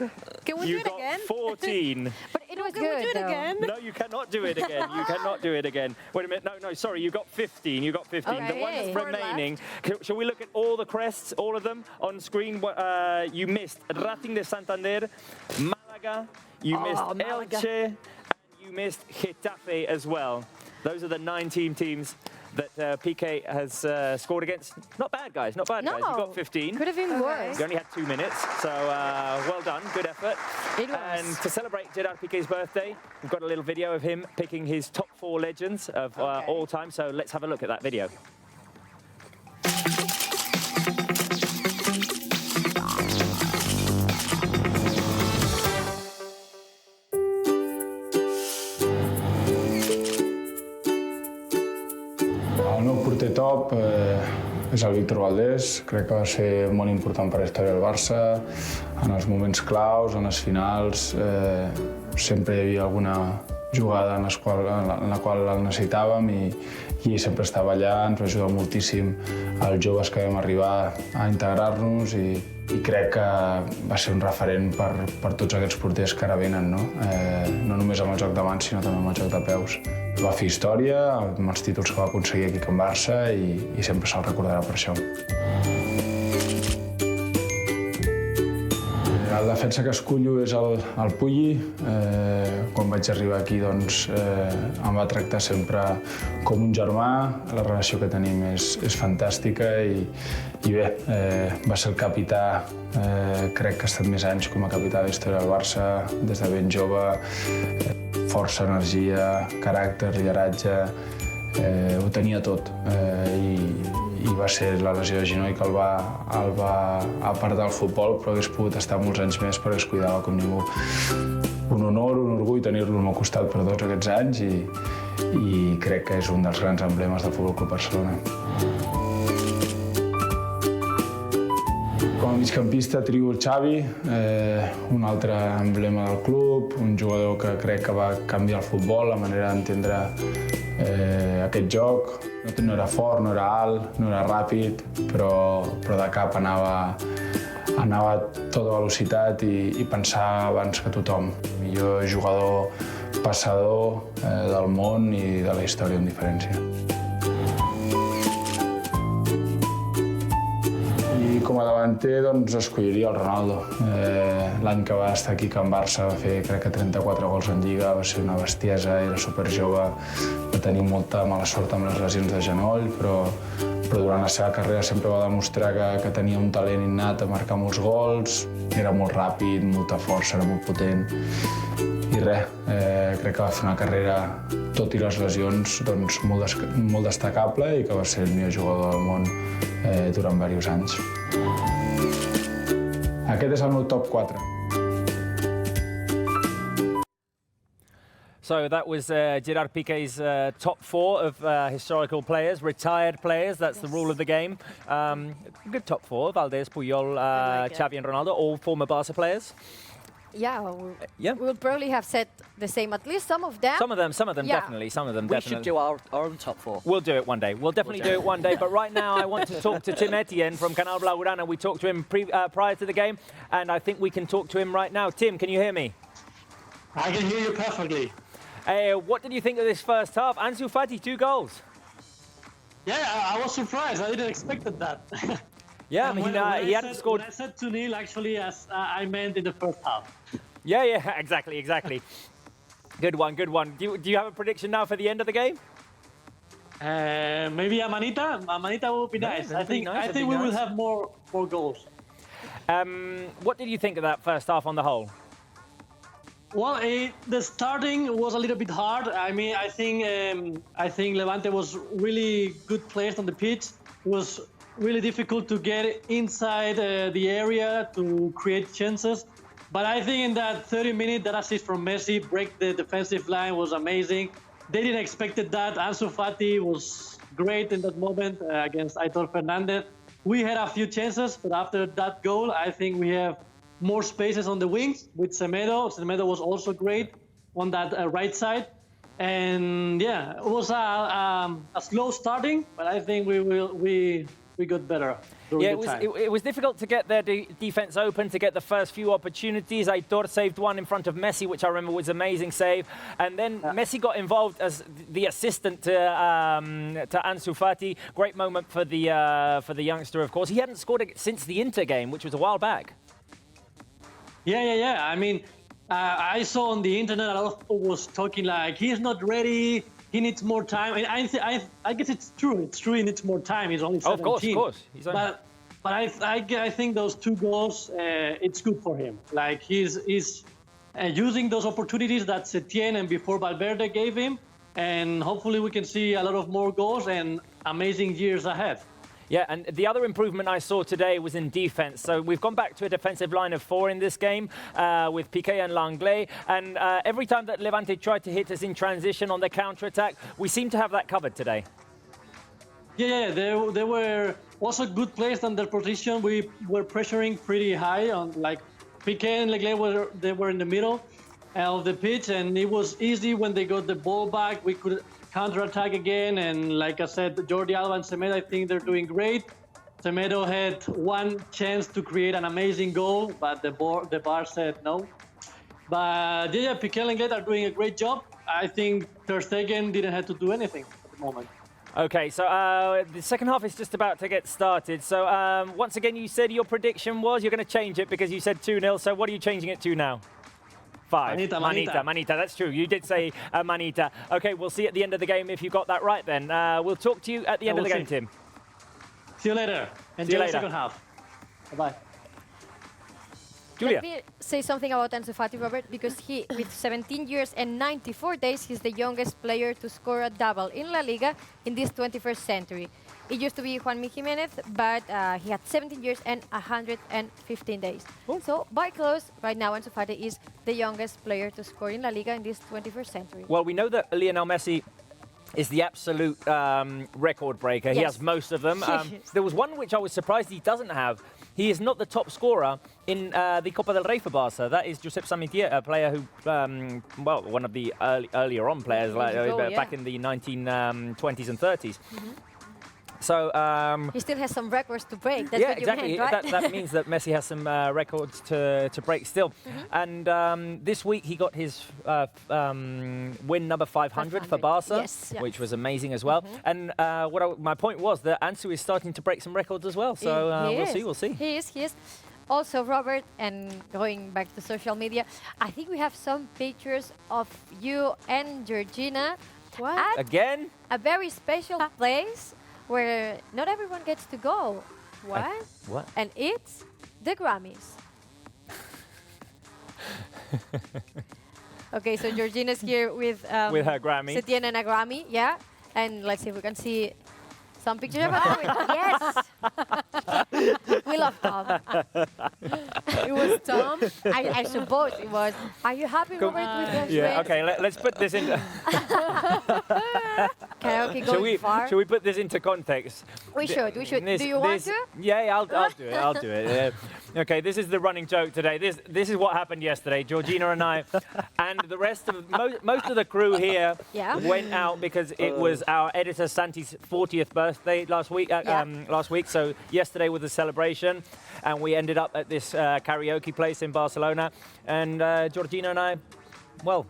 C: Can we do
B: You
C: it
B: got
C: again?
B: 14.
E: But it was
C: Can
E: good,
C: we do it
E: though.
C: again?
B: No, you cannot do it again. You cannot do it again. Wait a minute. No, sorry. You got 15. You got 15. The
C: Okay.
B: ones
C: 4
B: remaining. Shall we look at all the crests, all of them on screen? You missed Racing de Santander, Malaga, you missed
E: Malaga.
B: Elche, and you missed Getafe as well. Those are the 19 teams that Piqué has scored against. Not bad, guys. Not bad, guys. You got 15.
E: Could have been worse.
B: You only had 2 minutes, so well done, good effort.
E: It was.
B: And to celebrate Gerard Piqué's birthday, we've got a little video of him picking his top 4 legends of all time, so let's have a look at that video.
O: El meu porter top és el Víctor Valdés. Crec que va ser molt important per la història del Barça. En els moments claus, en les finals, sempre hi havia alguna jugada en la qual el necessitàvem i sempre estava allà. Ens va ajudar moltíssim als joves que vam arribar a integrar-nos i crec que va ser un referent per tots aquests porters que ara venen, no només amb el joc de mans, sinó també amb el joc de peus. Va fer història amb els títols que va aconseguir aquí amb Barça i sempre se'l recordarà per això. El defensa que escullo és el Pulli. Quan vaig arribar aquí em va tractar sempre com un germà. La relació que tenim és fantàstica I bé, va ser el capità, crec que ha estat més anys com a capità de la història del Barça, des de ben jove, força, energia, caràcter, lideratge, ho tenia tot. I va ser la lesió de genoll que el va apartar del futbol, però hagués pogut estar molts anys més perquè es cuidava com ningú. Un honor, un orgull tenir-lo al meu costat per tots aquests anys i crec que és un dels grans emblemes del Futbol Club Barcelona. Com a migcampista trio el Xavi, un altre emblema del club, un jugador que crec que va canviar el futbol, la manera d'entendre aquest joc. No era fort, no era alt, no era ràpid, però de cap anava a tota velocitat i pensava abans que tothom. El millor jugador passador del món i de la història amb diferència. Com a davanter, doncs, escolliria el Ronaldo. L'any que va estar aquí a Barça va fer, crec que 34 gols en Lliga, va ser una bestiesa, era superjove, va tenir molta mala sort amb les lesions de genoll, però durant la seva carrera sempre va demostrar que tenia un talent innat a marcar molts gols, era molt ràpid, molta força, era molt potent. I res, crec que va fer una carrera, tot i les lesions, doncs, molt destacable i que va ser el millor jugador del món durant diversos anys. Aquest és el meu top 4.
B: So that was Gerard Piqué's top 4 of historical players, retired players. That's the rule of the game. Good top 4, Valdés, Puyol, Xavi and Ronaldo, all former Barça players.
E: Yeah, we'll probably have said the same, at least some of them.
B: Some of them, yeah. Definitely, some of them
D: we
B: definitely.
D: We should do our own top 4.
B: We'll do it one day. We'll definitely do it one day. But right now, I want to talk to Tim Etienne from Canal Blaugrana. We talked to him prior to the game, and I think we can talk to him right now. Tim, can you hear me?
N: I can hear you perfectly.
B: What did you think of this first half? Ansu Fati, 2 goals.
N: Yeah, I was surprised. I didn't expect that.
B: Yeah, I mean, he hadn't scored.
N: When I said 2-0, actually, as I meant in the first half.
B: Yeah, exactly. Good one. Do you have a prediction now for the end of the game?
N: Maybe a manita. A manita would be nice. I think we will have more goals.
B: What did you think of that first half on the whole?
N: Well, the starting was a little bit hard. I mean, I think Levante was really good placed on the pitch. It was really difficult to get inside the area to create chances. But I think in that 30 minutes, that assist from Messi, break the defensive line, was amazing. They didn't expect that. Ansu Fati was great in that moment against Aitor Fernandez. We had a few chances, but after that goal, I think we have more spaces on the wings with Semedo. Semedo was also great on that right side. And yeah, it was a slow starting, but I think we got better.
B: Yeah, it was difficult to get their defense open, to get the first few opportunities. Aitor saved one in front of Messi, which I remember was an amazing save. And then Messi got involved as the assistant to Ansu Fati. Great moment for the youngster, of course. He hadn't scored since the Inter game, which was a while back.
N: Yeah. I mean, I saw on the internet a lot of people was talking like he's not ready. He needs more time. I guess it's true. It's true. He needs more time. He's only 17.
B: Of course.
N: But I think those 2 goals, it's good for him. Like he's using those opportunities that Setien and before Valverde gave him, and hopefully we can see a lot of more goals and amazing years ahead.
B: Yeah, and the other improvement I saw today was in defense. So we've gone back to a defensive line of 4 in this game with Pickett and Langlais. And every time that Levante tried to hit us in transition on the counter-attack, we seem to have that covered today.
N: Yeah, they were also good placed on their position. We were pressuring pretty high on, like, Pickett and Langlais were in the middle of the pitch, and it was easy when they got the ball back. We could counter-attack again, and like I said, Jordi Alba and Semedo, I think they're doing great. Semedo had one chance to create an amazing goal, but the bar said no. But yeah, Piqué and Langlais are doing a great job. I think Ter Stegen didn't have to do anything at the moment.
B: Okay, so the second half is just about to get started. So once again, you said your prediction was you're going to change it because you said 2-0. So what are you changing it to now? 5. Manita. That's true. You did say manita. Okay, we'll see at the end of the game if you got that right then. We'll talk to you at the end of the game, Tim.
N: See you later. Enjoy
B: See you
N: the
B: later.
N: second half. Bye-bye.
B: Julia.
E: Let me say something about Ansu Fati, Robert, because he, with 17 years and 94 days, he's the youngest player to score a double in La Liga in this 21st century. It used to be Juanmi Jimenez, but he had 17 years and 115 days. So, by close, right now, Ansu Fati is the youngest player to score in La Liga in this 21st century.
B: Well, we know that Lionel Messi is the absolute record breaker. He has most of them. There was one which I was surprised he doesn't have. He is not the top scorer in the Copa del Rey for Barça. That is Josep Samitier, a player who, well, one of the earlier on players, back in the 1920s and 30s. So
E: he still has some records to break. That's
B: yeah,
E: what
B: exactly.
E: You meant, right?
B: That means that Messi has some records to break still. And this week he got his win number 500 for Barça, which was amazing as well. And my point was that Ansu is starting to break some records as well. So we'll see.
E: He is. Also, Robert, and going back to social media, I think we have some pictures of you and Georgina at
B: again
E: a very special place where not everyone gets to go. What?
B: What?
E: And it's the Grammys. Okay, so Georgina's here with
B: her Grammy.
E: Se tienen a Grammy, yeah. And let's see if we can see some pictures about it. Yes! We love Tom. It was Tom? I suppose it was. Are you happy, Robert, with the
B: Yeah, okay, let's put this in...
E: Karaoke going far?
B: Shall we put this into context?
E: We should. Do you want to?
B: Yeah, I'll do it. Okay, this is the running joke today. This is what happened yesterday. Georgina and I, and the rest of most of the crew here went out because it was our editor Santi's 40th birthday last week. So yesterday was the celebration, and we ended up at this karaoke place in Barcelona. And Georgina and I, well,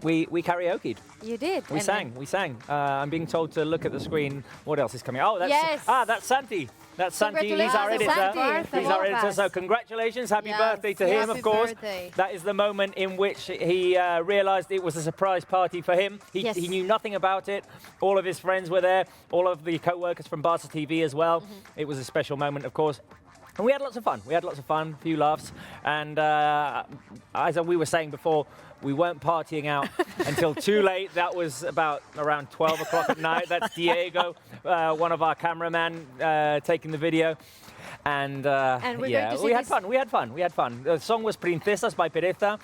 B: we karaoke'd.
E: You did.
B: We sang. I'm being told to look at the screen. What else is coming? Oh, that's Santi. That's Santi. He's our editor. He's our editor. So congratulations, happy birthday to him, of course. That is the moment in which he realised it was a surprise party for him. He knew nothing about it. All of his friends were there. All of the co-workers from Barça TV as well. It was a special moment, of course. And we had lots of fun. A few laughs. And as we were saying before, we weren't partying out until too late. That was about around 12 o'clock at night. That's Diego, one of our cameramen, taking the video. And we had fun. The song was Princesas by Pereza.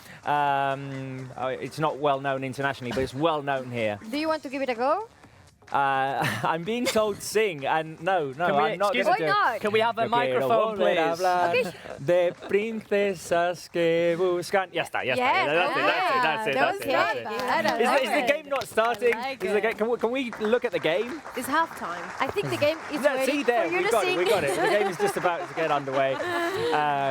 B: It's not well known internationally, but it's well known here.
E: Do you want to give it a go?
B: I'm being told sing, and no, I'm not going to do it.
D: Can we have a microphone, please?
B: De princesas que buscan. Ya está. That's it. Is the game not starting? Can we look at the game?
C: It's halftime.
E: I think the game is ready
B: for
E: you to sing.
B: We got it. The game is just about to get underway.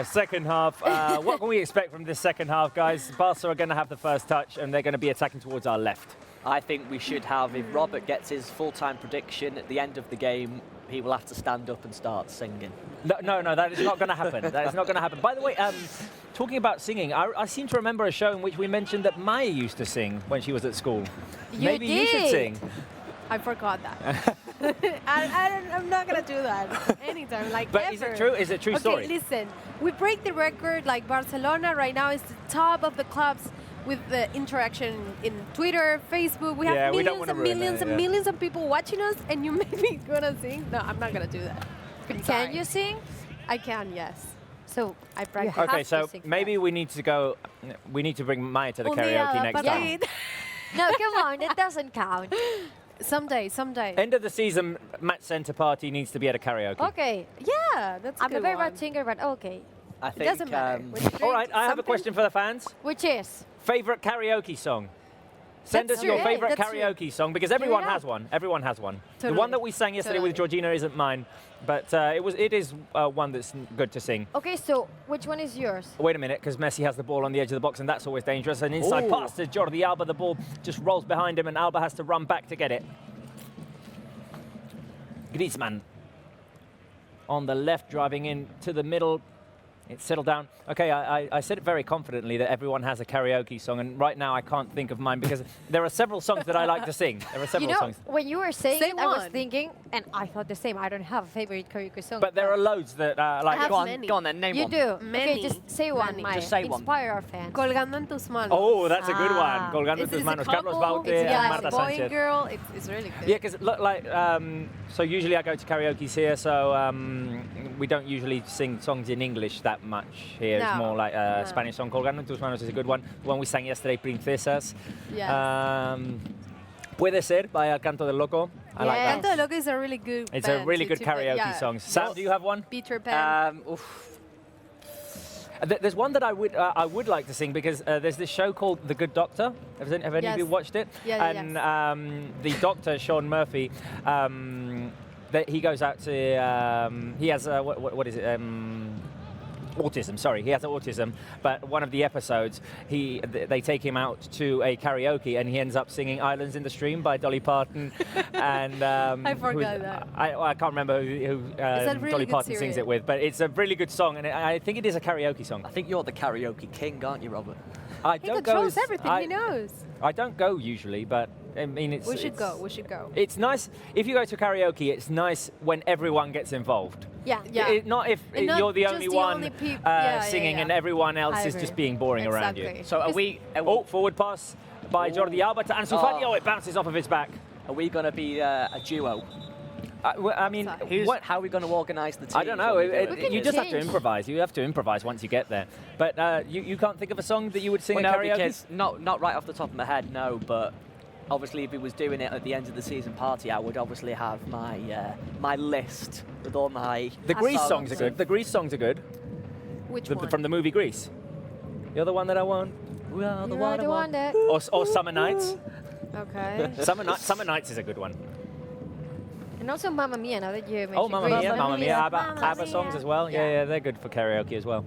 B: Second half. What can we expect from this second half, guys? Barca are going to have the first touch, and they're going to be attacking towards our left.
D: I think we should have, if Robert gets his full-time prediction, at the end of the game, he will have to stand up and start singing.
B: No, that is not going to happen. That is not going to happen. By the way, talking about singing, I seem to remember a show in which we mentioned that Maya used to sing when she was at school. Maybe you should sing.
C: I forgot that. I'm not going to do that anytime,
B: But
C: ever.
B: is it true? Is it a true story?
C: Okay, listen. We break the record, Barcelona right now is the top of the clubs with the interaction in Twitter, Facebook. We have millions of people watching us, and you may be gonna sing. No, I'm not gonna do that.
E: Can you sing?
C: I can, yes.
E: So
C: I practice.
B: Okay, so maybe we need to go. We need to bring Maya to the karaoke next time.
E: No, come on, it doesn't count.
C: Someday.
B: End of the season, match centre party needs to be at a karaoke.
E: Okay.
C: Yeah, that's.
E: I'm a very bad singer, but okay.
D: I think.
C: It doesn't matter.
B: All right, I have a question for the fans.
E: Which is?
B: Favorite karaoke song? Send us your favorite karaoke song, because everyone has one. Everyone has one.
C: Totally.
B: The one that we sang yesterday with Georgina isn't mine, but it is one that's good to sing.
E: Okay, so which one is yours?
B: Wait a minute, because Messi has the ball on the edge of the box, and that's always dangerous. An inside pass to Jordi Alba. The ball just rolls behind him, and Alba has to run back to get it. Griezmann on the left, driving in to the middle. It's settled down. Okay, I said it very confidently that everyone has a karaoke song, and right now I can't think of mine because there are several songs that I like to sing. There are several songs.
E: When you were saying
C: Say
E: it, I was
C: one.
E: thinking, and I thought the same. I don't have a favorite karaoke song.
B: But there are loads that like.
C: have
D: Go on,
C: many.
D: go on then, name
E: You
D: one.
E: do.
C: Many.
E: Okay, just say one,
C: Many.
E: Maya.
D: Just say one.
E: Inspire our fans.
C: Colgando en tus manos.
B: Oh, that's a good one.
E: Ah.
B: Colgando
C: It's
B: tus
C: a
B: manos.
C: couple,
B: Carlos Baute
C: it's
B: and
C: a
B: Marta
C: boy
B: Sanchez.
C: and girl. It's really good.
B: Yeah, because look, like, so usually I go to karaoke here, so we don't usually sing songs in English that much here. It's
C: No,
B: more like a
C: no.
B: Spanish song. Colgando en tus manos is a good one. The one we sang yesterday, Princesas.
C: Yes.
B: Puede ser by El Canto del Loco. I like that.
C: Canto de Loco is a really good.
B: It's a
C: band
B: really
C: to-
B: good
C: to-
B: karaoke
C: yeah.
B: song. Sam, do you have one?
C: Peter Pan.
B: There's one that I would like to sing because there's this show called The Good Doctor. Have any of you
C: Yes.
B: watched it?
C: Yeah,
B: And the doctor, Sean Murphy, that he goes out to he has what is it? Autism. Sorry, he has autism. But one of the episodes, they take him out to a karaoke, and he ends up singing "Islands in the Stream" by Dolly Parton. And
C: I forgot that.
B: I can't remember who
C: a really
B: Dolly
C: good
B: Parton sings
C: series.
B: it with, but it's a really good song, and I think it is a karaoke song.
D: I think you're the karaoke king, aren't you, Robert?
B: I
C: He
B: don't go
C: controls
B: as-
C: everything.
B: I-
C: He knows.
B: I don't go usually, but I mean it's.
C: We should
B: it's-
C: go. We should go.
B: It's nice if you go to karaoke. It's nice when everyone gets involved.
C: Yeah, yeah.
B: Not if
C: And not
B: you're the
C: just
B: only
C: the
B: one
C: only yeah,
B: singing
C: yeah.
B: and everyone else
C: I
B: is
C: agree.
B: just being boring around you.
C: Exactly.
D: So are we?
B: Oh, forward pass by Jordi Alba to Ansu Fati.
D: Oh.
B: Oh, it bounces off of his back.
D: Are we going to be a duo?
B: I mean,
D: How are we going to organise the team?
B: I don't know. You just have to
E: change.
B: improvise. You have to improvise once you get there. But you can't think of a song that you would sing
D: Well,
B: in
D: no,
B: karaoke?
D: because not right off the top of my head, no. But obviously, if he was doing it at the end of the season party, I would obviously have my my list with all my.
B: The Grease songs are good. The Grease songs are good.
C: Which one?
B: From the movie Grease. You're the one that I want.
D: We are the
E: You are the one that.
B: Or Summer Nights.
C: Okay.
B: Summer Nights is a good one.
E: And also Mamma Mia, now that you mentioned
B: Oh, Mamma
E: Grease.
B: Mia, Mamma Mia.
E: Mamma
B: ABBA
E: Mia.
B: songs as well. Yeah, they're good for karaoke as well.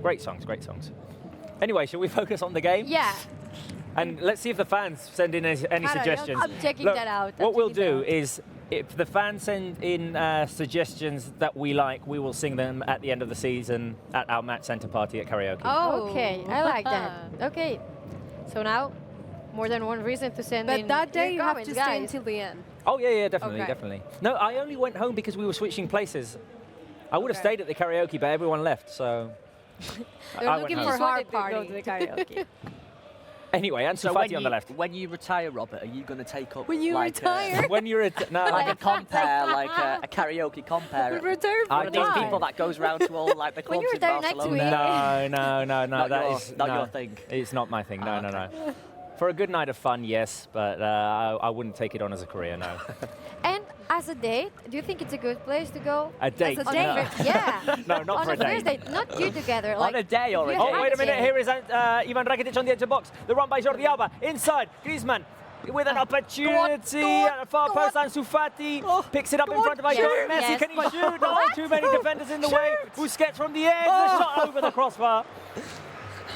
B: Great songs, great songs. Anyway, shall we focus on the game?
E: Yeah.
B: And let's see if the fans send in any suggestions.
E: I'm checking
B: Look,
E: that out.
B: What we'll do is, if the fans send in suggestions that we like, we will sing them at the end of the season at our match centre party at karaoke.
E: Oh, okay. I like that. Okay. So now, more than one reason to send in
C: But that day
E: your
C: you have
E: comments,
C: to stay
E: guys.
C: until the end.
B: Oh, yeah, definitely,
C: Okay.
B: definitely. No, I only went home because we were switching places. I would have
C: Okay.
B: stayed at the karaoke, but everyone left, so
E: They're
B: I
E: looking
B: went
E: for
B: home.
E: hard party. Go to the karaoke.
B: Anyway, Ansu
D: So when
B: Fati on the left.
D: when you retire, Robert, are you going to take up
C: When you
D: like
C: retire?
B: When you're no,
D: like a compare, like a karaoke compare?
C: Return
B: I
D: One of these
B: don't-
D: people that goes round to all like the
E: When
D: clubs
E: you
D: in
E: retire next
D: Barcelona.
E: week.
B: No.
D: Not
B: that
D: your-
B: is
D: not
B: no,
D: your thing.
B: It's not my thing. No,
D: Ah,
B: no. For a good night of fun, yes, but I wouldn't take it on as a career. No.
E: And as a date, do you think it's a good place to go?
B: A date?
E: As a
B: No.
E: date? Yeah.
B: No, not
E: on
B: for a date.
E: first date. Not you together.
D: On
E: Like,
D: a day or a
E: you
D: day?
B: Oh,
E: had
B: wait a minute.
E: to.
B: Here is Ivan Rakitic on the edge of the box. The run by Jordi Alba. Inside, Griezmann with an opportunity at the far post. Ansu Fati picks it up in front of Icon
E: Yes,
B: Messi.
E: yes.
B: Can he shoot? Oh, too many defenders in the way. Busquets from the edge. The shot over the crossbar.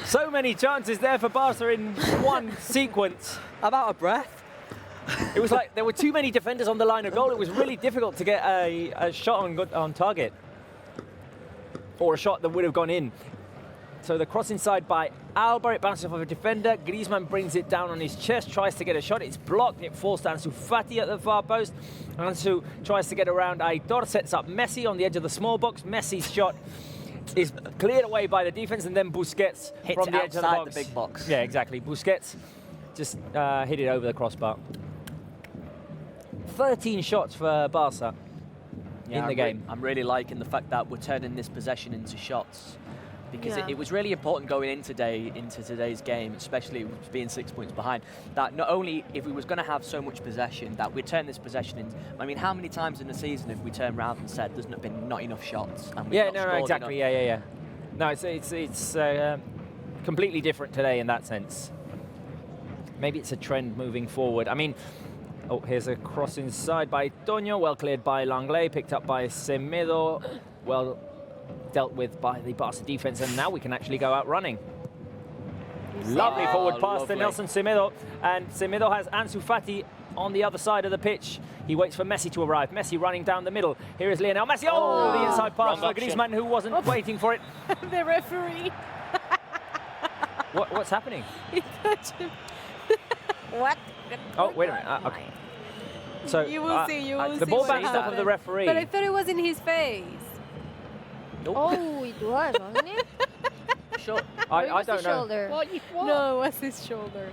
B: So many chances there for Barca in one sequence.
D: I'm out of breath.
B: It was like there were too many defenders on the line of goal. It was really difficult to get a shot on target, or a shot that would have gone in. So the cross inside by Alba, it bounces off of a defender. Griezmann brings it down on his chest, tries to get a shot. It's blocked. It falls to Ansu Fati at the far post. Ansu tries to get around Aitor, sets up Messi on the edge of the small box. Messi's shot is cleared away by the defense, and then Busquets
D: Hits
B: from
D: it
B: the edge of the
D: outside
B: box.
D: the big box.
B: Yeah, exactly. Busquets just hit it over the crossbar. 13 shots for Barca in the game.
D: I'm really liking the fact that we're turning this possession into shots, because
C: Yeah.
D: it was really important going into today's game, especially with being 6 points behind, that not only if we was going to have so much possession, that we turn this possession into. I mean, how many times in the season have we turned around and said there's not been enough shots? And we've
B: Yeah,
D: not
B: no,
D: scored
B: exactly.
D: enough?
B: Yeah. No, it's completely different today in that sense. Maybe it's a trend moving forward. I mean, oh, here's a cross inside by Toño, well cleared by Langlais, picked up by Semedo, well dealt with by the Barca defense, and now we can actually go out running. Lovely forward pass
D: lovely.
B: to Nelson Semedo, and Semedo has Ansu Fati on the other side of the pitch. He waits for Messi to arrive. Messi running down the middle. Here is Lionel Messi. Oh, the inside pass for Griezmann, who wasn't waiting for it.
C: The referee.
B: What's happening?
C: He touched him.
L: What?
B: Oh, wait a minute. Okay. So
C: You will see. You will see.
B: the ball
C: what
B: bounced off of
C: happened.
B: the referee.
C: But I thought it was in his face.
L: Oh, it was, wasn't it?
D: Sure.
B: I don't know.
L: Shoulder.
C: No, it was his shoulder.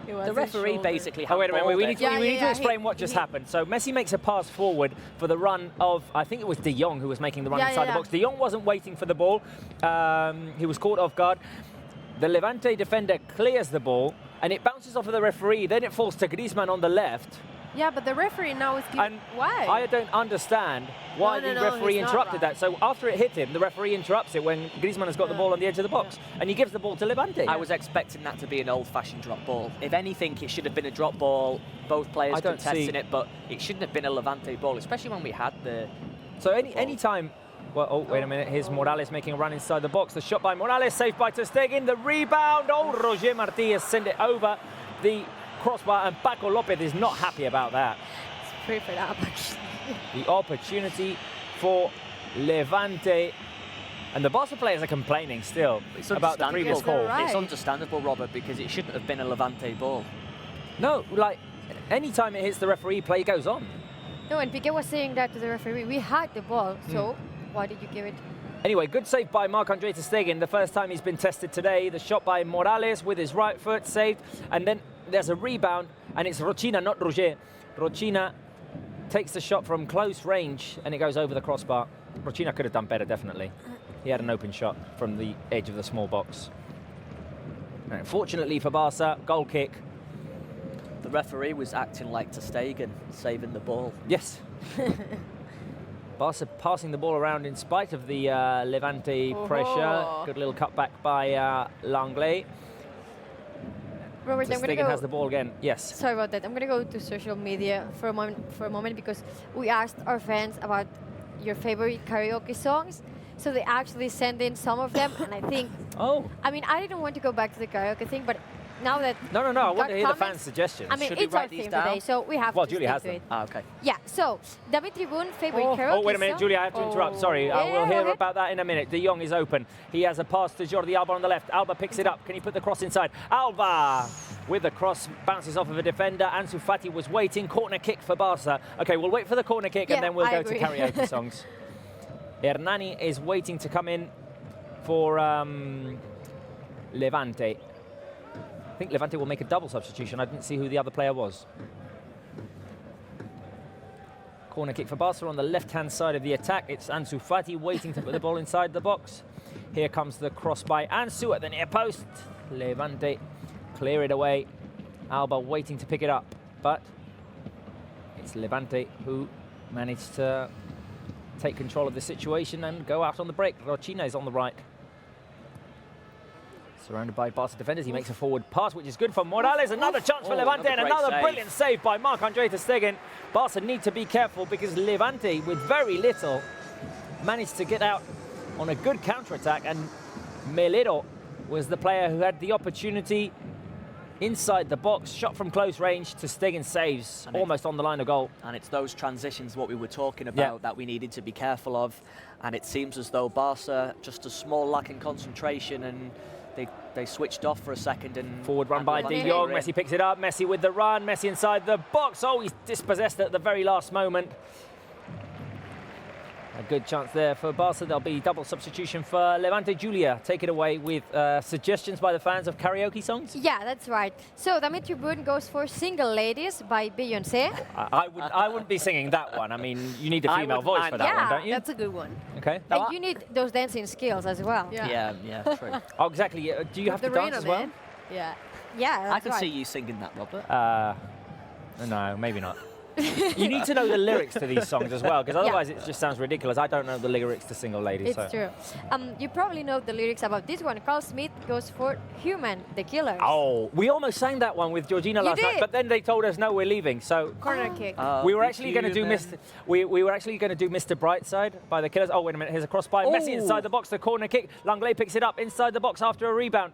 C: It was
D: The
C: his
D: referee
C: shoulder.
D: basically
B: Oh, wait a minute. We need to,
C: Yeah,
B: we need to
C: yeah,
B: explain what just happened. So Messi makes a pass forward for the run of, I think it was De Jong who was making the run
C: Yeah,
B: inside
C: yeah,
B: the box. De Jong wasn't waiting for the ball. He was caught off guard. The Levante defender clears the ball, and it bounces off of the referee. Then it falls to Griezmann on the left.
C: Yeah, but the referee now is giving.
B: And
C: Why?
B: I don't understand why
C: No,
B: the
C: no,
B: referee
C: he's not
B: interrupted
C: right.
B: that. So after it hit him, the referee interrupts it when Griezmann has got the ball on the edge of the box, and he gives the ball to Levante.
D: I was expecting that to be an old-fashioned drop ball. If anything, it should have been a drop ball. Both players
B: I don't
D: contesting
B: see-
D: it, but it shouldn't have been a Levante ball, especially when we had the.
B: So any time. Well, oh, wait a minute. Here's Morales making a run inside the box. The shot by Morales, saved by Ter Stegen. The rebound. Oh, Roger Martí has sent it over the crossbar, and Paco Lopez is not happy about that.
C: It's pretty for that, actually.
B: The opportunity for Levante. And the Barca players are complaining still
D: It's
B: about the previous
D: understandable.
B: call.
D: It's understandable, Robert, because it shouldn't have been a Levante ball.
B: No, like, any time it hits the referee, play goes on.
E: No, and Pickett was saying that to the referee. We had the ball, so why did you give it?
B: Anyway, good save by Marc-Andre Ter Stegen. The first time he's been tested today. The shot by Morales with his right foot, saved. And then there's a rebound, and it's Rochina, not Roger. Rochina takes the shot from close range, and it goes over the crossbar. Rochina could have done better, definitely. He had an open shot from the edge of the small box. And fortunately for Barca, goal kick.
D: The referee was acting like Ter Stegen, saving the ball.
B: Yes. Barca passing the ball around in spite of the Levante pressure. Good little cutback by Langlais.
E: Robert,
B: Ter
E: I'm going to
B: Stegen
E: go.
B: has the ball again. Yes.
E: Sorry about that. I'm going to go to social media for a moment because we asked our fans about your favorite karaoke songs. So they actually sent in some of them, and I think.
B: Oh.
E: I mean, I didn't want to go back to the karaoke thing, but now that.
B: No. I
E: we
B: want
E: got
B: to hear the
E: comments,
B: fans' suggestions.
E: I mean,
D: Should we
E: it's our
D: write these
E: theme
D: down?
E: today, so we have
B: Well,
E: to
B: Julia
E: stick
B: has
E: to
B: them.
E: it.
D: Ah, okay.
E: Yeah. So David Tribune favorite karaoke
B: Oh, wait a minute,
E: song?
B: Julia, I have to interrupt. Sorry,
E: Yeah,
B: we'll hear
E: go ahead.
B: about that in a minute. De Jong is open. He has a pass to Jordi Alba on the left. Alba picks it up. Can he put the cross inside? Alba with the cross, bounces off of a defender. Ansu Fati was waiting. Corner kick for Barca. Okay, we'll wait for the corner kick,
E: Yeah,
B: and then we'll
E: I
B: go
E: agree.
B: to karaoke songs. Hernani is waiting to come in for Levante. I think Levante will make a double substitution. I didn't see who the other player was. Corner kick for Barca on the left-hand side of the attack. It's Ansu Fati waiting to put the ball inside the box. Here comes the cross by Ansu at the near post. Levante clear it away. Alba waiting to pick it up, but it's Levante who managed to take control of the situation and go out on the break. Rochina is on the right. Surrounded by Barca defenders, he makes a forward pass, which is good for Morales. Another chance for Levante, and
D: great
B: another
D: save.
B: brilliant save by Marc-Andre Ter Stegen. Barca need to be careful because Levante, with very little, managed to get out on a good counter-attack, and Melero was the player who had the opportunity inside the box, shot from close range. Ter Stegen saves, almost on the line of goal.
D: And it's those transitions, what we were talking about, that we needed to be careful of. And it seems as though Barca, just a small lack in concentration, and they switched off for a second. And
B: Forward run by De Jong. Messi picks it up. Messi with the run. Messi inside the box. Oh, he's dispossessed at the very last moment. A good chance there for Barca. There'll be double substitution for Levante. Julia, take it away with suggestions by the fans of karaoke songs.
E: Yeah, that's right. So David Tribune goes for Single Ladies by Beyoncé.
B: I wouldn't be singing that one. I mean, you need a female voice for that one, don't you?
C: That's a good one.
B: Okay.
E: And you need those dancing skills as well.
C: Yeah.
D: Yeah, true.
B: Oh, exactly. Do you have to dance as well?
C: Yeah.
E: Yeah, that's
D: I can
E: right.
D: see you singing that, Robert.
B: No, maybe not. You need to know the lyrics to these songs as well, because otherwise it just sounds ridiculous. I don't know the lyrics to Single Ladies.
E: It's true. You probably know the lyrics about this one. Carl Smith goes for Human, the Killers.
B: Oh, we almost sang that one with Georgina last night,
E: did?
B: but then they told us no, we're leaving. So
C: Corner kick.
B: we were actually going to do we were actually going to do Mr. Brightside by the Killers. Oh, wait a minute, here's a cross by Messi inside the box, the corner kick. Langlais picks it up inside the box after a rebound.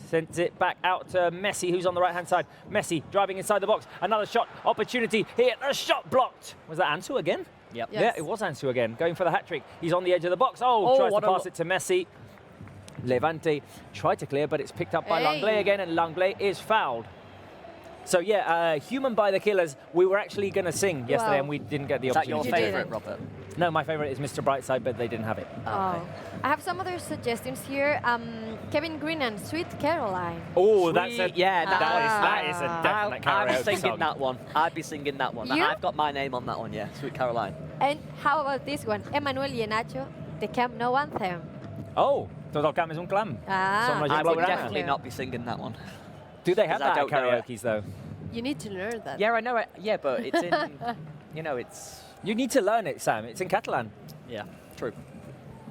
B: Sends it back out to Messi, who's on the right-hand side. Messi driving inside the box. Another shot opportunity here. A shot blocked. Was that Ansu again?
D: Yep.
B: Yes. Yeah, it was Ansu again, going for the hat-trick. He's on the edge of the box. Tries to pass it to Messi. Levante tried to clear, but it's picked up by Langlais again, and Langlais is fouled. So yeah, Human by the Killers, we were actually going to sing yesterday and we didn't get the opportunity.
D: Is that your favourite, Robert?
B: No, my favourite is Mr. Brightside, but they didn't have it.
E: Oh. I have some other suggestions here. Kevin Green and Sweet Caroline.
B: Oh, that's a,
D: that
B: is a definite karaoke
D: I'd be singing
B: song.
D: that one. I'd be singing that one.
E: You?
D: I've got my name on that one, yeah. Sweet Caroline.
E: And how about this one? Emmanuel y Nacho, the Camp Nou anthem.
B: Oh, Todo el Camp es un clam.
D: I would definitely not be singing that one.
B: Do they have that at karaoke's though?
C: You need to learn that.
D: Yeah, I know it. Yeah, but it's in, it's...
B: You need to learn it, Sam. It's in Catalan.
D: Yeah, true.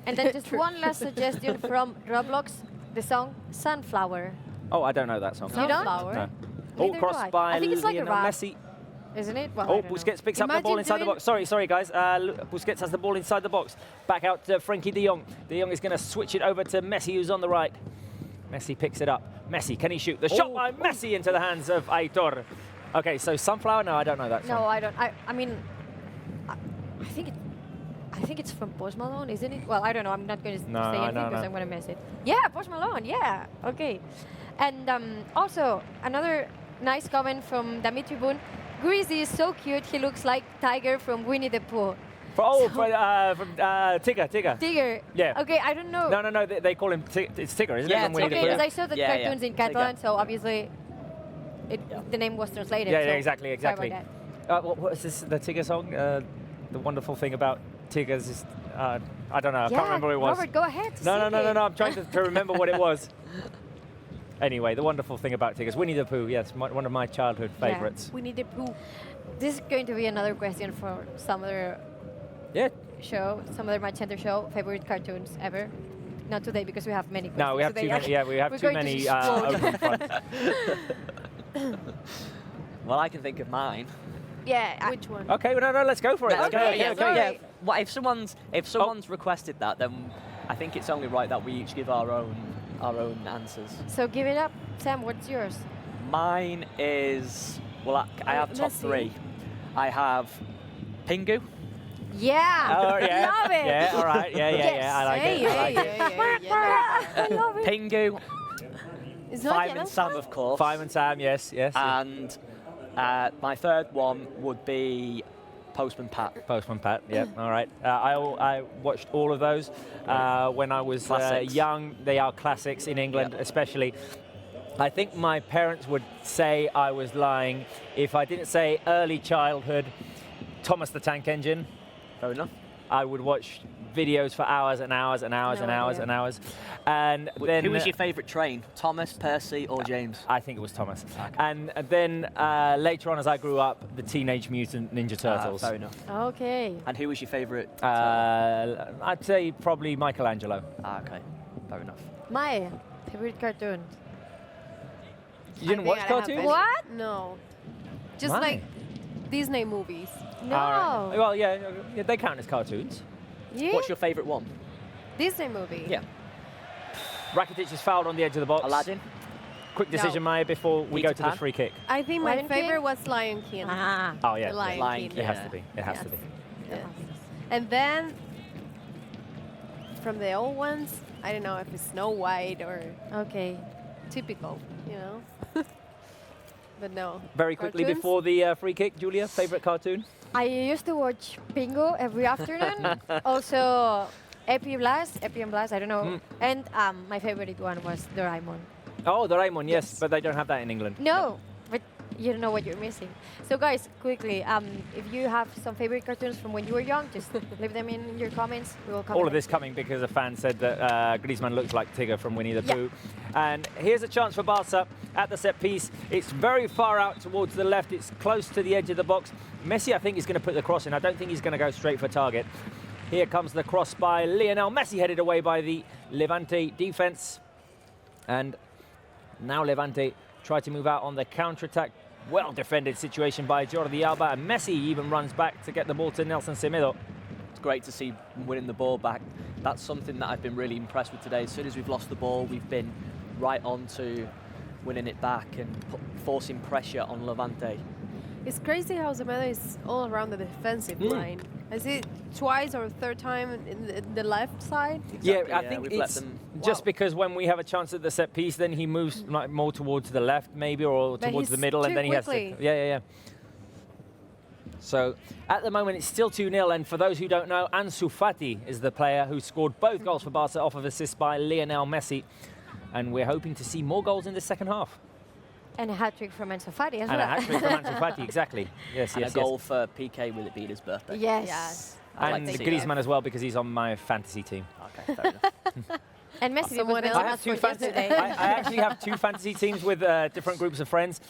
E: And then just one last suggestion from Roblox, the song Sunflower.
B: Oh, I don't know that song.
E: You don't?
B: No.
E: Neither do
B: Crossed
E: I.
B: by
E: I think it's like a
B: Lionel
E: rap.
B: Messi.
E: Isn't it? Well,
B: Oh, Busquets picks up the ball inside the box. Sorry, guys. Busquets has the ball inside the box. Back out to Frenkie de Jong. De Jong is going to switch it over to Messi, who's on the right. Messi picks it up. Messi, can he shoot? The shot by Messi into the hands of Aitor. Okay, so Sunflower? No, I don't know that song.
E: No, I don't. I mean, I think it's from Post Malone, isn't it? Well, I don't know. I'm not going to say anything because I'm going to mess it. Yeah, Post Malone. Yeah. Okay. And also another nice comment from Dimitri Boone. Greasy is so cute. He looks like Tiger from Winnie the Pooh.
B: From Tigger.
E: Tigger.
B: Yeah.
E: Okay, I don't know.
B: No. They call him it's Tigger, isn't it?
E: Okay, because I saw the cartoons in Catalan, so obviously the name was translated.
B: Yeah,
E: so
B: exactly.
E: Sorry about that.
B: What is this? The Tigger song? The wonderful thing about Tiggers is I don't know. I can't remember what it was.
E: Robert, go ahead.
B: No. I'm trying to remember what it was. Anyway, the wonderful thing about Tiggers, Winnie the Pooh. Yes, one of my childhood favourites.
E: Winnie the Pooh. This is going to be another question for some other show, some other Match Center show. Favorite cartoons ever? Not today because we have many questions.
B: No, we have
E: today.
B: too many. Yeah, we have too many open fronts.
D: Well, I can think of mine.
E: Yeah. Which one?
B: Okay, well, no, let's go for it.
D: Okay. Well, if someone's requested that, then I think it's only right that we each give our own answers.
E: So give it up, Sam. What's yours?
D: Mine is I have top three. I have Pingu.
E: Yeah.
B: Oh, yeah.
E: Love it.
B: Yeah. All right. Yeah. I like it.
E: I love it.
D: Pingu.
E: It's not
D: Five and Sam, of course.
B: Five and Sam. Yes.
D: And my third one would be Postman Pat.
B: Postman Pat, yeah, all right. I watched all of those when I was young. They are classics in England, especially. I think my parents would say I was lying if I didn't say early childhood, Thomas the Tank Engine.
D: Fair enough.
B: I would watch videos for hours and hours and hours and hours and hours. And then
D: who was your favourite train? Thomas, Percy, or James?
B: I think it was Thomas. Okay. And then later on, as I grew up, the Teenage Mutant Ninja Turtles.
D: Fair enough.
E: Okay.
D: And who was your favourite?
B: I'd say probably Michelangelo.
D: Okay. Fair enough.
E: My favorite cartoon.
B: You didn't watch cartoons?
E: What?
C: No. Just like Disney movies.
E: No.
B: Well, yeah, they count as cartoons.
E: Yeah.
D: What's your favourite one?
C: Disney movie.
D: Yeah.
B: Rakitic is fouled on the edge of the box.
D: Aladdin?
B: Quick decision, Maya, before we go to the free kick.
C: I think my
E: Lion
C: favorite
E: King?
C: was Lion King.
B: Oh, yeah.
C: The Lion King.
B: It has to be. It has to be.
C: Yes. And then from the old ones, I don't know if it's Snow White or typical, you know. But no.
B: Very quickly
C: Cartoons?
B: before the free kick, Julia, favourite cartoon?
E: I used to watch Bingo every afternoon. Also, Epi and Blast, I don't know. And my favorite one was Doraemon.
B: Oh, Doraemon, yes, but they don't have that in England.
E: No, but you don't know what you're missing. So guys, quickly, if you have some favorite cartoons from when you were young, just leave them in your comments. We will come.
B: All of this coming because a fan said that Griezmann looks like Tigger from Winnie the Pooh. And here's a chance for Barca at the set piece. It's very far out towards the left. It's close to the edge of the box. Messi, I think, is going to put the cross in. I don't think he's going to go straight for target. Here comes the cross by Lionel Messi, headed away by the Levante defense. And now Levante try to move out on the counter-attack. Well-defended situation by Jordi Alba. And Messi even runs back to get the ball to Nelson Semedo.
D: It's great to see winning the ball back. That's something that I've been really impressed with today. As soon as we've lost the ball, we've been right on to winning it back and forcing pressure on Levante.
C: It's crazy how Semedo is all around the defensive line. Is it twice or third time in the left side?
B: Yeah, I think it's just because when we have a chance at the set piece, then he moves like more towards the left, maybe, or
C: But
B: towards the
C: he's
B: middle, and
C: too
B: then he has to.
C: quickly.
B: Yeah. So at the moment, it's still 2-0. And for those who don't know, Ansu Fati is the player who scored both goals for Barca off of assist by Lionel Messi. And we're hoping to see more goals in the second half.
E: And a hat-trick from Ansu Fati as well.
B: And a hat-trick from Ansu Fati, exactly. Yes,
D: and a goal for Piqué with it being his birthday.
E: Yes.
B: And Griezmann as well, because he's on my fantasy team.
D: Okay, fair enough.
E: And Messi,
C: Someone else
B: I have two I actually have two fantasy teams with different groups of friends,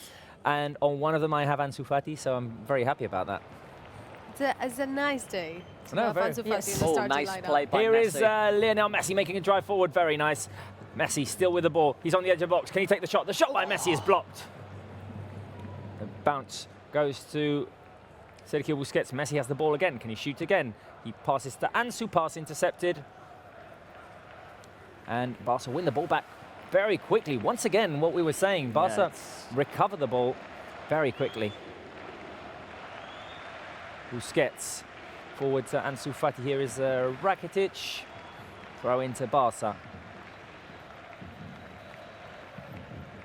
B: and on one of them I have Ansu Fati, so I'm very happy about that.
C: It's a nice day. to
B: No,
C: have
B: very.
C: Ansu Fati in the starting
D: nice
C: lineup.
D: play by
B: Here
D: Messi.
B: is Lionel Messi making a drive forward, very nice. Messi still with the ball. He's on the edge of the box. Can he take the shot? The shot by Messi is blocked. The bounce goes to Sergio Busquets. Messi has the ball again. Can he shoot again? He passes to Ansu, pass intercepted. And Barca win the ball back very quickly. Once again, what we were saying, Barca recover the ball very quickly. Busquets forward to Ansu Fati. Here is Rakitic. Throw into Barca.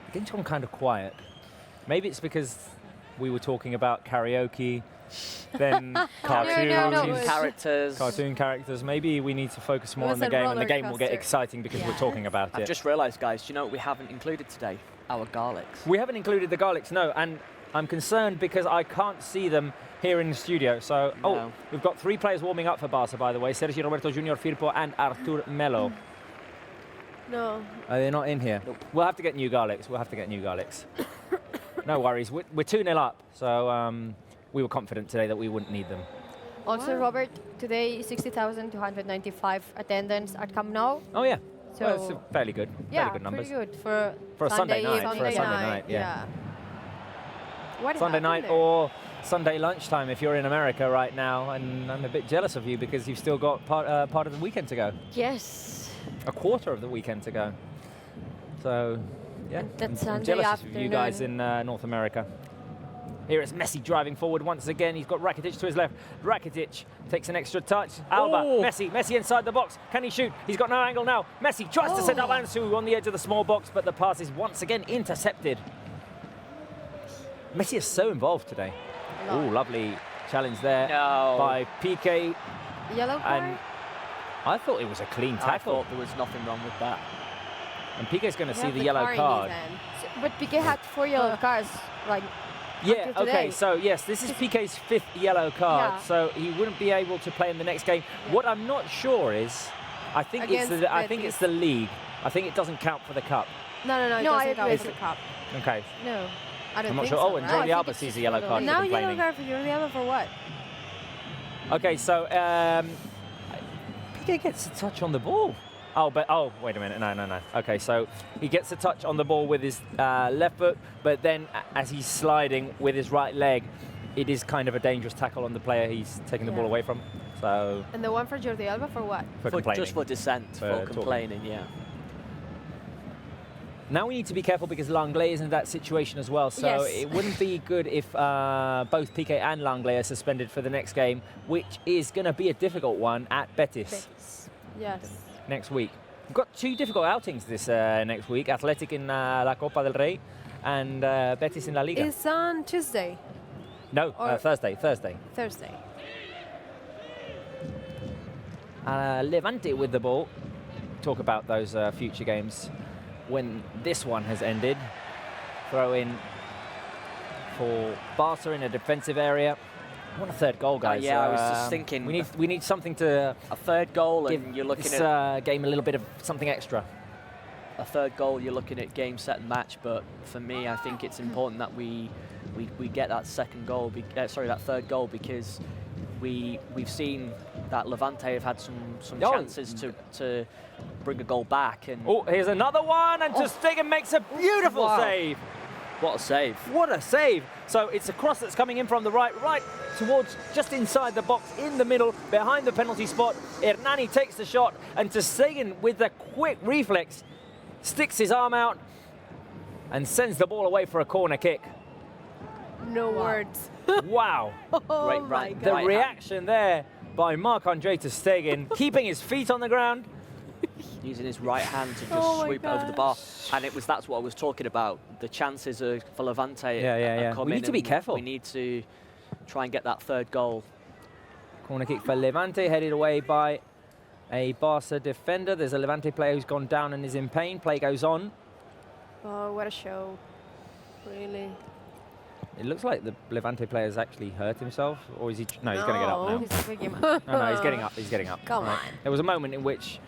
B: The game's gone kind of quiet. Maybe it's because we were talking about karaoke, then cartoon characters. Maybe we need to focus more on the game, and the game will get exciting because we're talking about it.
D: I've just realised, guys, do you know what we haven't included today? Our garlics.
B: We haven't included the garlics, no, and I'm concerned because I can't see them here in the studio. So, we've got 3 players warming up for Barca, by the way: Sergio Roberto Junior Firpo and Artur Melo.
C: No.
B: They're not in here. Nope. We'll have to get new garlics. No worries. We're 2-0 up, so we were confident today that we wouldn't need them.
E: Also, Robert, today 60,295 attendance at Camp Nou.
B: Oh yeah.
E: So
B: well, it's fairly good.
E: Yeah,
B: fairly good numbers.
E: pretty good for
B: a Sunday night. Sunday night or Sunday lunchtime if you're in America right now, and I'm a bit jealous of you because you've still got part of the weekend to go.
E: Yes.
B: A quarter of the weekend to go. So, yeah, I'm jealous of you guys in North America. Here is Messi driving forward once again. He's got Rakitic to his left. Rakitic takes an extra touch. Alba, Messi inside the box. Can he shoot? He's got no angle now. Messi tries to set up Ansu on the edge of the small box, but the pass is once again intercepted. Messi is so involved today. Oh, lovely challenge there by Piquett.
E: Yellow card?
B: And I thought it was a clean tackle.
D: I thought there was nothing wrong with that.
B: And Piquet's going to see the yellow card.
E: But Piquet had 4 yellow cards, like.
B: Yeah, okay, so yes, this is Piquet's 5th yellow card, so he wouldn't be able to play in the next game. What I'm not sure is, I think it's the league. I think it doesn't count for the cup.
C: No, it doesn't count for the cup.
B: Okay.
C: No, I don't
B: I'm not
C: think
B: sure.
C: so.
B: Oh, and Jordi Alba sees a yellow card for
C: Now
B: complaining.
C: yellow card for Jordi Alba for what?
B: Okay, so Piquet gets a touch on the ball. Oh, wait a minute. No. Okay, so he gets a touch on the ball with his left foot, but then as he's sliding with his right leg, it is kind of a dangerous tackle on the player he's taking the ball away from. So.
C: And the one for Jordi Alba for what?
B: For complaining.
D: Just for dissent, for complaining, yeah.
B: Now we need to be careful because Langlais is in that situation as well, so it wouldn't be good if both Piquet and Langlais are suspended for the next game, which is going to be a difficult one at Betis.
C: Yes.
B: Next week. We've got 2 difficult outings this next week. Athletic in La Copa del Rey and Betis in La Liga.
C: It's on Tuesday.
B: No, Thursday.
C: Thursday.
B: Levante with the ball. Talk about those future games when this one has ended. Throw in for Barca in a defensive area. I want a 3rd goal, guys.
D: Yeah, I was just thinking.
B: We need something to
D: a 3rd goal, and you're looking
B: this,
D: at
B: game a little bit of something extra.
D: A 3rd goal, you're looking at game, set, and match. But for me, I think it's important that we get that 2nd goal. That 3rd goal, because we've seen that Levante have had some chances to bring a goal back. And
B: here's another one, and Ter Stegen makes a beautiful save.
D: What a save.
B: What a save. So it's a cross that's coming in from the right towards just inside the box, in the middle, behind the penalty spot. Hernani takes the shot, and Ter Stegen with a quick reflex sticks his arm out and sends the ball away for a corner kick.
C: No words.
B: Wow.
C: Oh
D: my
B: The
D: God.
B: reaction there by Marc-Andre ter Stegen, keeping his feet on the ground.
D: Using his right hand to just
C: Oh my
D: sweep it over the bar. And that's what I was talking about. The chances are for Levante are coming.
B: We need to be
D: and
B: careful.
D: We need to try and get that third goal.
B: Corner kick for Levante, headed away by a Barça defender. There's a Levante player who's gone down and is in pain. Play goes on.
C: Oh, what a show. Really.
B: It looks like the Levante player has actually hurt himself, or is he? No, he's going to get up now.
C: He's picking up.
B: No, he's getting up. He's getting up.
C: Come on.
B: There was a moment in which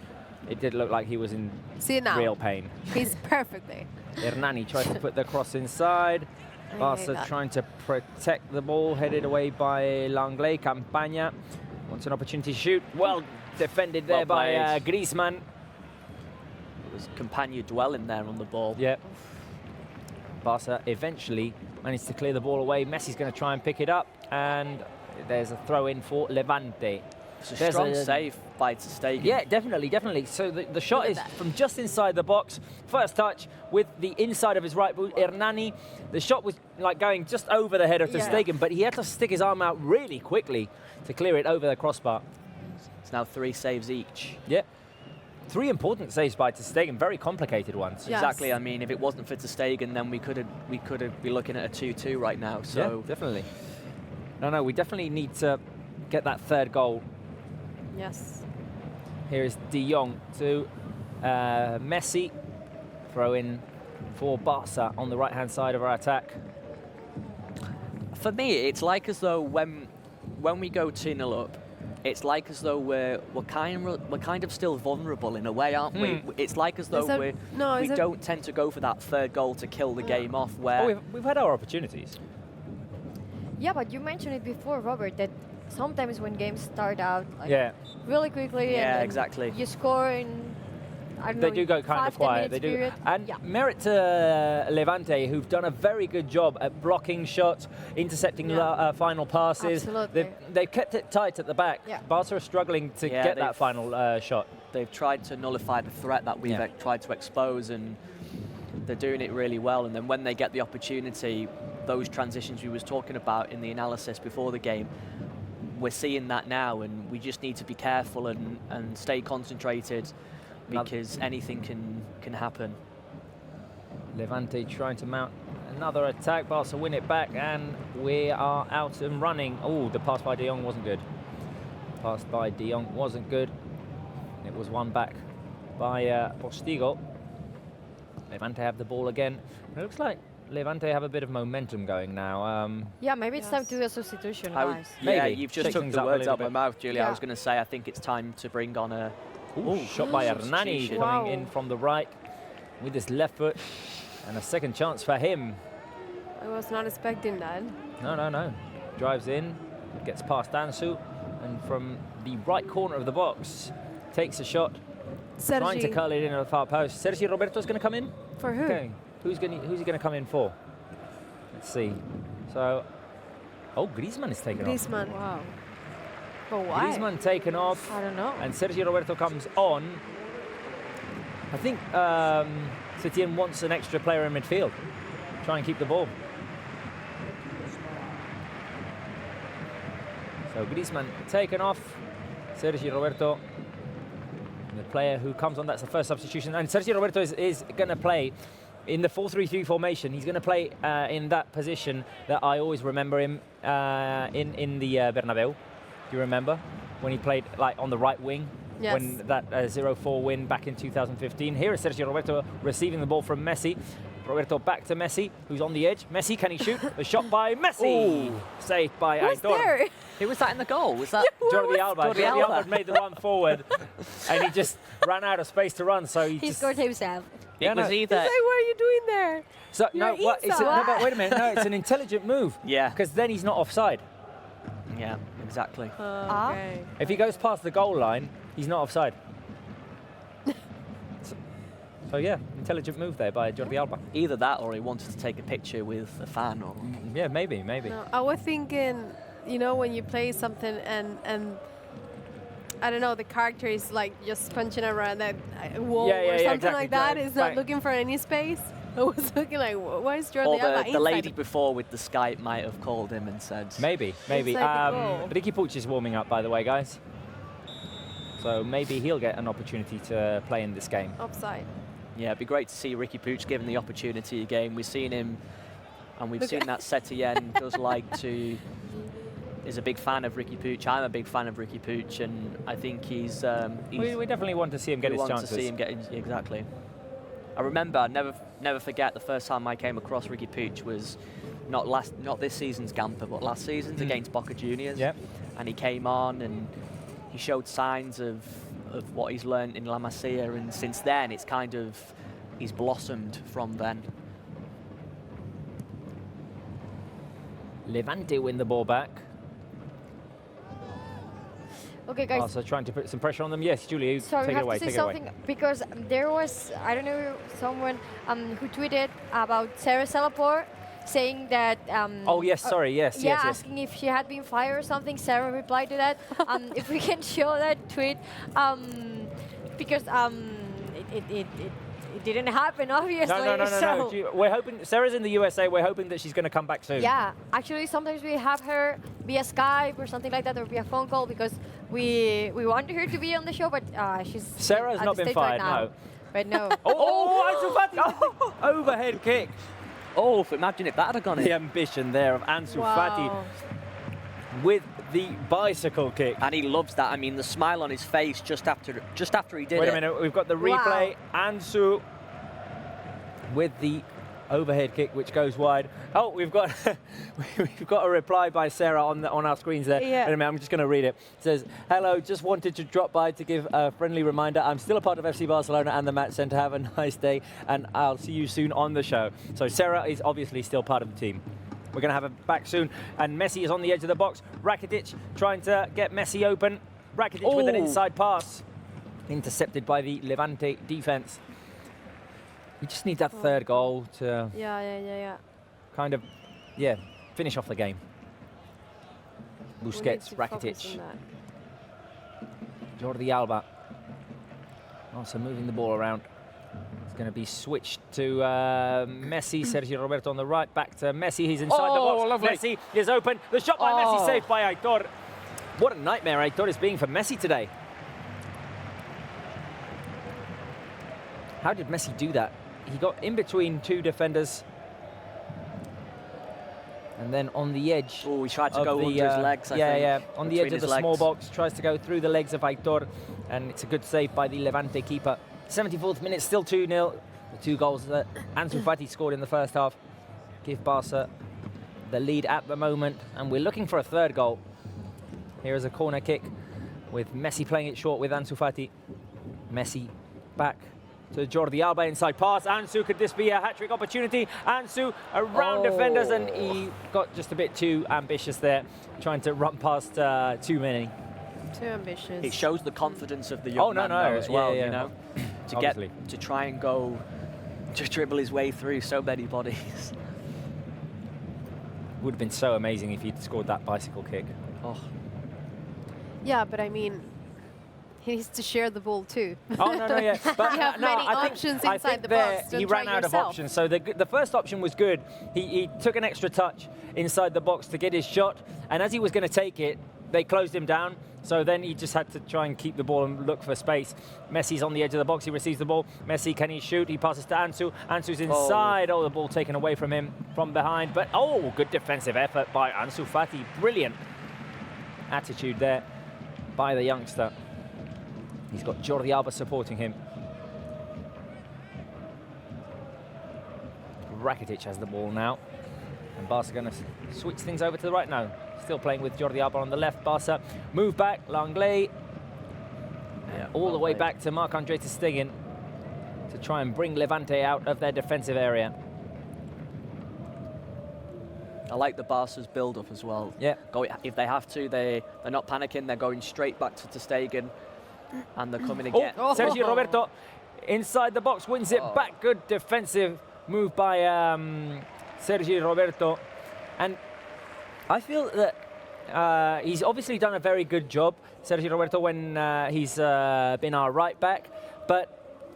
B: it did look like he was in
C: See now.
B: real pain.
C: He's perfectly.
B: Hernani tries to put the cross inside.
C: I hate
B: Barça
C: that.
B: trying to protect the ball, headed away by L'Anglais. Campagna wants an opportunity to shoot. Well defended there
D: Well
B: by
D: played.
B: Griezmann.
D: It was Campagna dwelling there on the ball.
B: Yep. Barça eventually managed to clear the ball away. Messi's going to try and pick it up, and there's a throw-in for Levante.
D: It's a
B: There's
D: strong save by ter Stegen.
B: Yeah, definitely. So the shot is from just inside the box. First touch with the inside of his right boot. Hernani, the shot was like going just over the head of ter Stegen, but he had to stick his arm out really quickly to clear it over the crossbar.
D: It's now 3 saves each.
B: Yeah. 3 important saves by ter Stegen, very complicated ones.
C: Yes.
D: Exactly. I mean, if it wasn't for ter Stegen, then we could be looking at a 2-2 right now. So
B: yeah, definitely. No, we definitely need to get that third goal.
C: Yes.
B: Here is De Jong to Messi. Throw in for Barça on the right-hand side of our attack.
D: for me, it's like as though when we go 2-0 up, it's like as though we're kind of still vulnerable in a way, aren't we? It's like as though we don't tend to go for that third goal to kill the game off. Where
B: we've had our opportunities.
E: Yeah, but you mentioned it before, Robert, that sometimes when games start out like really quickly and
D: exactly.
E: you score in, I don't
B: They
E: know,
B: do go kind of quiet. They do.
E: period.
B: And merit to Levante, who've done a very good job at blocking shots, intercepting final passes.
E: Absolutely.
B: They've kept it tight at the back.
E: Yeah.
B: Barca are struggling to get that final shot.
D: They've tried to nullify the threat that we've tried to expose, and they're doing it really well. And then when they get the opportunity, those transitions we was talking about in the analysis before the game, we're seeing that now, and we just need to be careful and stay concentrated, because anything can happen.
B: Levante trying to mount another attack. Barca win it back, and we are out and running. Oh, the pass by De Jong wasn't good. Pass by De Jong wasn't good. It was won back by Postigo. Levante have the ball again. It looks like Levante have a bit of momentum going now.
E: Yeah, maybe it's time to do a substitution, guys.
D: Yeah, you've just took the words out of my mouth, Julia. I
E: Yeah.
D: was going to say, I think it's time to bring on a
B: shot by Hernani coming in from the right with his left foot, and a second chance for him.
C: I was not expecting that.
B: No. Drives in, gets past Ansu, and from the right corner of the box, takes a shot, trying to curl it in at the far post. Sergio Roberto's going to come in.
C: For who?
B: Okay. Who's he going to come in for? Let's see. So, Griezmann is taken off.
C: Griezmann. Wow. But why?
B: Griezmann taken off.
C: I don't know.
B: And Sergio Roberto comes on. I think Setien wants an extra player in midfield. Try and keep the ball. So Griezmann taken off. Sergio Roberto, the player who comes on, that's the first substitution. And Sergio Roberto is going to play in the 4-3-3 formation. He's going to play in that position that I always remember him in the Bernabeu. Do you remember when he played like on the right wing?
C: Yes.
B: When that 0-4 win back in 2015. Here is Sergio Roberto receiving the ball from Messi. Roberto back to Messi, who's on the edge. Messi, can he shoot? A shot by Messi. Saved by Aitor.
D: Who was that in the goal? Was that
B: Jordi Alba? Jordi Alba made the run forward, and he just ran out of space to run. So he
L: scored himself.
D: It was either.
C: What are you doing there?
B: So
C: You're
B: but wait a minute. No, it's an intelligent move.
D: Yeah.
B: Because then he's not offside.
D: Yeah, exactly.
C: Okay.
B: If he goes past the goal line, he's not offside. So yeah, intelligent move there by Jordi Alba.
D: Either that, or he wanted to take a picture with a fan, or
B: yeah, maybe.
C: No, I was thinking, when you play something and I don't know, the character is like just punching around that wall
B: Yeah, yeah,
C: or
B: yeah,
C: something
B: exactly.
C: like that. It's not
B: Right.
C: looking for any space. I was looking like, why is Jordi
D: Or
C: Alba
D: the lady
C: inside?
D: before with the Skype might have called him and said...
B: Maybe.
C: Inside the goal.
B: Ricky Puig is warming up, by the way, guys. So maybe he'll get an opportunity to play in this game.
C: Offside.
D: Yeah, it'd be great to see Ricky Puig given the opportunity again. We've seen him, and we've seen that Setien does like to... is a big fan of Ricky Puig. I'm a big fan of Ricky Puig, and I think he's...
B: We definitely want to see him get his chances.
D: To see him get exactly. I remember, never forget the first time I came across Ricky Puig was not this season's Gamper, but last season's against Boca Juniors.
B: Yep.
D: And he came on and he showed signs of what he's learned in La Masia, and since then it's kind of he's blossomed from then.
B: Levante win the ball back.
E: Okay, guys.
B: Also trying to put some pressure on them. Yes, Julie,
E: So
B: take
E: we
B: it
E: have
B: away.
E: to say
B: Take it away.
E: something because there was, I don't know, someone who tweeted about Sarah Salaport saying that.
B: Oh yes, sorry, yes,
E: yeah,
B: yes, yes.
E: asking if she had been fired or something. Sarah replied to that. If we can show that tweet, because it didn't happen, obviously.
B: No.
E: So
B: We're hoping Sarah's in the USA. We're hoping that she's going to come back soon.
E: yeah, actually, sometimes we have her via Skype or something like that, or via phone call because we want her to be on the show, but she's
B: Sarah's
E: at
B: not
E: the
B: been
E: stage right
B: fired,
E: now.
B: no.
E: But no.
B: Oh, Ansu Fati! Overhead kick.
D: Oh, imagine if that had gone in.
B: The ambition there of Ansu Fati
C: Wow.
B: with the bicycle kick.
D: And he loves that. I mean, the smile on his face just after he did it.
B: Wait a minute, we've got the replay. Ansu with the overhead kick, which goes wide. Oh, we've got a reply by Sarah on our screens there.
C: Yeah.
B: Wait a minute, I'm just going to read it. It says, "Hello, just wanted to drop by to give a friendly reminder. I'm still a part of FC Barcelona and the Match Centre. Have a nice day, and I'll see you soon on the show." So Sarah is obviously still part of the team. We're going to have her back soon. And Messi is on the edge of the box. Rakitic trying to get Messi open. Rakitic with an inside pass. Intercepted by the Levante defence. We just need that third goal to
C: Yeah.
B: kind of, finish off the game.
C: We need
B: Busquets,
C: to focus
B: Rakitic,
C: on that.
B: Jordi Alba. Also moving the ball around. It's going to be switched to Messi, Sergio Roberto on the right, back to Messi, he's inside the box.
I: Lovely.
B: Messi is open, the shot by Messi, saved by Aitor. What a nightmare Aitor is being for Messi today. How did Messi do that? He got in between two defenders. And then on the edge.
D: Oh, he tried to go under his legs, I think.
B: Yeah, on the edge of
D: Between
B: the
D: his
B: small
D: legs.
B: box, tries to go through the legs of Aitor, and it's a good save by the Levante keeper. 74th minute, still 2-0. The two goals that Ansu Fati scored in the first half give Barca the lead at the moment, and we're looking for a third goal. Here is a corner kick with Messi playing it short with Ansu Fati. Messi back to Jordi Alba, inside pass. Ansu, could this be a hat-trick opportunity? Ansu around defenders, and he got just a bit too ambitious there, trying to run past too many.
C: Too ambitious.
D: It shows the confidence of the young man though, as well, you know, to try and go, to dribble his way through so many bodies.
B: Would have been so amazing if he'd scored that bicycle kick.
D: Oh.
C: Yeah, but I mean, he needs to share the ball too.
B: Oh, no, yeah. But
C: you have many options inside the box.
B: He ran out of options. So the first option was good. He took an extra touch inside the box to get his shot. And as he was going to take it, they closed him down. So then he just had to try and keep the ball and look for space. Messi's on the edge of the box. He receives the ball. Messi, can he shoot? He passes to Ansu. Ansu's inside. Oh, the ball taken away from him from behind. But, good defensive effort by Ansu Fati. Brilliant attitude there by the youngster. He's got Jordi Alba supporting him. Rakitic has the ball now. And Barca going to switch things over to the right now. Still playing with Jordi Alba on the left. Barca move back. Langlais. All the way back to Marc-Andre ter Stegen to try and bring Levante out of their defensive area.
D: I like the Barca's build-up as well.
B: Yeah.
D: If they have to, they're not panicking. They're going straight back to ter Stegen. And they're coming again.
B: Sergio Roberto inside the box, wins it back. Good defensive move by Sergio Roberto. And I feel that He's obviously done a very good job, Sergio Roberto, when he's been our right back. But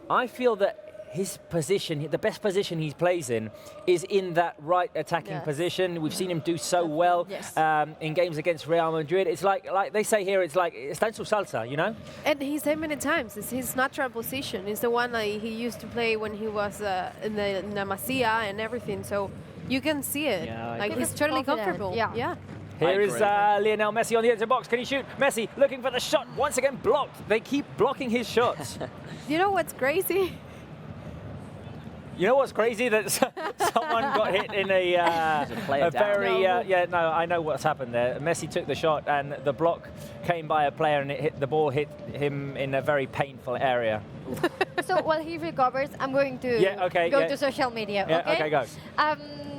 B: I feel that his position, the best position he plays in, is in that right attacking position. We've seen him do so well in games against Real Madrid. It's like they say here, it's like está en su salsa, you know?
C: And he said many times, it's his natural position. It's the one that he used to play when he was in the Masia and everything. So you can see it.
B: Yeah,
C: like he's totally comfortable. Yeah.
B: Here is Lionel Messi on the edge of the box. Can he shoot? Messi looking for the shot. Once again blocked. They keep blocking his shots.
C: You know what's crazy?
B: You know what's crazy? That someone got hit in a very... I know what's happened there. Messi took the shot and the block came by a player and the ball hit him in a very painful area.
E: So while he recovers, I'm going to go to social media.
B: Yeah, okay, go.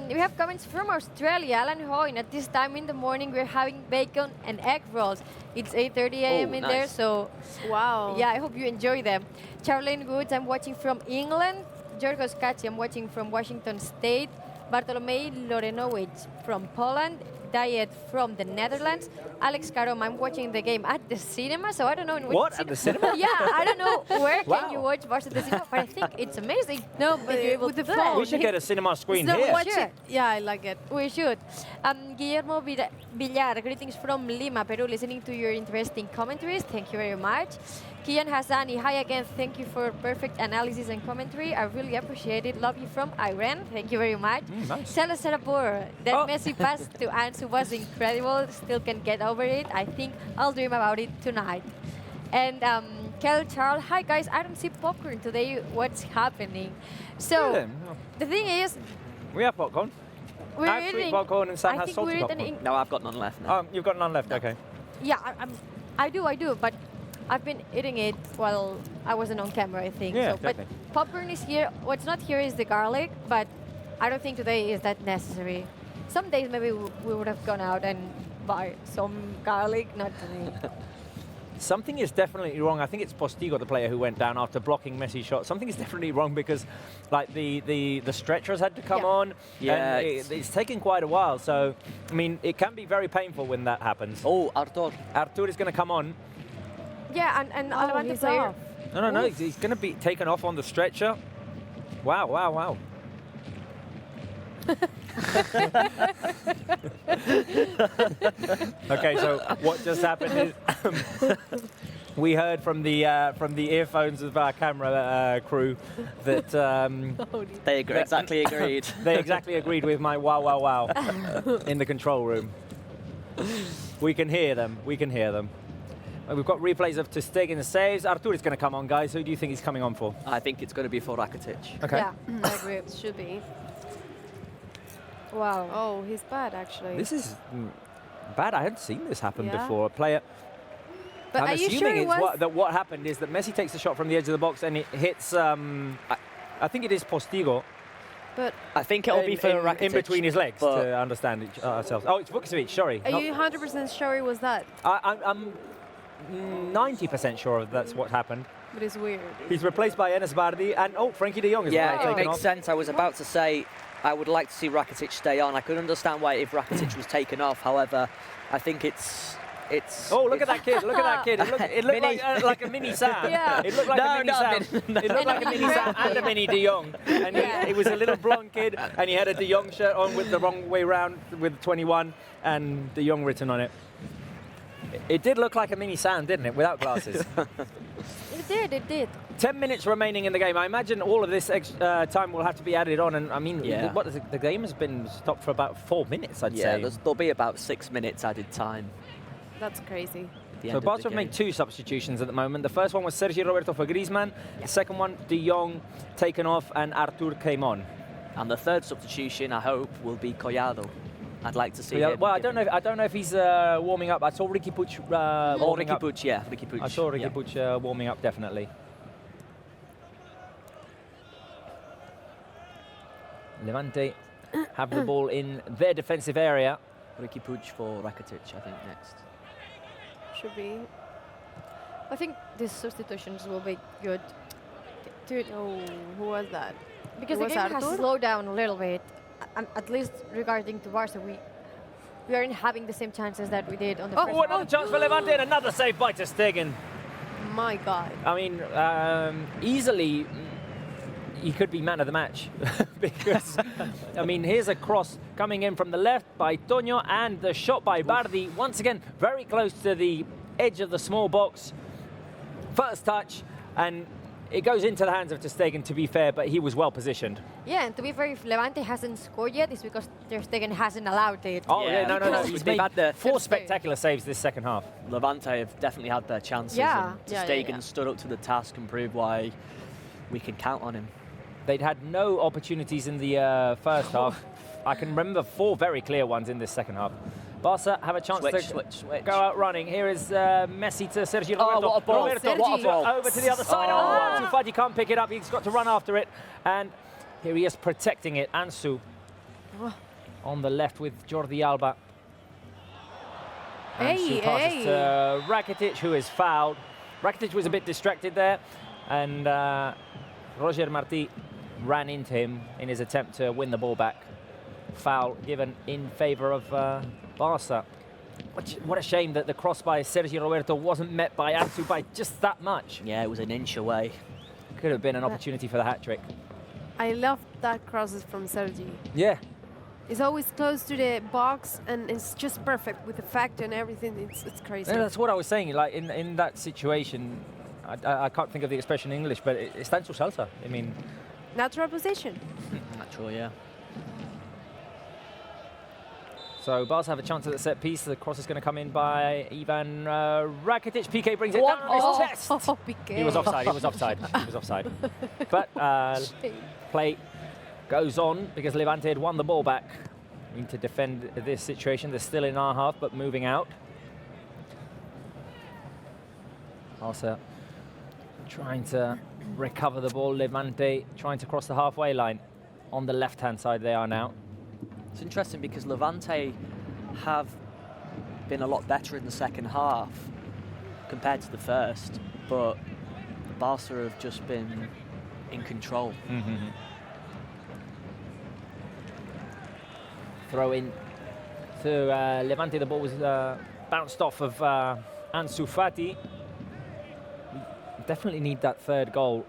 E: We have comments from Australia. Alan Hoyne, at this time in the morning, we're having bacon and egg rolls. It's 8:30 a.m. in there, so
C: wow.
E: Yeah, I hope you enjoy them. Charlene Woods, I'm watching from England. Jorgos Kaci, I'm watching from Washington State. Bartolomei Lorenowicz from Poland. Diet from the Netherlands. Alex Karom, I'm watching the game at the cinema, so I don't know in which
B: What, at the cinema?
E: Yeah, I don't know where can you watch Barça at the cinema, but I think it's amazing.
C: No, but
E: you're able
C: with
E: to
C: the
E: do that.
C: phone.
B: We should get a cinema screen here.
E: Sure.
C: Yeah, I like it.
E: We should. Guillermo Villar, greetings from Lima, Peru, listening to your interesting commentaries. Thank you very much. Kian Hassani, hi again. Thank you for perfect analysis and commentary. I really appreciate it. Love you from Iran. Thank you very much.
B: Nice.
E: Salah Sarapur, that Messi pass to Ansu was incredible. Still can get over it. I think I'll dream about it tonight. And Kel Charles, hi guys. I don't see popcorn today. What's happening? So the thing is,
B: we have popcorn.
E: We're
B: I have sweet
E: eating,
B: popcorn and Sam
E: I
B: has
E: think
B: salty
E: we're
B: popcorn.
E: eating
D: No, I've got none left now.
B: Oh, you've got none left, okay.
E: Yeah, I do, but I've been eating it while I wasn't on camera, I think.
B: Yeah,
E: so,
B: exactly.
E: But popcorn is here. What's not here is the garlic, but I don't think today is that necessary. Some days maybe we would have gone out and buy some garlic, not today.
B: Something is definitely wrong. I think it's Postigo, the player who went down after blocking Messi's shot. Something is definitely wrong because, like, the stretchers had to come on.
D: Yeah,
B: and it's taken quite a while. So, I mean, it can be very painful when that happens.
D: Oh, Artur.
B: Artur is going to come on.
E: Yeah, and Levante player.
B: No. He's going to be taken off on the stretcher. Wow. Okay, so what just happened is we heard from the earphones of our camera crew that
D: they exactly agreed.
B: They exactly agreed with my wow in the control room. We can hear them. We've got replays of Ter Stegen's saves. Artur is going to come on, guys. Who do you think he's coming on for?
D: I think it's going to be for Rakitic.
B: Okay.
C: Yeah, I agree. It should be.
E: Wow.
C: Oh, he's bad, actually.
B: This is bad. I hadn't seen this happen
C: Yeah.
B: before. A player.
C: But
B: I'm
C: are you
B: assuming
C: sure it was?
B: what happened is that Messi takes the shot from the edge of the box and it hits. I think it is Postigo.
C: But
D: I think it'll be for Rakitic.
B: in between his legs to understand ourselves. Oh, it's Vukovic. Sorry.
C: Are you 100% sure it was that?
B: I'm 90% sure that's what happened.
C: But it's weird.
B: He's replaced by Enes Bardi and Frankie de Jong is
D: it makes
B: off.
D: sense. I was about to say I would like to see Rakitic stay on. I could understand why if Rakitic was taken off. However, I think it's.
B: Oh, look at that kid! Look at that kid! It looked like a mini Sam.
C: Yeah.
B: It looked like a mini Sam. It looked like a mini Sam and a mini De Jong. And he was a little blonde kid, and he had a De Jong shirt on with the wrong way round with 21 and De Jong written on it. It did look like a mini Sam, didn't it? Without glasses.
E: It did.
B: 10 minutes remaining in the game. I imagine all of this time will have to be added on. And I mean, the game has been stopped for about 4 minutes, I'd say.
D: Yeah, there'll be about 6 minutes added time.
C: That's crazy.
B: So Barça have made 2 substitutions at the moment. The first one was Sergio Roberto for Griezmann. The second one, De Jong taken off and Artur came on.
D: And the third substitution, I hope, will be Collado. I'd like to see him.
B: Well, I don't know if he's warming up. I saw Ricky Puig warming up.
D: Ricky Puig.
B: I saw Ricky Puig warming up definitely. Levante have the ball in their defensive area.
D: Ricky Puig for Rakitic, I think, next.
C: Should be.
E: I think these substitutions will be good.
C: Oh, who was that?
E: Because
C: It
E: the
C: was
E: game has
C: Artur?
E: slowed down a little bit, at least regarding to Barça. we aren't having the same chances that we did on the first
B: Oh, another chance for Levante and another save by ter Stegen.
C: My God.
B: I mean, easily, he could be man of the match. Because, I mean, here's a cross coming in from the left by Toño, and the shot by Bardi, once again, very close to the edge of the small box. First touch, and it goes into the hands of ter Stegen, to be fair, but he was well positioned.
E: Yeah, and to be fair, if Levante hasn't scored yet, it's because ter Stegen hasn't allowed it.
B: Oh, yeah, no. He's made
D: had the
B: 4 spectacular saves this second half.
D: Levante have definitely had their chances.
E: Yeah.
D: And ter Stegen stood up to the task and proved why we can count on him.
B: They'd had no opportunities in the first half. I can remember 4 very clear ones in this second half. Barça have a chance to go out running. Here is Messi to Sergi Roberto.
D: Oh, what a ball.
B: Roberto,
D: What a ball.
B: over to the other side. Oh, Ansu can't pick it up. He's got to run after it. And here he is protecting it. Ansu on the left with Jordi Alba. Ansu passes to Rakitic, who is fouled. Rakitic was a bit distracted there. And Roger Martí ran into him in his attempt to win the ball back. Foul given in favour of Barça. What a shame that the cross by Sergi Roberto wasn't met by Ansu by just that much.
D: Yeah, it was an inch away.
B: Could have been an opportunity for the hat-trick.
C: I love that crosses from Sergi.
B: Yeah.
C: It's always close to the box, and it's just perfect with the fact and everything. It's crazy.
B: Yeah, that's what I was saying. Like in that situation, I can't think of the expression in English, but it stands for salsa. I mean,
C: natural position.
D: Natural, yeah.
B: So Barça have a chance at the set piece. The cross is going to come in by Ivan Rakitic. Pickett brings it down on his chest.
C: Oh, Pickett.
B: He was offside. He was offside. He was offside. But play goes on because Levante had won the ball back. We need to defend this situation. They're still in our half, but moving out. Barça trying to recover the ball. Levante trying to cross the halfway line. On the left-hand side they are now.
D: It's interesting because Levante have been a lot better in the second half compared to the first, but Barca have just been in control.
B: Throw in to Levante. The ball was bounced off of Ansu Fati. We definitely need that third goal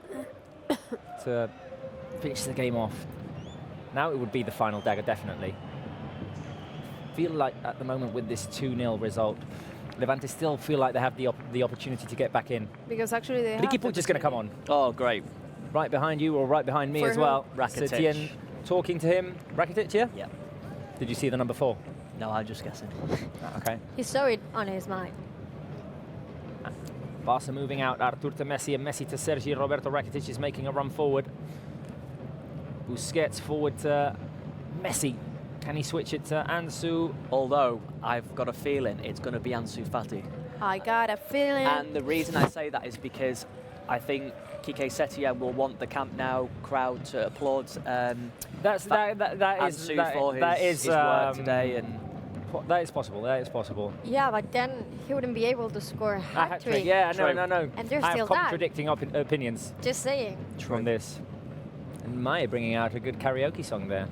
B: to finish the game off. Now it would be the final dagger, definitely. Feel like at the moment with this 2-0 result, Levante still feel like they have the opportunity to get back in.
C: Because actually they
B: Ricky Puig is going to come on.
D: Oh, great.
B: Right behind you or right behind me
C: For
B: as well.
D: Rakitic.
B: Setien talking to him. Rakitic, yeah?
D: Yeah.
B: Did you see the number 4?
D: No, I'm just guessing.
B: Okay.
E: He saw it on his mind.
B: Barca moving out. Artur to Messi and Messi to Sergi. Roberto Rakitic is making a run forward. Busquets forward to Messi. Can he switch it to Ansu?
D: Although, I've got a feeling it's going to be Ansu Fati.
C: I got a feeling.
D: And the reason I say that is because I think Quique Setien will want the Camp Nou crowd to applaud Ansu for his work today. And
B: that is possible. That is possible.
E: Yeah, but then he wouldn't be able to score a hat-trick.
B: Yeah, no.
E: And there's
B: I
E: still
B: have contradicting opinions
E: Just saying.
B: from this. And Maya bringing out a good karaoke song there.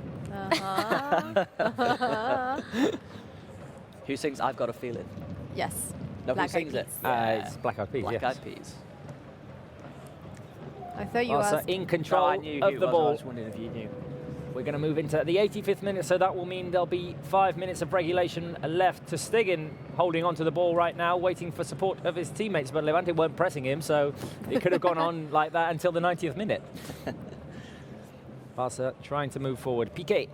D: Who sings I've Got a Feeling?
C: Yes.
D: No,
C: Black
D: who sings
C: Eyed
D: it?
C: Peas.
B: It's Black Eyed Peas,
D: Black
B: yes.
D: Eyed Peas.
C: I thought you
B: Barca
C: asked.
B: in control
D: I knew
B: of
D: who
B: the
D: it was, I
B: ball.
D: was wondering if you knew.
B: We're going to move into the 85th minute, so that will mean there'll be 5 minutes of regulation left. Ter Stegen holding on to the ball right now, waiting for support of his teammates, but Levante weren't pressing him, so it could have gone on like that until the 90th minute. Barca trying to move forward. Piquett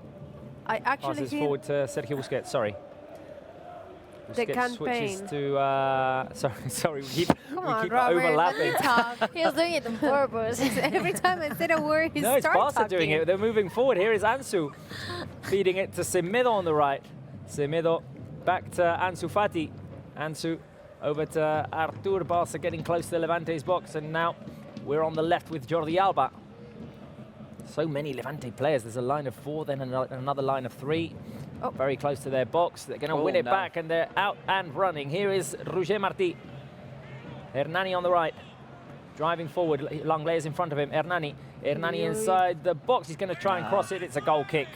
C: I actually
B: passes
C: feel
B: forward to Sergio Busquets. Sorry.
C: The
B: Busquets switches
C: campaign.
B: to... sorry, we keep
C: on,
B: keep
C: Robert,
B: overlapping.
E: He's doing it on purpose.
C: every time I said a word, he
B: No, it's
C: starts
B: Barca doing it. They're moving forward. Here is Ansu feeding it to Semedo on the right. Semedo back to Ansu Fati. Ansu over to Artur. Barca getting close to Levante's box, and now we're on the left with Jordi Alba. So many Levante players. There's a line of 4, then another line of 3.
C: Oh.
B: Very close to their box. They're going to win it back, and they're out and running. Here is Roger Martí. Hernani on the right. Driving forward. L'Anglais in front of him. Hernani inside the box. He's going to try and cross it. It's a goal kick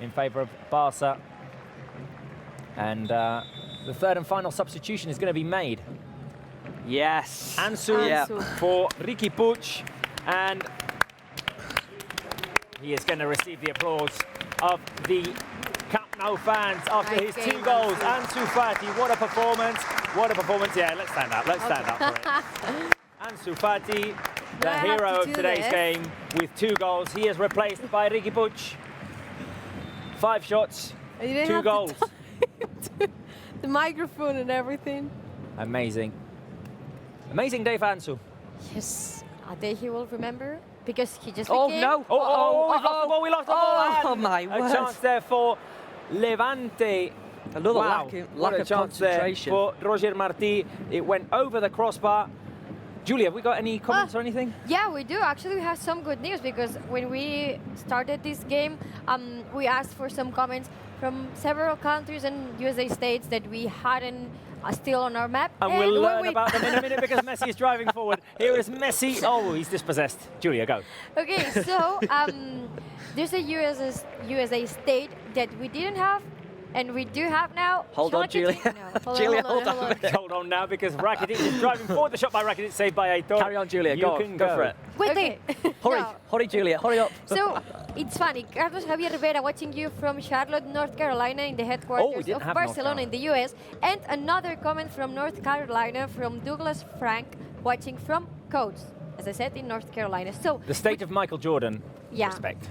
B: in favour of Barca. And the third and final substitution is going to be made.
D: Yes.
B: Ansu for Riqui Puig, and he is going to receive the applause of the Camp Nou fans after his 2 goals. Ansu Fati, what a performance. What a performance. Yeah, let's stand up. Let's stand up for it. Ansu Fati, the hero of today's game, with 2 goals. He is replaced by Riqui Puig. 5 shots, 2 goals.
C: The microphone and everything.
B: Amazing. Amazing day for Ansu.
E: Yes, a day he will remember because he just
D: Oh
E: became...
D: no!
B: We lost the ball, we lost the ball.
D: Oh my word.
B: A chance there for Levante.
D: Another
B: lack
D: of
B: chance
D: concentration.
B: there for Roger Martí. It went over the crossbar. Julia, have we got any comments or anything?
E: Yeah, we do. Actually, we have some good news because when we started this game, we asked for some comments from several countries and USA states that we hadn't still on our map.
B: And we'll learn about them in a minute because Messi is driving forward. Here is Messi. Oh, he's dispossessed. Julia, go.
E: Okay, so there's a USA state that we didn't have, and we do have now.
D: Hold on, Julia.
E: Julia,
D: hold on.
B: Hold on now because Rakitic is driving forward. The shot by Rakitic saved by Aitor.
D: Carry on, Julia.
B: You can
D: go for it.
E: Wait,
C: Okay.
D: Hurry, Julia. Hurry up.
E: So it's funny. Carlos Javier Rivera watching you from Charlotte, North Carolina, in the headquarters of Barcelona in the US, and another comment from North Carolina from Douglas Frank watching from Coates, as I said, in North Carolina. So
B: the state of Michael Jordan.
E: Yeah.
B: Respect.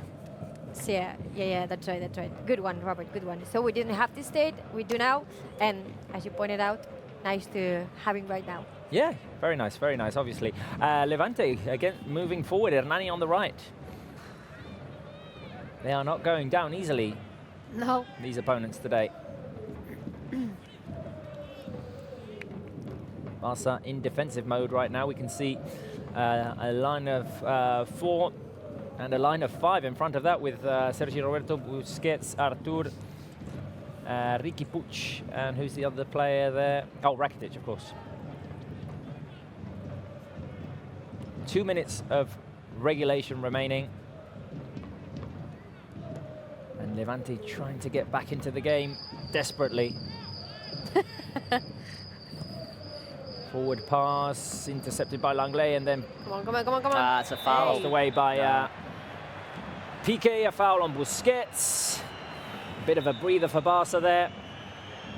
E: So yeah, that's right. Good one, Robert, good one. So we didn't have this state, we do now, and as you pointed out, nice to having right now.
B: Yeah, very nice, obviously. Levante, again, moving forward, Hernani on the right. They are not going down easily,
C: No.
B: these opponents today. Barça in defensive mode right now. We can see a line of 4 and a line of 5 in front of that with Sergi Roberto, Busquets, Artur, Riqui Puig, and who's the other player there? Oh, Rakitic, of course. 2 minutes of regulation remaining. And Levante trying to get back into the game desperately. Forward pass, intercepted by Langlais, and then...
C: Come on.
D: It's a foul.
B: Passed away by Pickett, a foul on Busquets. Bit of a breather for Barça there.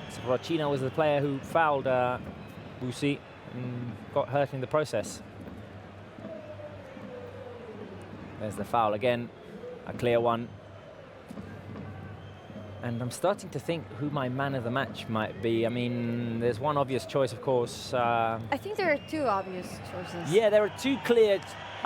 B: So Rochina was the player who fouled Busi and got hurt in the process. There's the foul again, a clear one. And I'm starting to think who my man of the match might be. I mean, there's one obvious choice, of course.
E: I think there are 2 obvious choices.
B: Yeah, there are 2 clear.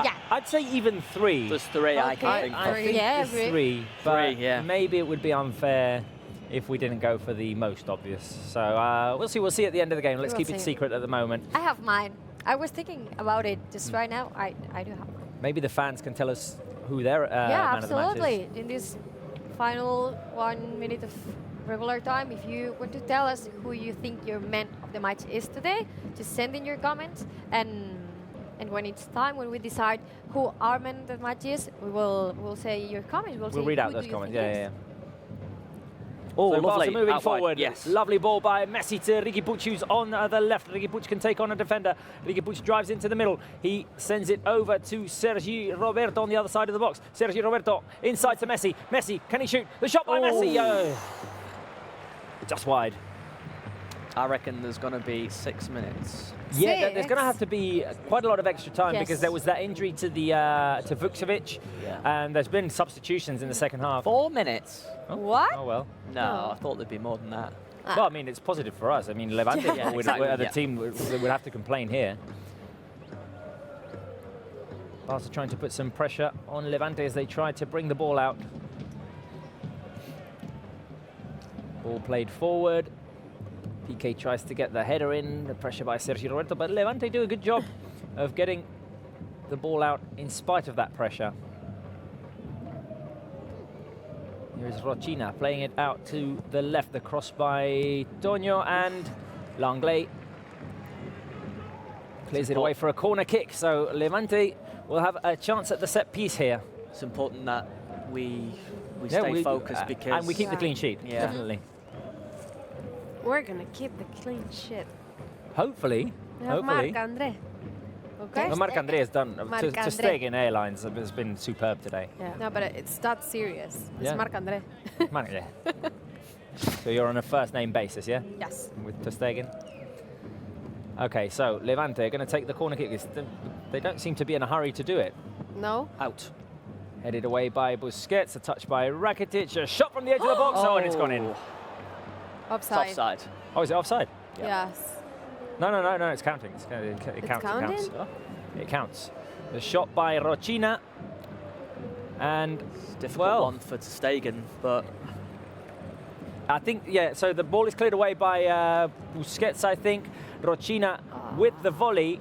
E: Yeah.
B: I'd say even 3.
D: There's 3, I can think.
B: I think there's 3, but maybe it would be unfair if we didn't go for the most obvious. So we'll see at the end of the game. Let's keep it secret at the moment.
E: I have mine. I was thinking about it just right now. I do have mine.
B: Maybe the fans can tell us who their
E: yeah,
B: man of the match is.
E: absolutely. In this final 1 minute of regular time, if you want to tell us who you think your man of the match is today, just send in your comments, and when it's time, when we decide who our man of the match is, we'll say your comments.
B: We'll read out those comments. Yeah.
D: Oh,
B: so
D: lovely.
B: Barça moving
D: Out
B: forward.
D: wide, yes.
B: Lovely ball by Messi to Riqui Puig, who's on the left. Riqui Puig can take on a defender. Riqui Puig drives into the middle. He sends it over to Sergi Roberto on the other side of the box. Sergi Roberto inside to Messi. Messi, can he shoot? The shot by Messi. Just wide.
D: I reckon there's going to be 6 minutes.
B: Yeah, there's going to have to be quite a lot of extra time because there was that injury to the to Vukcevic, and there's been substitutions in the second half.
D: 4 minutes.
B: Oh.
C: What?
B: Oh well.
D: No, I thought there'd be more than that.
B: Well, I mean, it's positive for us. I mean, Levante, the team would have to complain here. Barça trying to put some pressure on Levante as they try to bring the ball out. Ball played forward. Piquett tries to get the header in, the pressure by Sergi Roberto, but Levante do a good job of getting the ball out in spite of that pressure. Here's Rochina playing it out to the left, the cross by Toño, and Langlais clears it away for a corner kick, so Levante will have a chance at the set piece here.
D: It's important that we stay focused because...
B: And we keep the clean sheet, definitely.
C: We're gonna keep the clean sheet.
B: Hopefully.
C: We have
B: Hopefully.
C: Marc-André. Okay.
B: Well, Marc-André has done.
C: Marc-André.
B: To Stegen Airlines has been superb today.
C: Yeah. No, but it's that serious. It's
B: Yeah.
C: Marc-André.
B: Yeah. So you're on a first name basis, yeah?
C: Yes.
B: With Ter Stegen. Okay, so Levante are going to take the corner kick. They don't seem to be in a hurry to do it.
C: No.
B: Out. Headed away by Busquets, a touch by Rakitic, a shot from the edge of the box, and it's gone in.
C: Offside.
D: It's offside.
B: Oh, is it offside?
C: Yes.
B: No, it's counting. It counts.
C: counting?
B: It counts. The shot by Rochina. And,
D: Difficult one for Ter Stegen, but
B: I think, yeah, so the ball is cleared away by Busquets, I think. Rochina with the volley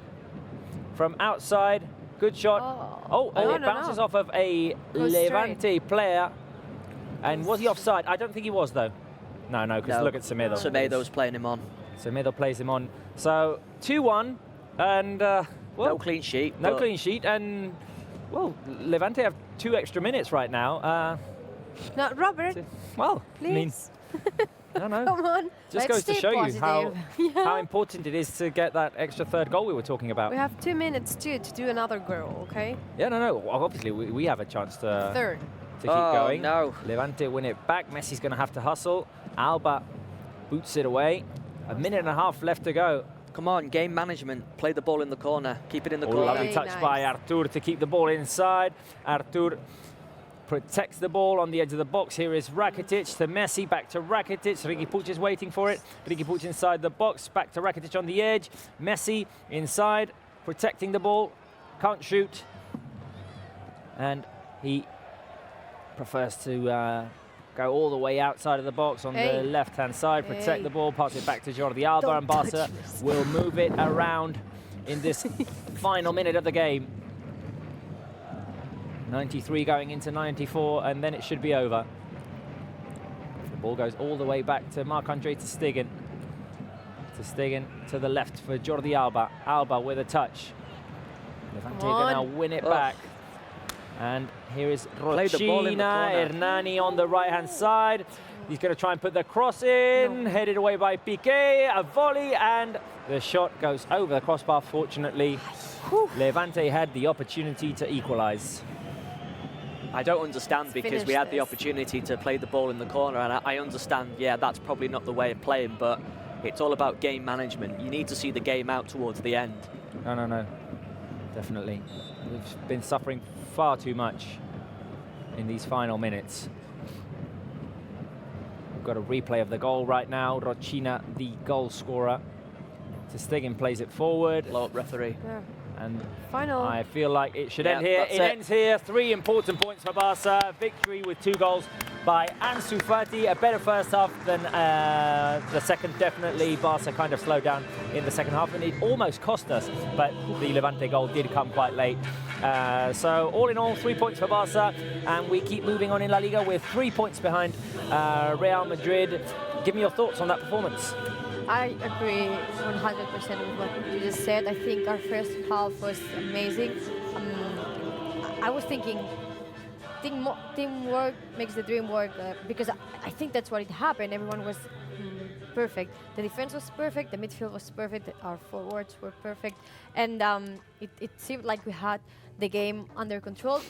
B: from outside. Good shot. It bounces off of a Levante player. And was he offside? I don't think he was, though. No, because look at Semedo.
D: Semedo's playing him on.
B: Semedo plays him on. So 2-1, and
D: no clean sheet.
B: No clean sheet, and well, Levante have 2 extra minutes right now.
C: No, Robert.
B: Well,
C: please.
B: I don't know.
C: Come on.
B: Just goes to show you how important it is to get that extra third goal we were talking about.
C: We have 2 minutes too to do another goal, okay?
B: Yeah, no. Well, obviously, we have a chance to
C: Third.
B: to keep going.
D: No.
B: Levante win it back. Messi's going to have to hustle. Alba boots it away. A minute and a half left to go.
D: Come on, game management. Play the ball in the corner. Keep it in the corner.
B: Lovely touch by Artur to keep the ball inside. Artur protects the ball on the edge of the box. Here is Rakitic to Messi, back to Rakitic. Riqui Puig is waiting for it. Riqui Puig inside the box, back to Rakitic on the edge. Messi inside, protecting the ball. Can't shoot. And he prefers to go all the way outside of the box on the left-hand side, protect the ball, pass it back to Jordi Alba, and Barca will move it around in this final minute of the game. 93 going into 94, and then it should be over. The ball goes all the way back to Marc-André Ter Stegen. Ter Stegen to the left for Jordi Alba. Alba with a touch. Levante going to win it back. And here is Rochina, Hernani on the right-hand side. He's going to try and put the cross in, headed away by Pickett, a volley, and the shot goes over the crossbar. Fortunately, Levante had the opportunity to equalise.
D: I don't understand, because we had the opportunity to play the ball in the corner, and I understand, yeah, that's probably not the way of playing, but it's all about game management. You need to see the game out towards the end.
B: No. Definitely. We've been suffering far too much in these final minutes. We've got a replay of the goal right now. Rochina, the goal scorer. Ter Stegen plays it forward.
D: Blow up referee.
C: Yeah.
B: And
C: final.
B: I feel like it should end here. It ends here. 3 important points for Barca. Victory with 2 goals by Ansu Fati. A better first half than the second, definitely. Barca kind of slowed down in the second half, and it almost cost us, but the Levante goal did come quite late. So all in all, 3 points for Barca, and we keep moving on in La Liga with 3 points behind Real Madrid. Give me your thoughts on that performance.
E: I agree 100% with what you just said. I think our first half was amazing. I was thinking teamwork makes the dream work, because I think that's what it happened. Everyone was perfect. The defense was perfect, the midfield was perfect, our forwards were perfect, and it seemed like we had the game under control.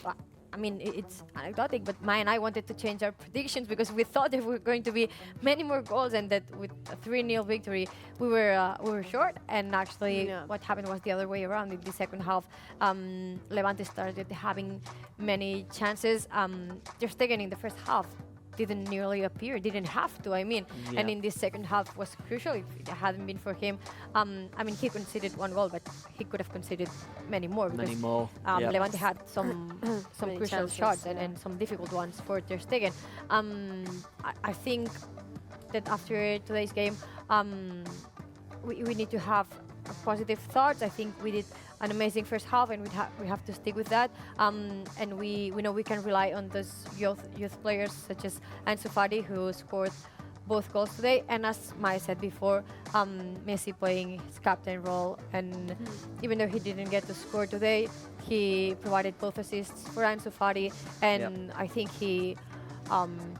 E: I mean, it's anecdotic, but Maya and I wanted to change our predictions because we thought there were going to be many more goals, and that with a 3-0 victory, we were short. And actually, what happened was the other way around. In the second half, Levante started having many chances. Ter Stegen in the first half didn't nearly appear, didn't have to, I mean.
D: Yeah.
E: And in this second half was crucial. If it hadn't been for him, I mean, he conceded 1 goal, but he could have conceded many more.
D: Many more.
E: Levante had some crucial
C: chances,
E: shots and some difficult ones for Ter Stegen. I think that after today's game, we need to have positive thoughts. I think we did an amazing first half, and we have to stick with that. And we know we can rely on those youth players such as Ansu Fati, who scored both goals today. And as Maya said before, Messi playing his captain role, and even though he didn't get to score today, he provided both assists for Ansu Fati, and I think he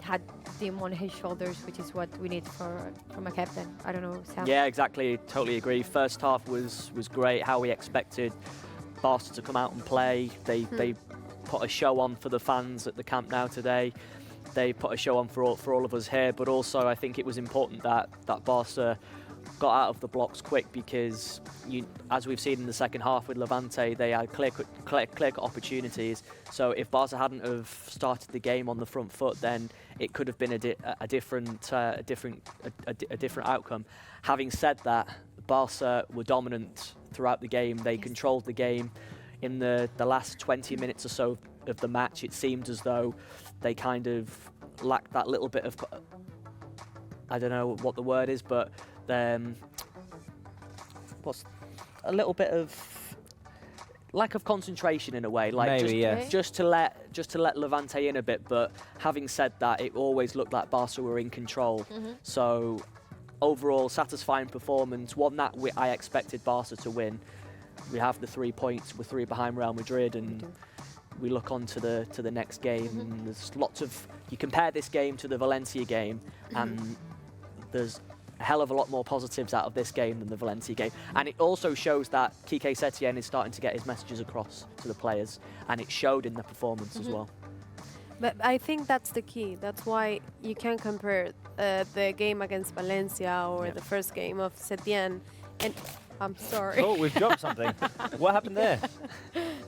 E: had team on his shoulders, which is what we need from a captain. I don't know, Sam.
D: Yeah, exactly. Totally agree. First half was great. How we expected Barca to come out and play. They put a show on for the fans at the Camp Nou today. They put a show on for all of us here. But also, I think it was important that Barca got out of the blocks quick, because as we've seen in the second half with Levante, they had clear opportunities. So if Barca hadn't have started the game on the front foot, then it could have been a different outcome. Having said that, Barca were dominant throughout the game. They controlled the game. In the last 20 minutes or so of the match, it seemed as though they kind of lacked that little bit of, I don't know what the word is, but what's a little bit of lack of concentration in a way, like
B: maybe,
D: just to let Levante in a bit. But having said that, it always looked like Barca were in control. So overall, satisfying performance, one that I expected Barca to win. We have the 3 points, we're 3 behind Real Madrid, and we look on to the next game. And there's lots of, you compare this game to the Valencia game, and there's a hell of a lot more positives out of this game than the Valencia game. And it also shows that Quique Setien is starting to get his messages across to the players, and it showed in the performance as well.
C: But I think that's the key. That's why you can't compare the game against Valencia or the first game of Setien. And I'm sorry.
B: Oh, we've dropped something. What happened there?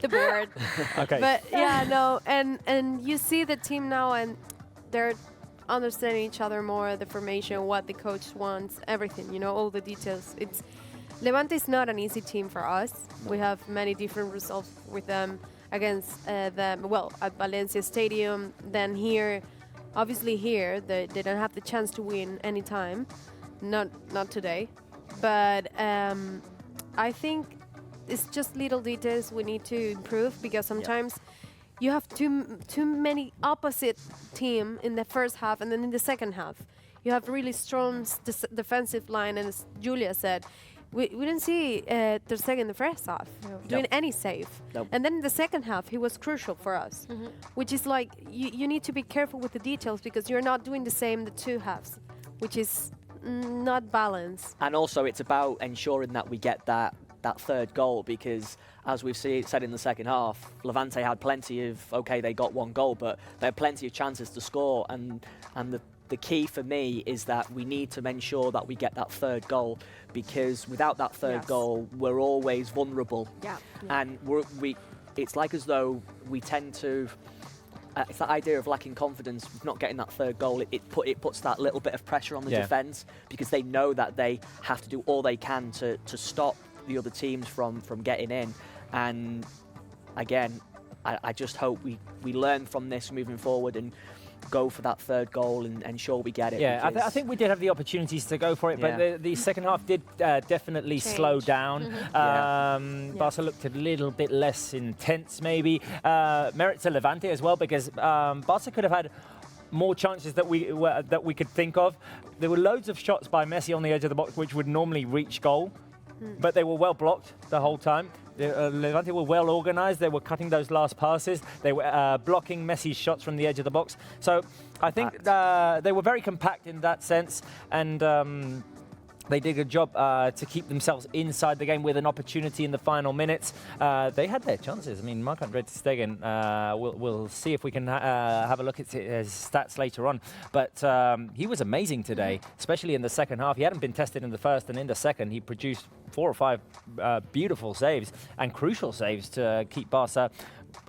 C: The board.
B: Okay.
C: But yeah, no, and you see the team now, and they're understanding each other more, the formation, what the coach wants, everything, you know, all the details. Levante is not an easy team for us. We have many different results with them against them, well, at Valencia Stadium, then here, obviously here, they don't have the chance to win anytime, not today. But I think it's just little details we need to improve, because sometimes you have too many opposite team in the first half, and then in the second half you have really strong defensive line, and as Julia said, we didn't see Ter Stegen in the first half doing any save. And then in the second half he was crucial for us, which is like you need to be careful with the details, because you're not doing the same the two halves, which is not balanced.
D: And also it's about ensuring that we get that third goal, because as we've said in the second half, Levante had plenty of, they got one goal, but they had plenty of chances to score, and the key for me is that we need to ensure that we get that third goal, because without that third goal, we're always vulnerable. And it's like as though we tend to, it's that idea of lacking confidence, not getting that third goal. It puts that little bit of pressure on the defence, because they know that they have to do all they can to stop the other teams from getting in. And again, I just hope we learn from this moving forward and go for that third goal and ensure we get it.
B: Yeah, I think we did have the opportunities to go for it, but the second half did definitely slow down. Barca looked a little bit less intense, maybe. Merit to Levante as well, because Barca could have had more chances that we could think of. There were loads of shots by Messi on the edge of the box which would normally reach goal, but they were well blocked the whole time. Levante were well organised. They were cutting those last passes. They were blocking Messi's shots from the edge of the box. So I think they were very compact in that sense, and they did a good job to keep themselves inside the game with an opportunity in the final minutes. They had their chances. I mean, Marc-Andre Ter Stegen, we'll see if we can have a look at his stats later on. But he was amazing today, especially in the second half. He hadn't been tested in the first, and in the second, he produced 4 or 5 beautiful saves and crucial saves to keep Barca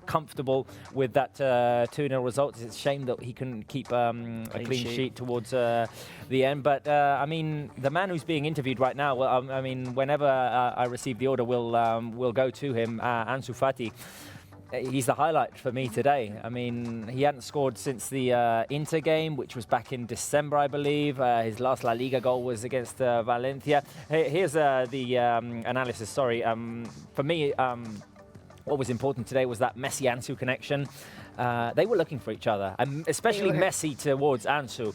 B: comfortable with that 2-0 result. It's a shame that he couldn't keep a clean sheet towards the end. But I mean, the man who's being interviewed right now, well, I mean, whenever I receive the order, we'll go to him, Ansu Fati. He's the highlight for me today. I mean, he hadn't scored since the Inter game, which was back in December, I believe. His last La Liga goal was against Valencia. Here's the analysis. Sorry. For me, what was important today was that Messi-Ansu connection. they were looking for each other, and especially Messi towards Ansu.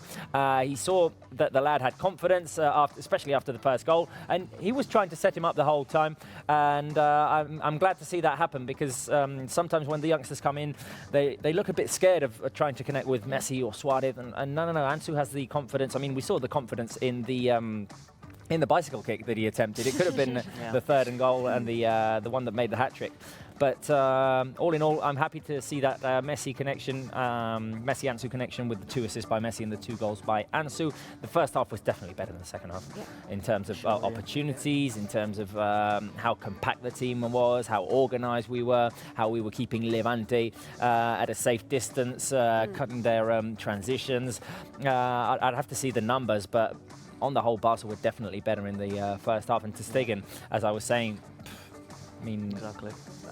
B: He saw that the lad had confidence, especially after the first goal, and he was trying to set him up the whole time. And I'm glad to see that happen, because sometimes when the youngsters come in, they look a bit scared of trying to connect with Messi or Suarez, and no, Ansu has the confidence. I mean, we saw the confidence in the bicycle kick that he attempted. It could have been the third and goal and the one that made the hat-trick. But all in all, I'm happy to see that Messi connection, Messi-Ansu connection with the 2 assists by Messi and the 2 goals by Ansu. The first half was definitely better than the second half in terms of opportunities, in terms of how compact the team was, how organised we were, how we were keeping Levante at a safe distance, cutting their transitions. I'd have to see the numbers, but on the whole, Barca were definitely better in the first half. And ter Stegen, as I was saying, I mean,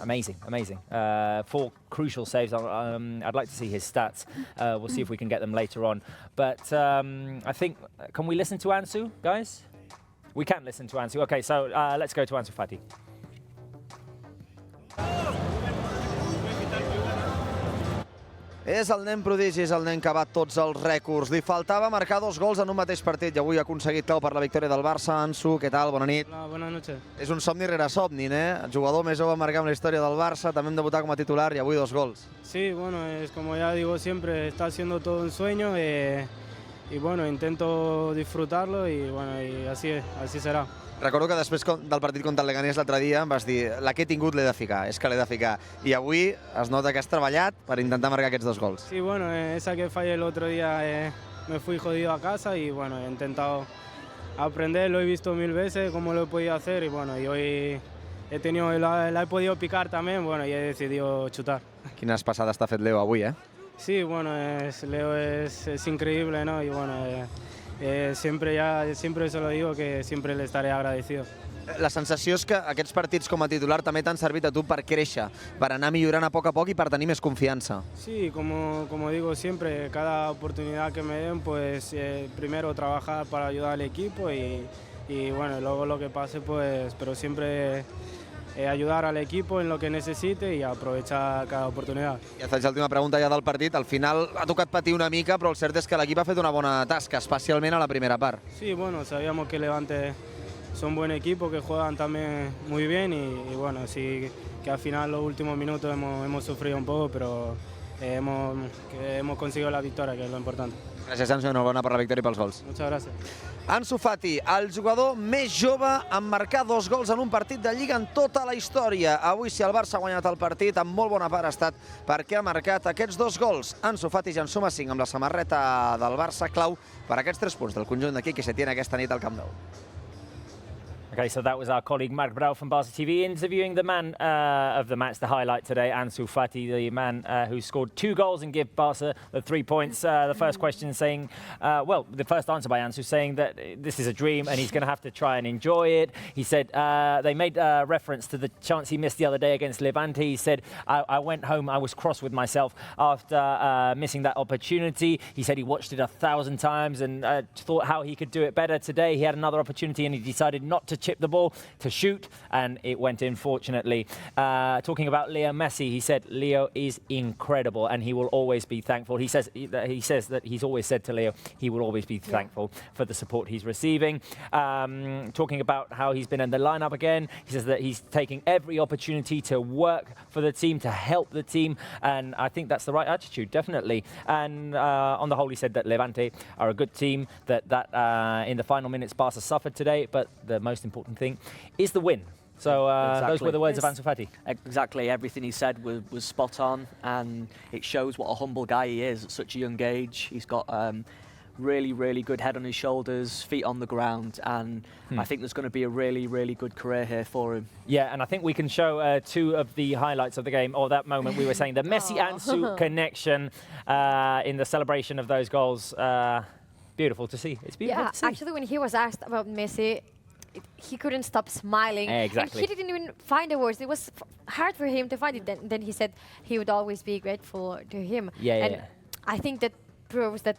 B: amazing. 4 crucial saves. I'd like to see his stats. We'll see if we can get them later on. But I think, can we listen to Ansu, guys? We can listen to Ansu. Okay, so let's go to Ansu Fati.
P: És el nen prodigi, és el nen que bat tots els rècords. Li faltava marcar 2 gols en un mateix partit i avui ha aconseguit clau per la victòria del Barça. Ansu, què tal? Bona nit.
Q: Hola, buenas noches.
P: És un somni rere somni, el jugador més jove a marcar en la història del Barça, també hem debutat com a titular i avui 2 gols.
Q: Sí, bueno, es como ya digo siempre, está siendo todo un sueño y bueno, intento disfrutarlo y bueno, y así será.
P: Recordo que després del partit contra el Leganés l'altre dia em vas dir la que he tingut l'he de ficar, és que l'he de ficar. I avui es nota que has treballat per intentar marcar aquests 2 gols.
Q: Sí, bueno, esa que fallé el otro día me fui jodido a casa y bueno, he intentado aprender, lo he visto 1000 veces cómo lo he podido hacer y bueno, y hoy la he podido picar también, bueno, y he decidido chutar.
P: Quines passades t'ha fet Leo avui,
Q: Sí, bueno, Leo es increíble, ¿no? Y bueno, siempre se lo digo que siempre le estaré agradecido.
P: La sensació és que aquests partits com a titular també t'han servit a tu per créixer, per anar millorant a poc i per tenir més confiança.
Q: Sí, como digo siempre, cada oportunidad que me den, pues primero trabajar para ayudar al equipo y bueno, luego lo que pase, pues, pero siempre ayudar al equipo en lo que necesite y aprovechar cada oportunidad.
P: I et faig l'última pregunta ja del partit. Al final ha tocat patir una mica, però el cert és que l'equip ha fet una bona tasca, especialment a la primera part.
Q: Sí, bueno, sabíamos que Levante son buen equipo, que juegan también muy bien y bueno, sí que al final los últimos minutos hemos sufrido un poco, pero hemos conseguido la victoria, que es lo importante.
P: Gràcies, Ansu, enhorabona per la victòria i pels gols.
Q: Muchas gracias.
P: Ansu Fati, el jugador més jove en marcar 2 gols en un partit de Lliga en tota la història. Avui, si el Barça ha guanyat el partit, en molt bona part ha estat perquè ha marcat aquests 2 gols. Ansu Fati ja en suma 5 amb la samarreta del Barça, clau per aquests 3 punts del conjunt d'aquí que se tiene aquesta nit al Camp Nou.
B: Okay, so that was our colleague Marc Brau from Barça TV interviewing the man of the match, the highlight today, Ansu Fati, the man who scored 2 goals and gave Barça the 3 points. The first question saying, the first answer by Ansu saying that this is a dream and he's going to have to try and enjoy it. He said they made reference to the chance he missed the other day against Levante. He said, I went home, I was cross with myself after missing that opportunity. He said he watched it 1,000 times and thought how he could do it better. Today he had another opportunity and he decided not to chip the ball, to shoot, and it went in, fortunately. Talking about Leo Messi, he said Leo is incredible and he will always be thankful. He says that he's always said to Leo he will always be thankful for the support he's receiving. Talking about how he's been in the lineup again, he says that he's taking every opportunity to work for the team, to help the team, and I think that's the right attitude, definitely. And on the whole, he said that Levante are a good team, that in the final minutes Barca suffered today, but the most important thing is the win. So those were the words of Ansu Fati.
D: Exactly, everything he said was spot on, and it shows what a humble guy he is at such a young age. He's got really good head on his shoulders, feet on the ground, and I think there's going to be a really good career here for him.
B: Yeah, and I think we can show 2 of the highlights of the game, or that moment we were saying, the Messi-Ansu connection in the celebration of those goals. Beautiful to see. It's beautiful to see.
E: Actually, when he was asked about Messi, he couldn't stop smiling.
B: Exactly.
E: And he didn't even find the words. It was hard for him to find it. Then he said he would always be grateful to him.
B: Yeah.
E: I think that proves that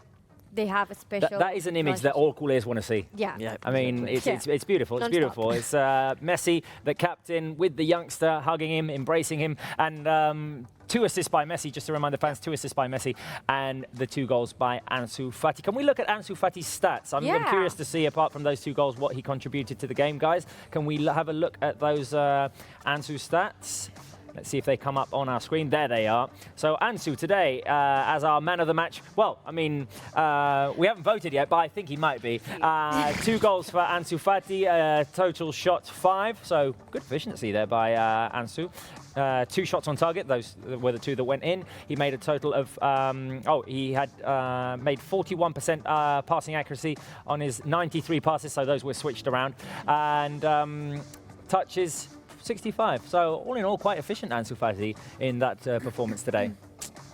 E: they have a special...
B: That is an image that all cooliers want to see.
E: Yeah.
B: I mean, it's beautiful. It's beautiful. It's Messi, the captain, with the youngster, hugging him, embracing him. And 2 assists by Messi, just to remind the fans, 2 assists by Messi, and the 2 goals by Ansu Fati. Can we look at Ansu Fati's stats? I'm curious to see, apart from those 2 goals, what he contributed to the game, guys. Can we have a look at those Ansu stats? Let's see if they come up on our screen. There they are. So Ansu today, as our man of the match. Well, I mean, we haven't voted yet, but I think he might be. 2 goals for Ansu Fati, total shots 5. So good efficiency there by Ansu. 2 shots on target. Those were the 2 that went in. He made a total of, he had made 41% passing accuracy on his 93 passes. So those were switched around. And touches 65. So all in all, quite efficient Ansu Fati in that performance today.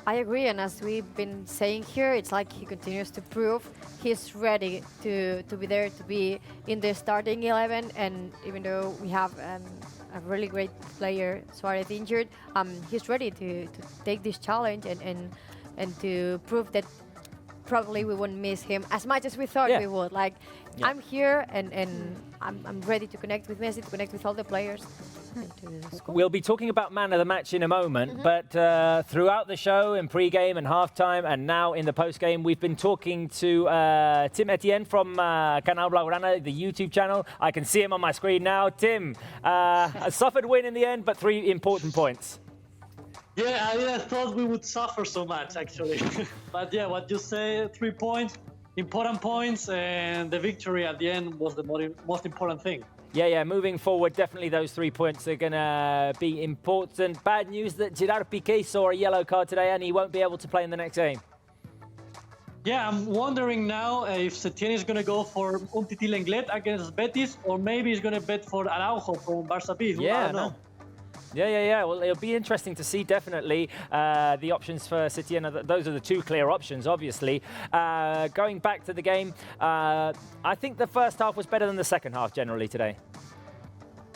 E: I agree, and as we've been saying here, it's like he continues to prove he's ready to be there, to be in the starting 11. And even though we have a really great player, Suarez, injured, he's ready to take this challenge and to prove that probably we won't miss him as much as we thought we would. Like, I'm here and I'm ready to connect with Messi, to connect with all the players.
B: We'll be talking about man of the match in a moment, but throughout the show, in pre-game and halftime, and now in the post-game, we've been talking to Tim Etienne from Canal Blaugrana, the YouTube channel. I can see him on my screen now. Tim, a suffered win in the end, but 3 important points.
N: Yeah, I didn't thought we would suffer so much, actually. But yeah, what you say, 3 points, important points, and the victory at the end was the most important thing.
B: Yeah, moving forward, definitely those 3 points are going to be important. Bad news that Gerard Piqué saw a yellow card today and he won't be able to play in the next game.
N: Yeah, I'm wondering now if Setien is going to go for Untitled against Betis, or maybe he's going to bet for Araujo from Barça B. I don't know.
B: Yeah. Well, it'll be interesting to see, definitely, the options for City. And those are the 2 clear options, obviously. Going back to the game, I think the first half was better than the second half generally today.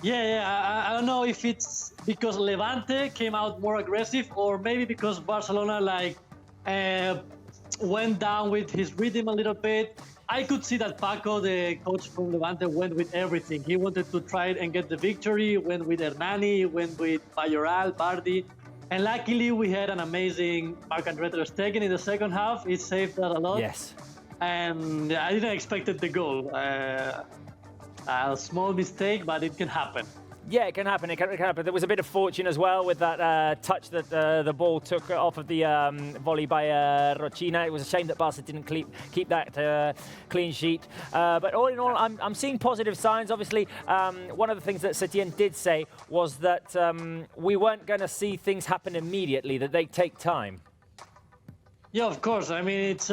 N: I don't know if it's because Levante came out more aggressive, or maybe because Barcelona went down with his rhythm a little bit. I could see that Paco, the coach from Levante, went with everything. He wanted to try and get the victory, went with Hernani, went with Mayoral, Bardi. And luckily, we had an amazing Marc-André ter Stegen in the second half. It saved that a lot.
B: Yes.
N: And I didn't expect the goal. A small mistake, but it can happen.
B: Yeah, it can happen. It can happen. There was a bit of fortune as well with that touch that the ball took off of the volley by Rochina. It was a shame that Barca didn't keep that clean sheet. But all in all, I'm seeing positive signs. Obviously, one of the things that Setien did say was that we weren't going to see things happen immediately, that they take time.
N: Yeah, of course. I mean, it's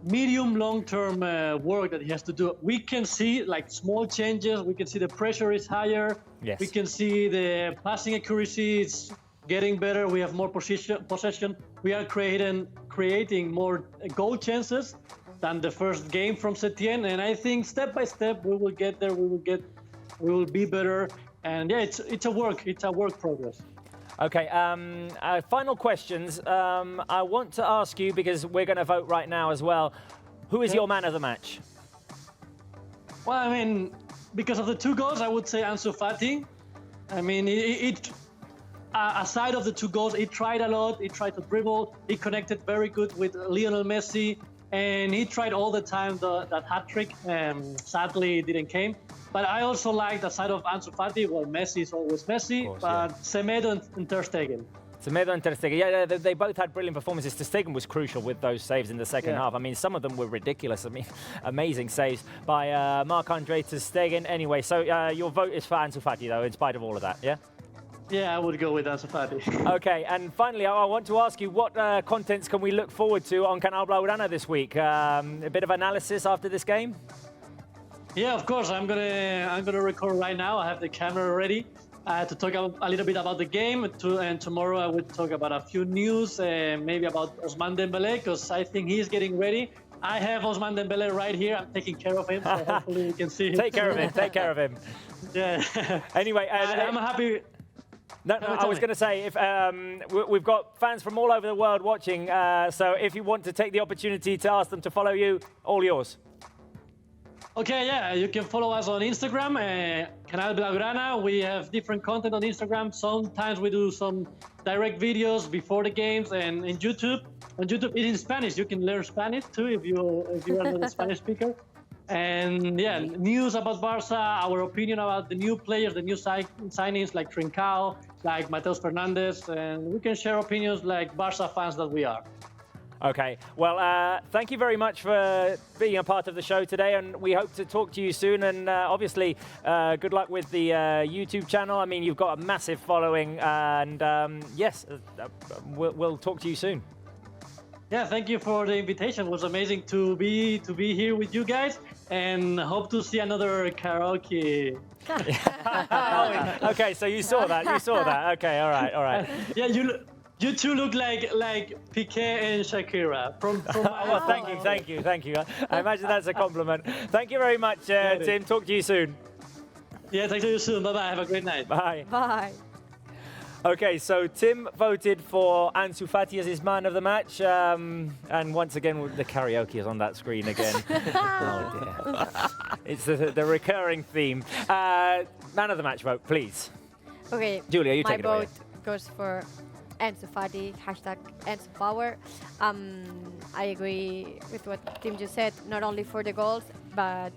N: medium long-term work that he has to do. We can see like small changes. We can see the pressure is higher.
B: Yes.
N: We can see the passing accuracy is getting better. We have more possession. We are creating more goal chances than the first game from Setien. And I think step by step we will get there. We will be better. And yeah, it's a work progress.
B: Okay, final questions. I want to ask you, because we're going to vote right now as well, who is your man of the match?
N: Well, I mean, because of the 2 goals, I would say Ansu Fati. I mean, aside of the 2 goals, he tried a lot. He tried to dribble. He connected very good with Lionel Messi. And he tried all the time that hat-trick. Sadly, it didn't came. But I also like the side of Ansu Fati. Well, Messi is always Messi,
B: course,
N: but Semedo and ter Stegen.
B: Semedo and ter Stegen. Yeah, they both had brilliant performances. Ter Stegen was crucial with those saves in the second half. I mean, some of them were ridiculous. I mean, amazing saves by Marc-André ter Stegen. Anyway, so your vote is for Ansu Fati, though, in spite of all of that, yeah?
N: Yeah, I would go with Ansu Fati.
B: Okay, and finally, I want to ask you, what contents can we look forward to on Canal Blaugrana this week? A bit of analysis after this game?
N: Yeah, of course. I'm gonna record right now. I have the camera ready to talk a little bit about the game. And tomorrow I will talk about a few news, maybe about Ousmane Dembélé, because I think he's getting ready. I have Ousmane Dembélé right here. I'm taking care of him, so hopefully you can see him.
B: Take care of him. Take care of him.
N: Yeah.
B: Anyway,
N: I'm happy.
B: No, I was going to say, if we've got fans from all over the world watching, so if you want to take the opportunity to ask them to follow you, all yours.
N: Okay, yeah, you can follow us on Instagram, Canal Blaugrana. We have different content on Instagram. Sometimes we do some direct videos before the games, and in YouTube. On YouTube, it's in Spanish. You can learn Spanish too if you are not a Spanish speaker. And yeah, news about Barça, our opinion about the new players, the new signings like Trincao, like Mateus Fernandez, and we can share opinions like Barça fans that we are.
B: Okay, well, thank you very much for being a part of the show today, and we hope to talk to you soon. And obviously, good luck with the YouTube channel. I mean, you've got a massive following, and yes, we'll talk to you soon.
N: Yeah, thank you for the invitation. It was amazing to be here with you guys, and hope to see another karaoke.
B: Okay, so you saw that. Okay, all right.
N: Yeah, you two look like Pickett and Shakira. From
B: well, thank you. I imagine that's a compliment. Thank you very much, Tim. Talk to you soon.
N: Yeah, talk to you soon. Bye-bye. Have a great night.
B: Bye.
C: Bye.
B: Okay, so Tim voted for Ansu Fati as his man of the match. And once again, the karaoke is on that screen again. Oh, dear. It's the recurring theme. Man of the match vote, please.
E: Okay,
B: Julia, you
E: my
B: take it away.
E: vote goes for Ansu Fati, #AnsuPower. I agree with what Tim just said, not only for the goals, but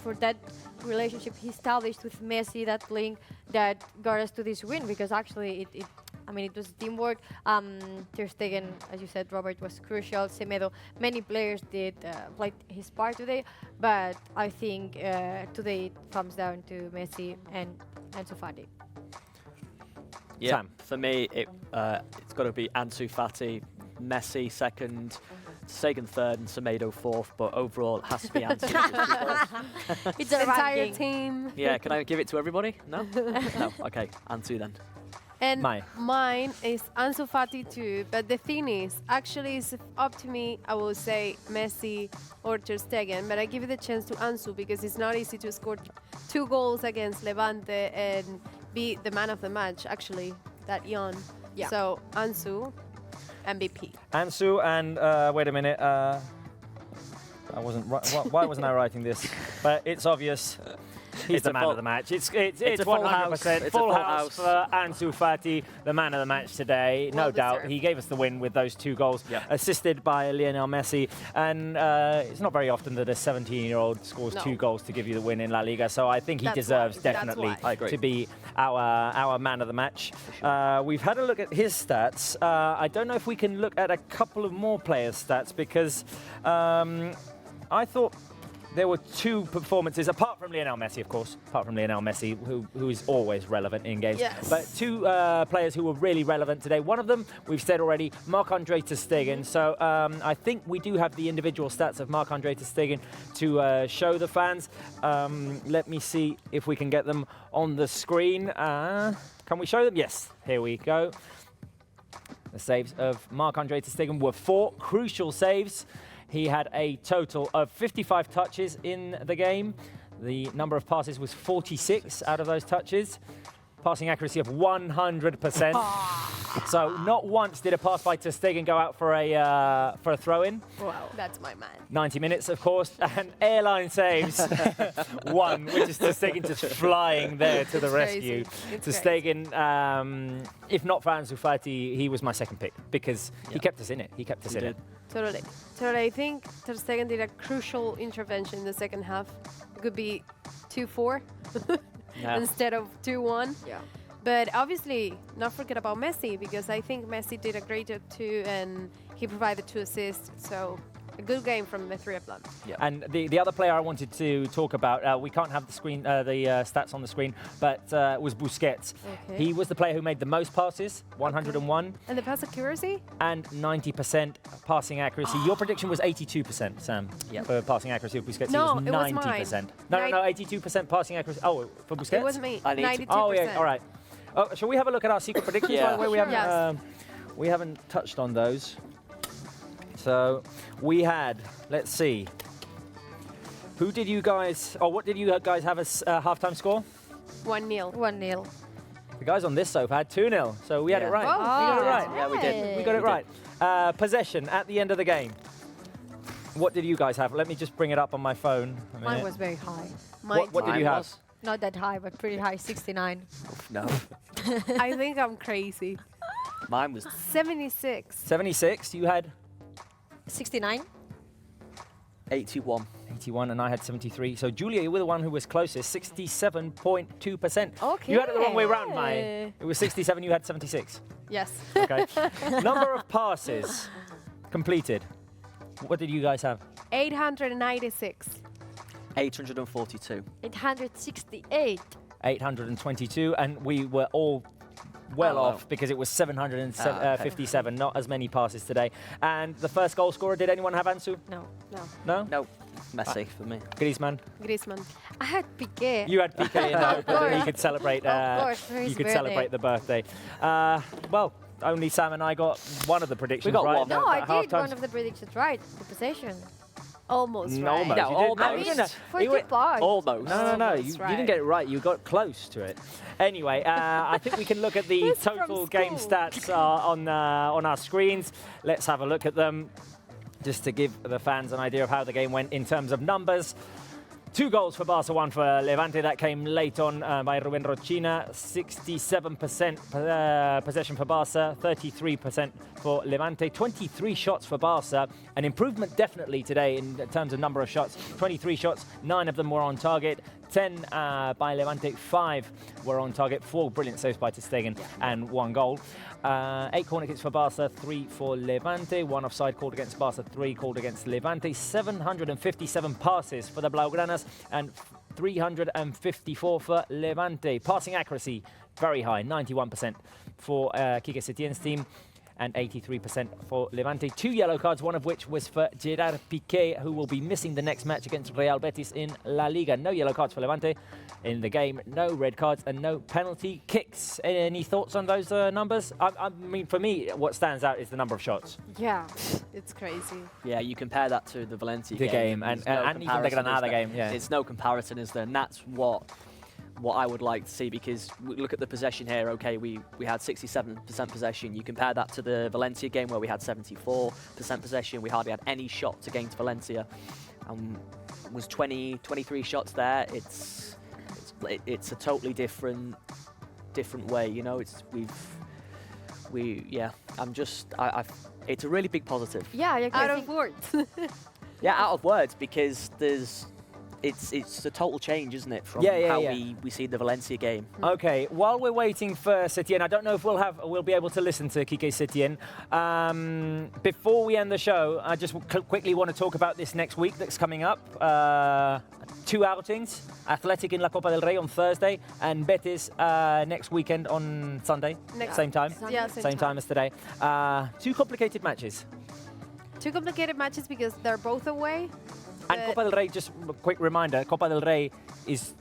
E: for that relationship he established with Messi, that link that got us to this win, because actually it was teamwork. Ter Stegen, as you said, Robert, was crucial. Semedo, many players did play his part today, but I think today it comes down to Messi and Ansu Fati.
D: Yeah,
B: Sam.
D: For me, it's got to be Ansu Fati, Messi second, Stegen third, and Semedo fourth. But overall, it has to be Ansu.
C: It's the entire team.
D: Yeah, can I give it to everybody? No? No? Okay, Ansu then.
C: And mine is Ansu Fati too, but the thing is, actually it's up to me, I will say Messi or Ter Stegen, but I give it a chance to Ansu because it's not easy to score 2 goals against Levante and be the man of the match, actually, that young.
E: Yeah.
C: So Ansu, MVP.
B: Ansu and, wait a minute, I wasn't, why wasn't I writing this? But it's obvious. He's the man of the match. It's 100% full house for Ansu Fati, the man of the match today. No doubt. He gave us the win with those 2 goals, assisted by Lionel Messi. And it's not very often that a 17-year-old scores 2 goals to give you the win in La Liga. So I think he deserves definitely to be our man of the match. We've had a look at his stats. I don't know if we can look at a couple of more players' stats, because I thought there were 2 performances, apart from Lionel Messi, of course, who is always relevant in games.
C: Yes.
B: But 2 players who were really relevant today. One of them, we've said already, Marc-Andre Ter Stegen. So I think we do have the individual stats of Marc-Andre Ter Stegen to show the fans. Let me see if we can get them on the screen. Can we show them? Yes, here we go. The saves of Marc-Andre Ter Stegen were 4 crucial saves. He had a total of 55 touches in the game. The number of passes was 46 out of those touches. Passing accuracy of 100%. So not once did a pass by Ter Stegen go out for a throw-in.
C: Wow, that's my man.
B: 90 minutes, of course, and airline saves. 1, which is Ter Stegen just flying there to the rescue. Ter Stegen, if not for Ansu Fati, he was my second pick, because he kept us in it. He kept us in it.
C: Totally. I think Ter Stegen did a crucial intervention in the second half. It could be 2-4 instead of 2-1.
E: Yeah.
C: But obviously, not forget about Messi, because I think Messi did a great job too, and he provided 2 assists. So a good game from the 3 of them.
B: Yeah. And the other player I wanted to talk about, we can't have the screen, the stats on the screen, but was Busquets.
C: Okay.
B: He was the player who made the most passes, 101.
C: And the pass accuracy?
B: And 90% passing accuracy. Your prediction was 82%, Sam, for passing accuracy of Busquets.
C: No,
B: it was 90%.
C: it was mine.
B: No, 82% passing accuracy. Oh, for Busquets?
C: It was me. 92%.
B: Oh, yeah, all right. Oh, shall we have a look at our secret predictions? By the way, we haven't touched on those. So we had, let's see. What did you guys have as halftime score?
C: 1-0.
E: 1-0.
B: The guys on this sofa had 2-0, so we had it right.
C: Oh,
B: we got it right.
D: Yeah, we did.
B: We got it right. Possession at the end of the game. What did you guys have? Let me just bring it up on my phone.
E: Mine was very high.
B: What did you have?
E: Not that high, but pretty high, 69.
D: No.
C: I think I'm crazy.
D: Mine was
C: 76.
B: 76. You had
E: 69.
D: 81.
B: 81, and I had 73. So Julia, you were the one who was closest, 67.2%.
C: Okay.
B: You had it the wrong way around, Mai. It was 67. You had 76.
C: Yes.
B: Okay. Number of passes completed. What did you guys have?
C: 896.
D: 842.
E: 868.
B: 822, and we were all well off because it was 757, not as many passes today. And the first goal scorer, did anyone have Ansu?
E: No.
B: No?
D: No. Messi for me.
B: Griezmann?
C: Griezmann.
E: I had Pickett.
B: You had Pickett in there, but you could celebrate.
E: Of course, for his
B: you could
E: birthday.
B: celebrate the birthday. Well, only Sam and I got one of the predictions
D: got
B: right.
D: one.
E: No,
B: At
E: I did
B: halftime.
E: one of the predictions right. The possession.
C: Almost
B: No,
C: right.
B: almost.
D: No,
B: You did-
D: almost.
E: For two parts.
D: Almost.
B: No.
C: Almost
B: You
C: right.
B: didn't get it right. You got close to it. Anyway, I think we can look at the
C: It's from
B: total game
C: school.
B: stats on our screens. Let's have a look at them, just to give the fans an idea of how the game went in terms of numbers. 2 goals for Barça, 1 for Levante. That came late on by Ruben Rochina. 67% possession for Barça, 33% for Levante. 23 shots for Barça. An improvement definitely today in terms of number of shots. 23 shots, 9 of them were on target. 10 by Levante, 5 were on target. 4 brilliant saves by Ter Stegen and 1 goal. 8 corner kicks for Barça, 3 for Levante. 1 offside called against Barça, 3 called against Levante. 757 passes for the Blaugranas and 354 for Levante. Passing accuracy, very high, 91% for Quique Setien's team and 83% for Levante. 2 yellow cards, one of which was for Gerard Piqué, who will be missing the next match against Real Betis in La Liga. No yellow cards for Levante in the game, no red cards and no penalty kicks. Any thoughts on those numbers? I mean, for me, what stands out is the number of shots.
E: Yeah.
C: It's crazy.
D: Yeah, you compare that to the Valencia
B: The game, and
D: There's no
B: even the
D: comparison, is
B: Granada
D: there?
B: game, yeah.
D: It's no comparison, is there? And that's what I would like to see, because we look at the possession here. Okay, we had 67% possession. You compare that to the Valencia game where we had 74% possession. We hardly had any shots against Valencia. Was 23 shots there. It's a totally different way. You know, it's a really big positive.
E: Yeah, I
C: Out
E: think
C: of words.
D: Yeah, out of words, because it's a total change, isn't it, from how we see the Valencia game.
B: Okay, while we're waiting for Setien, I don't know if we'll be able to listen to Quique Setien. Before we end the show, I just quickly want to talk about this next week that's coming up. 2 outings, Athletic in La Copa del Rey on Thursday and Betis next weekend on Sunday, same time.
C: Yeah,
B: same time as today. 2 complicated matches.
C: 2 complicated matches because they're both away.
B: And Copa del Rey, just a quick reminder, Copa del Rey is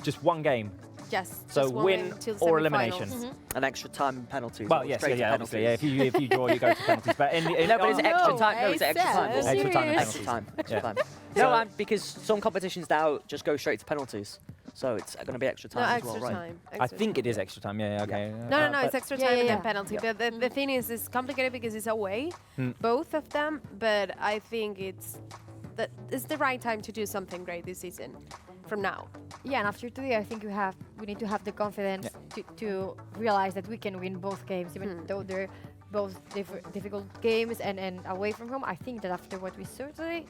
B: just 1 game.
C: Yes.
B: So
C: just one
B: win
C: win till
B: or
C: semifinals.
B: elimination.
D: An extra time penalties.
B: Well,
D: or
B: yes,
D: straight to
B: obviously,
D: penalties.
B: yeah. If you draw, you go to penalties. But
D: No, but it's extra time. No, it's extra time.
B: Extra time and
D: Extra time. Extra
B: Yeah.
D: time.
B: So-
D: No, because some competitions now just go straight to penalties. So it's going to be extra time
C: No,
D: as
C: extra
D: well, right?
C: time.
B: I think it is extra time, okay.
C: No, it's extra time and then
E: yeah.
C: penalty. But the thing is, it's complicated because it's away, both of them. But I think it's the right time to do something great this season, from now.
E: Yeah, and after today, I think we need to have the confidence to realize that we can win both games, even though they're both difficult games and away from home. I think that after what we saw today,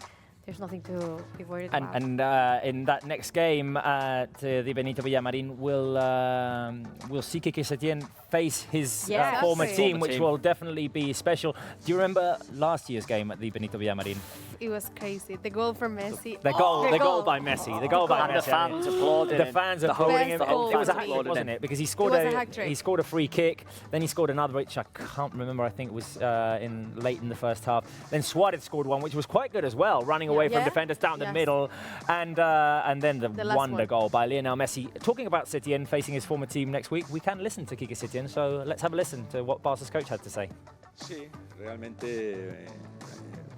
E: there's nothing to be worried about.
B: And in that next game at the Benito Villamarin, we'll see Quique Setien face his former team, which will definitely be special. Do you remember last year's game at the Benito Villamarin?
C: It was crazy. The goal from Messi.
B: The goal by Messi. The goal by Messi.
D: And the fans applauding
B: The
D: him.
B: fans
D: The
B: applauding him.
C: whole
B: It was a
C: team.
B: hat trick, wasn't it? Because he scored
C: It was a hat trick.
B: he scored a free kick, then he scored another, which I can't remember. I think it was late in the first half. Then Suarez scored one, which was quite good as well, running away from defenders down the middle, and then the
C: last
B: wonder
C: one.
B: goal by Lionel Messi. Talking about Setien facing his former team next week, we can listen to Quique Setien. So let's have a listen to what Barca's coach had to say.
R: Sí, realmente,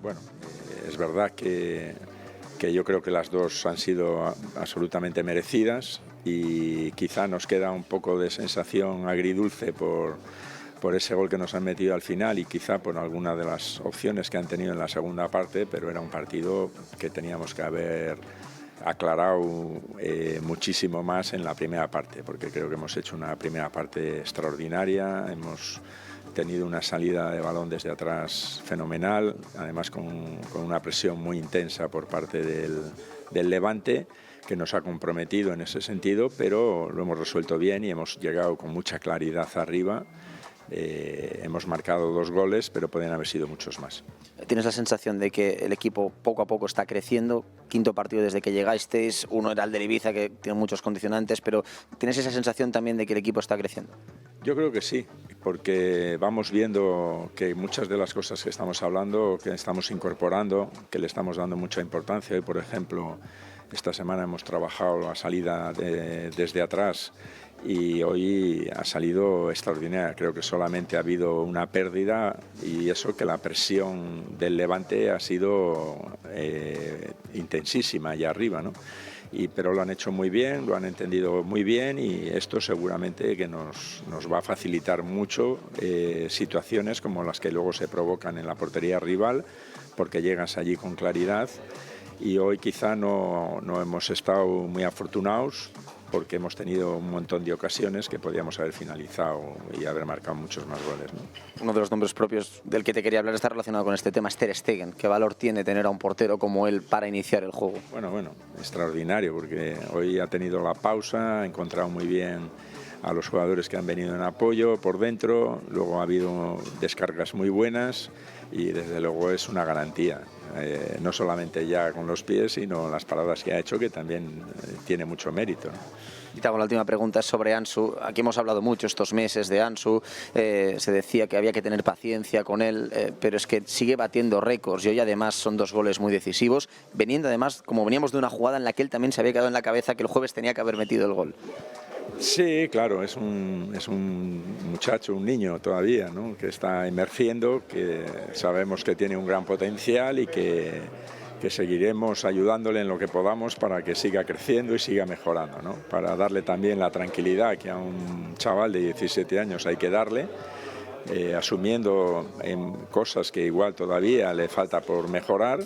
R: bueno, es verdad que yo creo que las dos han sido absolutamente merecidas y quizá nos queda un poco de sensación agridulce por por ese gol que nos han metido al final y quizá por alguna de las opciones que han tenido en la segunda parte, pero era un partido que teníamos que haber aclarado muchísimo más en la primera parte, porque creo que hemos hecho una primera parte extraordinaria, hemos tenido una salida de balón desde atrás fenomenal, además con una presión muy intensa por parte del Levante, que nos ha comprometido en ese sentido, pero lo hemos resuelto bien y hemos llegado con mucha claridad arriba. Hemos marcado 2 goles, pero pueden haber sido muchos más.
S: ¿Tienes la sensación de que el equipo poco a poco está creciendo? Quinto partido desde que llegasteis, uno era el de Ibiza, que tiene muchos condicionantes, pero ¿tienes esa sensación también de que el equipo está creciendo?
R: Yo creo que sí, porque vamos viendo que muchas de las cosas que estamos hablando, que estamos incorporando, que le estamos dando mucha importancia. Hoy, por ejemplo, esta semana hemos trabajado la salida desde atrás y hoy ha salido extraordinaria. Creo que solamente ha habido una pérdida y eso que la presión del Levante ha sido intensísima allá arriba, ¿no? Pero lo han hecho muy bien, lo han entendido muy bien y esto seguramente que nos va a facilitar mucho situaciones como las que luego se provocan en la portería rival, porque llegas allí con claridad y hoy quizá no hemos estado muy afortunados porque hemos tenido un montón de ocasiones que podíamos haber finalizado y haber marcado muchos más goles, ¿no?
S: Uno de los nombres propios del que te quería hablar está relacionado con este tema, es Ter Stegen. ¿Qué valor tiene tener a un portero como él para iniciar el juego?
R: Bueno, extraordinario, porque hoy ha tenido la pausa, ha encontrado muy bien a los jugadores que han venido en apoyo por dentro, luego ha habido descargas muy buenas y desde luego es una garantía, no solamente ya con los pies, sino las paradas que ha hecho, que también tiene mucho mérito, ¿no?
S: Y te hago la última pregunta, es sobre Ansu. Aquí hemos hablado mucho estos meses de Ansu, se decía que había que tener paciencia con él, pero es que sigue batiendo récords y hoy además son 2 goles muy decisivos, veniendo además, como veníamos de una jugada en la que él también se había quedado en la cabeza que el jueves tenía que haber metido el gol.
R: Sí, claro, es un muchacho, un niño todavía, ¿no? Que está emergiendo, que sabemos que tiene un gran potencial y que seguiremos ayudándole en lo que podamos para que siga creciendo y siga mejorando, ¿no? Para darle también la tranquilidad que a un chaval de 17 años hay que darle, asumiendo en cosas que igual todavía le falta por mejorar.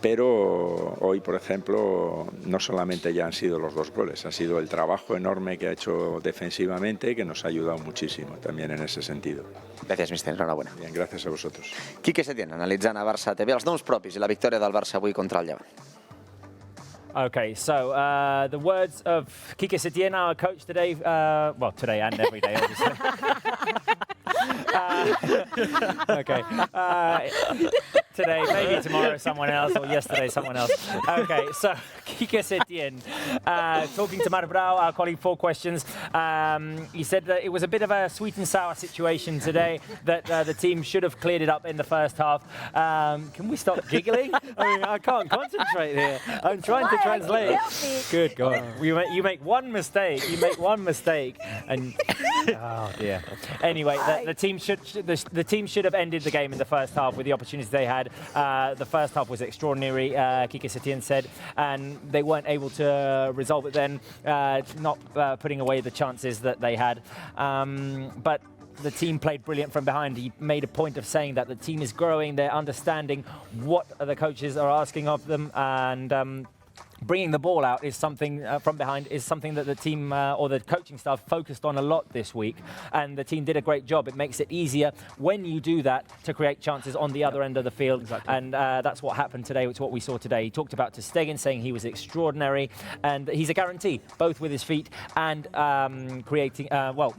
R: Pero hoy, por ejemplo, no solamente ya han sido los 2 goles, ha sido el trabajo enorme que ha hecho defensivamente que nos ha ayudado muchísimo también en ese sentido.
S: Gràcies, mister. Enhorabona.
R: Bien, gràcies a vosaltres.
S: Quique Setién, analitzant a Barça TV els noms propis i la victòria del Barça avui contra el Levante.
B: Okay, so the words of Quique Setién, our coach today, well, today and every day, obviously. Okay. Today, maybe tomorrow someone else, or yesterday someone else. Okay, so Quique Setién, talking to Matt Brau, our colleague, 4 questions. He said that it was a bit of a sweet and sour situation today, that the team should have cleared it up in the first half. Can we stop giggling? I mean, I can't concentrate here. I'm trying to translate. Good God. You make one mistake, and oh dear. Anyway, the team should have ended the game in the first half with the opportunities they had. The first half was extraordinary, Quique Setién said, and they weren't able to resolve it then, not putting away the chances that they had. But the team played brilliant from behind. He made a point of saying that the team is growing, they're understanding what the coaches are asking of them, and bringing the ball out is something from behind is something that the team or the coaching staff focused on a lot this week, and the team did a great job. It makes it easier when you do that to create chances on the other end of the field, exactly. And that's what happened today. It's what we saw today. He talked about Ter Stegen, saying he was extraordinary, and he's a guarantee both with his feet and creating,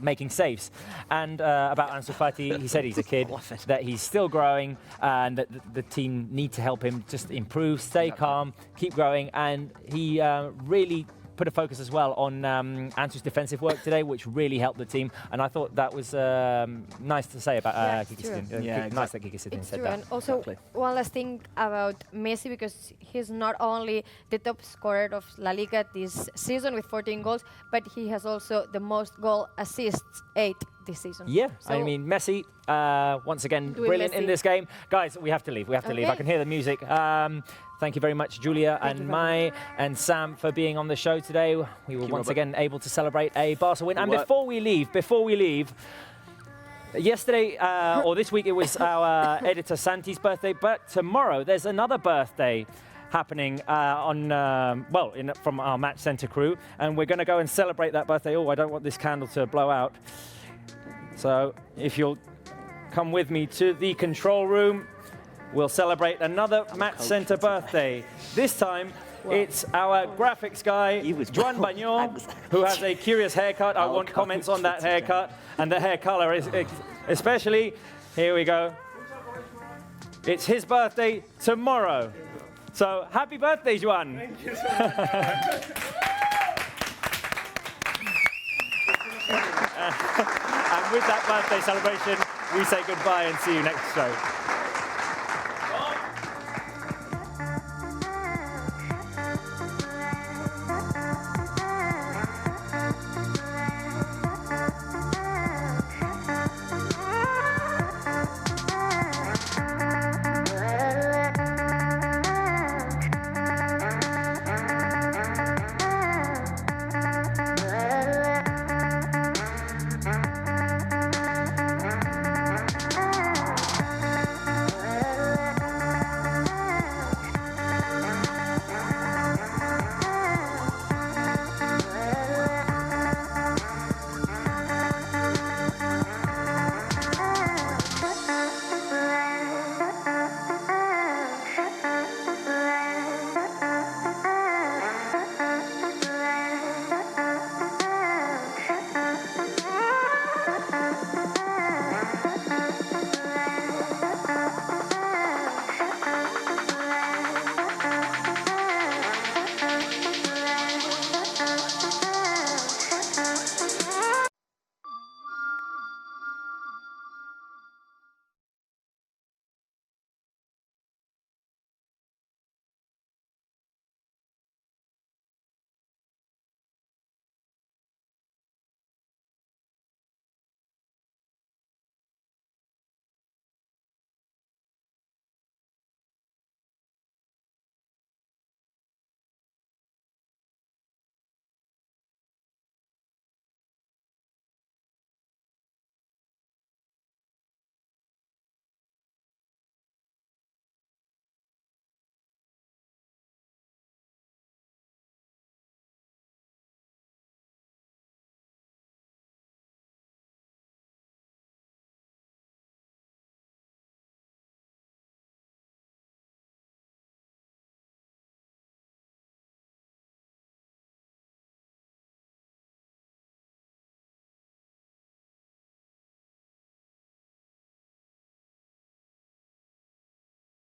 B: making saves. And about Ansu Fati, he said he's a kid, that he's still growing, and that the team need to help him just improve, stay calm, keep growing, and he really put a focus as well on Ansu's defensive work today, which really helped the team. And I thought that was nice to say about Quique Setién. Nice that Quique Setién said that.
E: And also, one last thing about Messi, because he's not only the top scorer of La Liga this season with 14 goals, but he has also the most goal assists, 8 this season.
B: Yeah,
E: so
B: I mean, Messi, once again, brilliant in this game. Guys, we have to leave. We have to leave. I can hear the music. Thank you very much, Julia and Mai and Sam, for being on the show today. We were once again able to celebrate a Barca win. And before we leave, Yesterday, or this week, it was our editor Santi's birthday, but tomorrow there's another birthday happening from our Match Centre crew, and we're going to go and celebrate that birthday. Oh, I don't want this candle to blow out. So if you'll come with me to the control room, we'll celebrate another Match Centre birthday. This time, it's our graphics guy, Juan Bagnon, who has a curious haircut. I want comments on that haircut and the hair color especially. Here we go. It's his birthday tomorrow. So happy birthday, Juan.
J: Thank you so much.
B: And with that birthday celebration, we say goodbye and see you next show.